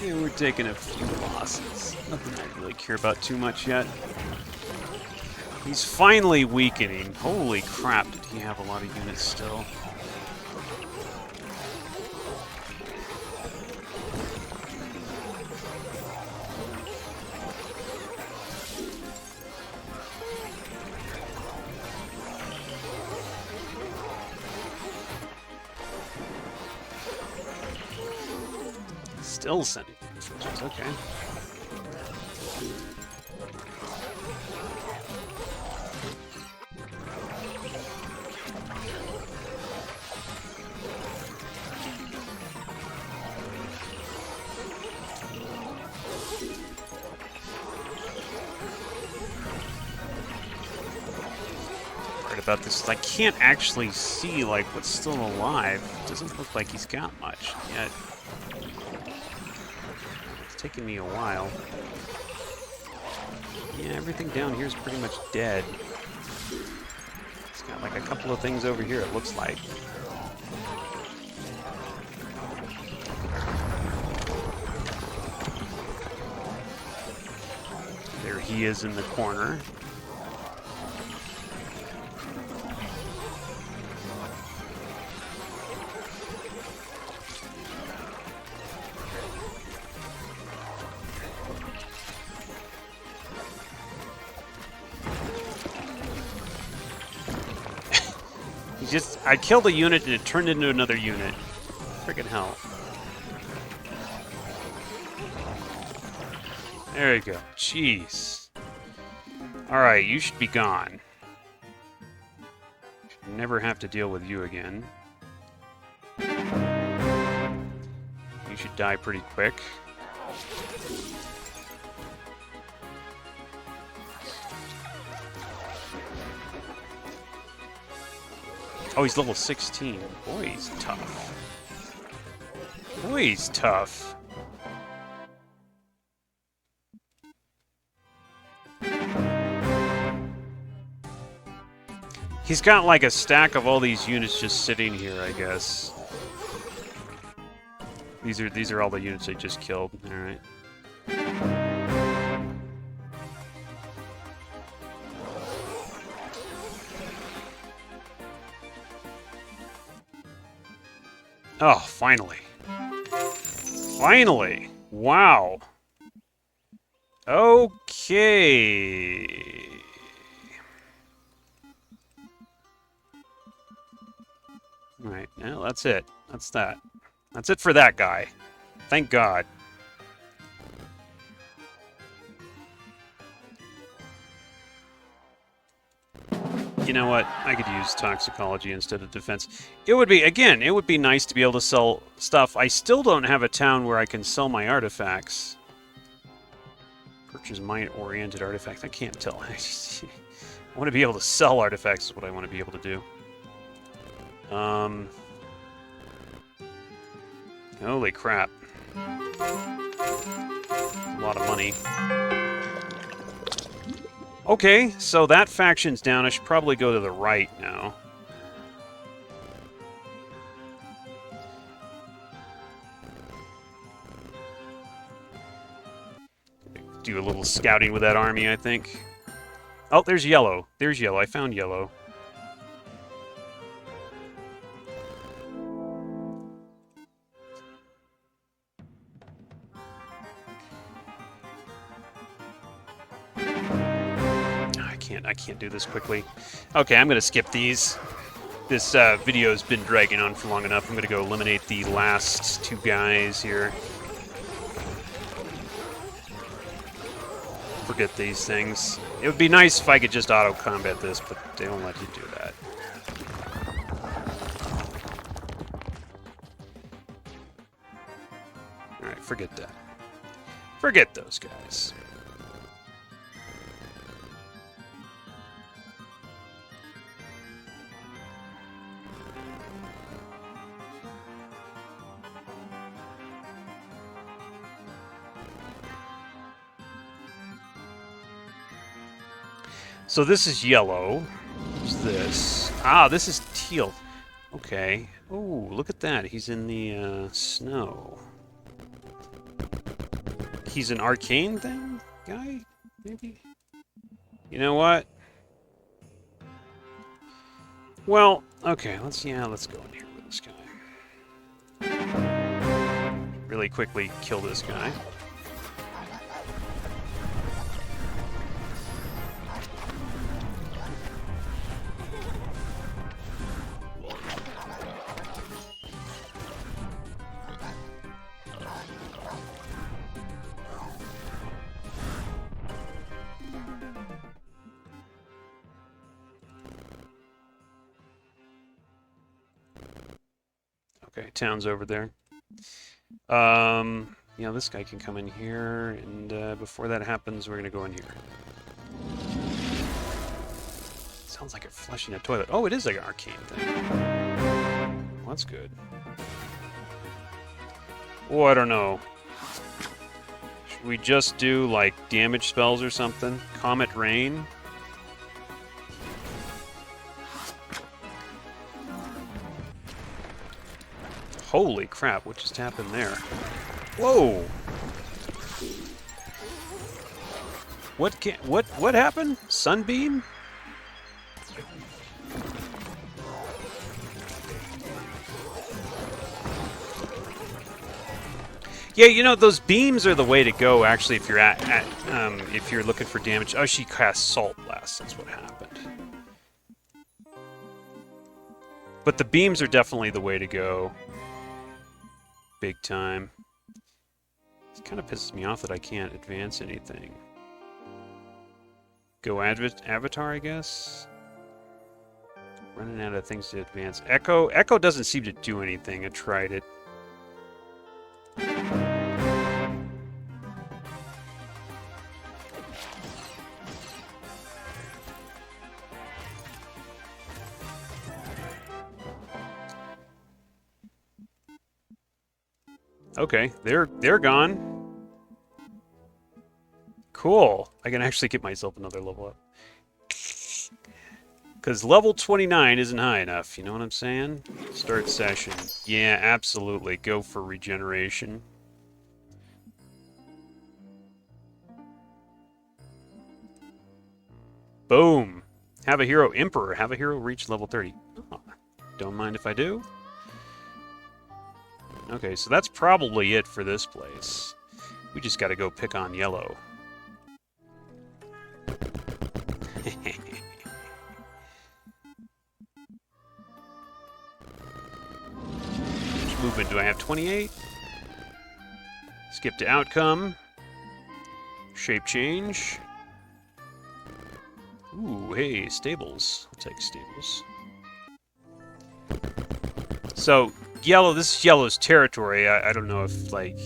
Yeah, we're taking a few losses. Nothing I really care about too much yet. He's finally weakening. Holy crap, did he have a lot of units still? Still sending forces, okay. Part about this is I can't actually see like what's still alive. It doesn't look like he's got much yet. Taking me a while. Yeah, everything down here is pretty much dead. It's got like a couple of things over here, it looks like. There he is in the corner. I killed a unit and it turned into another unit. Friggin' hell. There you go. Jeez. Alright, you should be gone. Should never have to deal with you again. You should die pretty quick. Oh, he's level 16. Boy, he's tough. Boy, he's tough. He's got like a stack of all these units just sitting here, I guess. These are all the units I just killed. All right. Oh, finally. Finally! Wow. Okay. Alright, well, that's it. That's that. That's it for that guy. Thank God. You know what? I could use toxicology instead of defense. It would be, again, it would be nice to be able to sell stuff. I still don't have a town where I can sell my artifacts. Purchase mine-oriented artifacts. I can't tell. I want to be able to sell artifacts is what I want to be able to do. Holy crap. A lot of money. Okay, so that faction's down. I should probably go to the right now. Do a little scouting with that army, I think. Oh, there's yellow. There's yellow. I found yellow. I can't do this quickly. Okay, I'm going to skip these. This video's been dragging on for long enough. I'm going to go eliminate the last two guys here. Forget these things. It would be nice if I could just auto-combat this, but they don't let you do that. Alright, forget that. Forget those guys. So this is yellow. What's this? Ah, this is teal. Okay. Oh, look at that. He's in the snow. he's an arcane thing guy, maybe? You know what? Well, okay, let's go in here with this guy. Really quickly kill this guy. Okay, town's over there. This guy can come in here, and before that happens, we're gonna go in here. Sounds like a flushing a toilet. Oh, it is like an arcane thing. Well, that's good. Oh, I don't know. Should we just do, like, damage spells or something? Comet Rain? Holy crap, what just happened there? Whoa! What happened? Sunbeam? Yeah, you know, those beams are the way to go, actually, if you're if you're looking for damage. Oh, she cast Salt Blast, that's what happened. But the beams are definitely the way to go. Big time. It kind of pisses me off that I can't advance anything. Go Avatar, I guess? Running out of things to advance. Echo? Echo doesn't seem to do anything. I tried it. Okay, they're gone. Cool. I can actually get myself another level up. Because level 29 isn't high enough, you know what I'm saying? Start session. Yeah, absolutely. Go for regeneration. Boom. Have a hero Emperor. Have a hero reach level 30. Oh, don't mind if I do. Okay, so that's probably it for this place. We just gotta go pick on yellow. Which movement do I have? 28? Skip to outcome. Shape change. Ooh, hey, stables. I'll take stables. So, Yellow, this is Yellow's territory. I don't know if, like...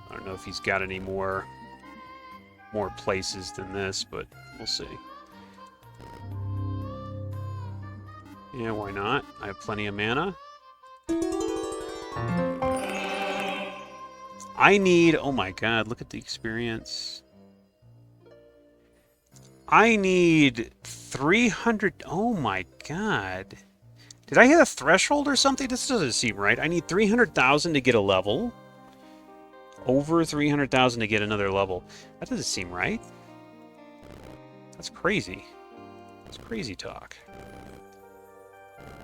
I don't know if he's got any more places than this, but we'll see. Yeah, why not? I have plenty of mana. I need... Oh my god, look at the experience. I need 300... Oh my god. Did I hit a threshold or something? This doesn't seem right. I need 300,000 to get a level. Over 300,000 to get another level. That doesn't seem right. That's crazy. That's crazy talk.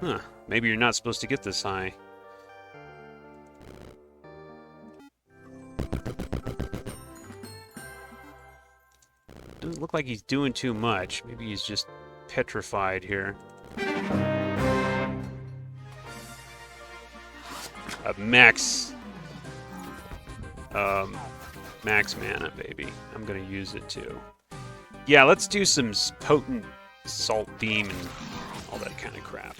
Huh. Maybe you're not supposed to get this high. Doesn't look like he's doing too much. Maybe he's just petrified here. Max mana, baby. I'm gonna use it too. Yeah, let's do some potent salt beam and all that kind of crap.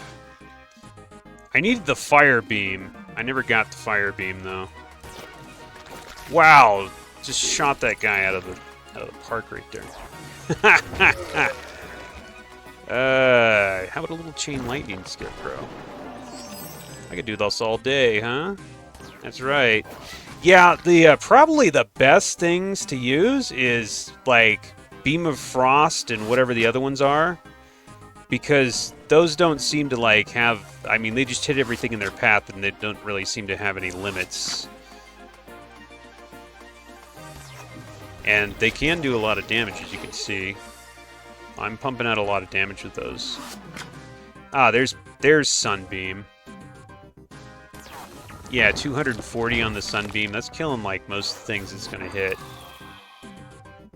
I needed the fire beam. I never got the fire beam though. Wow, just shot that guy out of the park right there. How about a little chain lightning scarecrow? I could do this all day, huh? That's right. Yeah, the probably the best things to use is like Beam of Frost and whatever the other ones are, because those don't seem to like have. I mean, they just hit everything in their path, and they don't really seem to have any limits. And they can do a lot of damage, as you can see. I'm pumping out a lot of damage with those. Ah, there's Sunbeam. Yeah, 240 on the Sunbeam. That's killing, like, most things it's going to hit.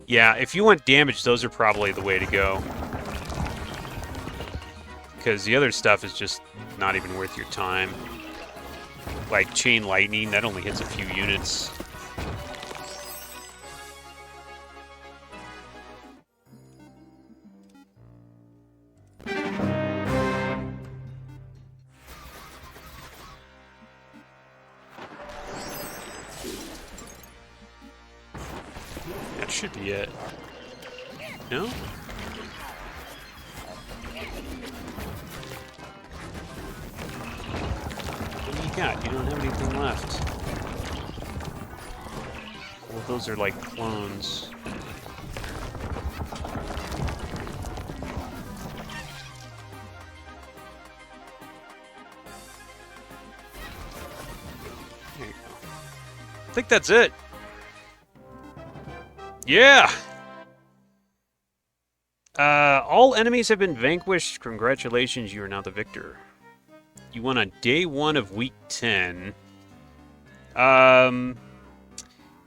Yeah, if you want damage, those are probably the way to go. Because the other stuff is just not even worth your time. Like Chain Lightning, that only hits a few units. That should be it. No? What do you got? You don't have anything left. Well, those are like clones. There you go. I think that's it. Yeah! All enemies have been vanquished. Congratulations, you are now the victor. You won on day 1 of week 10.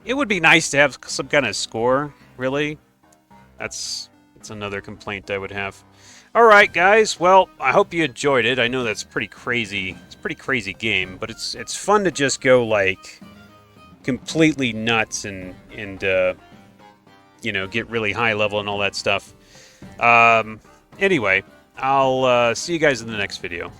It would be nice to have some kind of score, really. That's another complaint I would have. Alright, guys. Well, I hope you enjoyed it. I know that's pretty crazy. It's a pretty crazy game, but it's fun to just go, like, completely nuts and you know, get really high level and all that stuff. Anyway, I'll see you guys in the next video.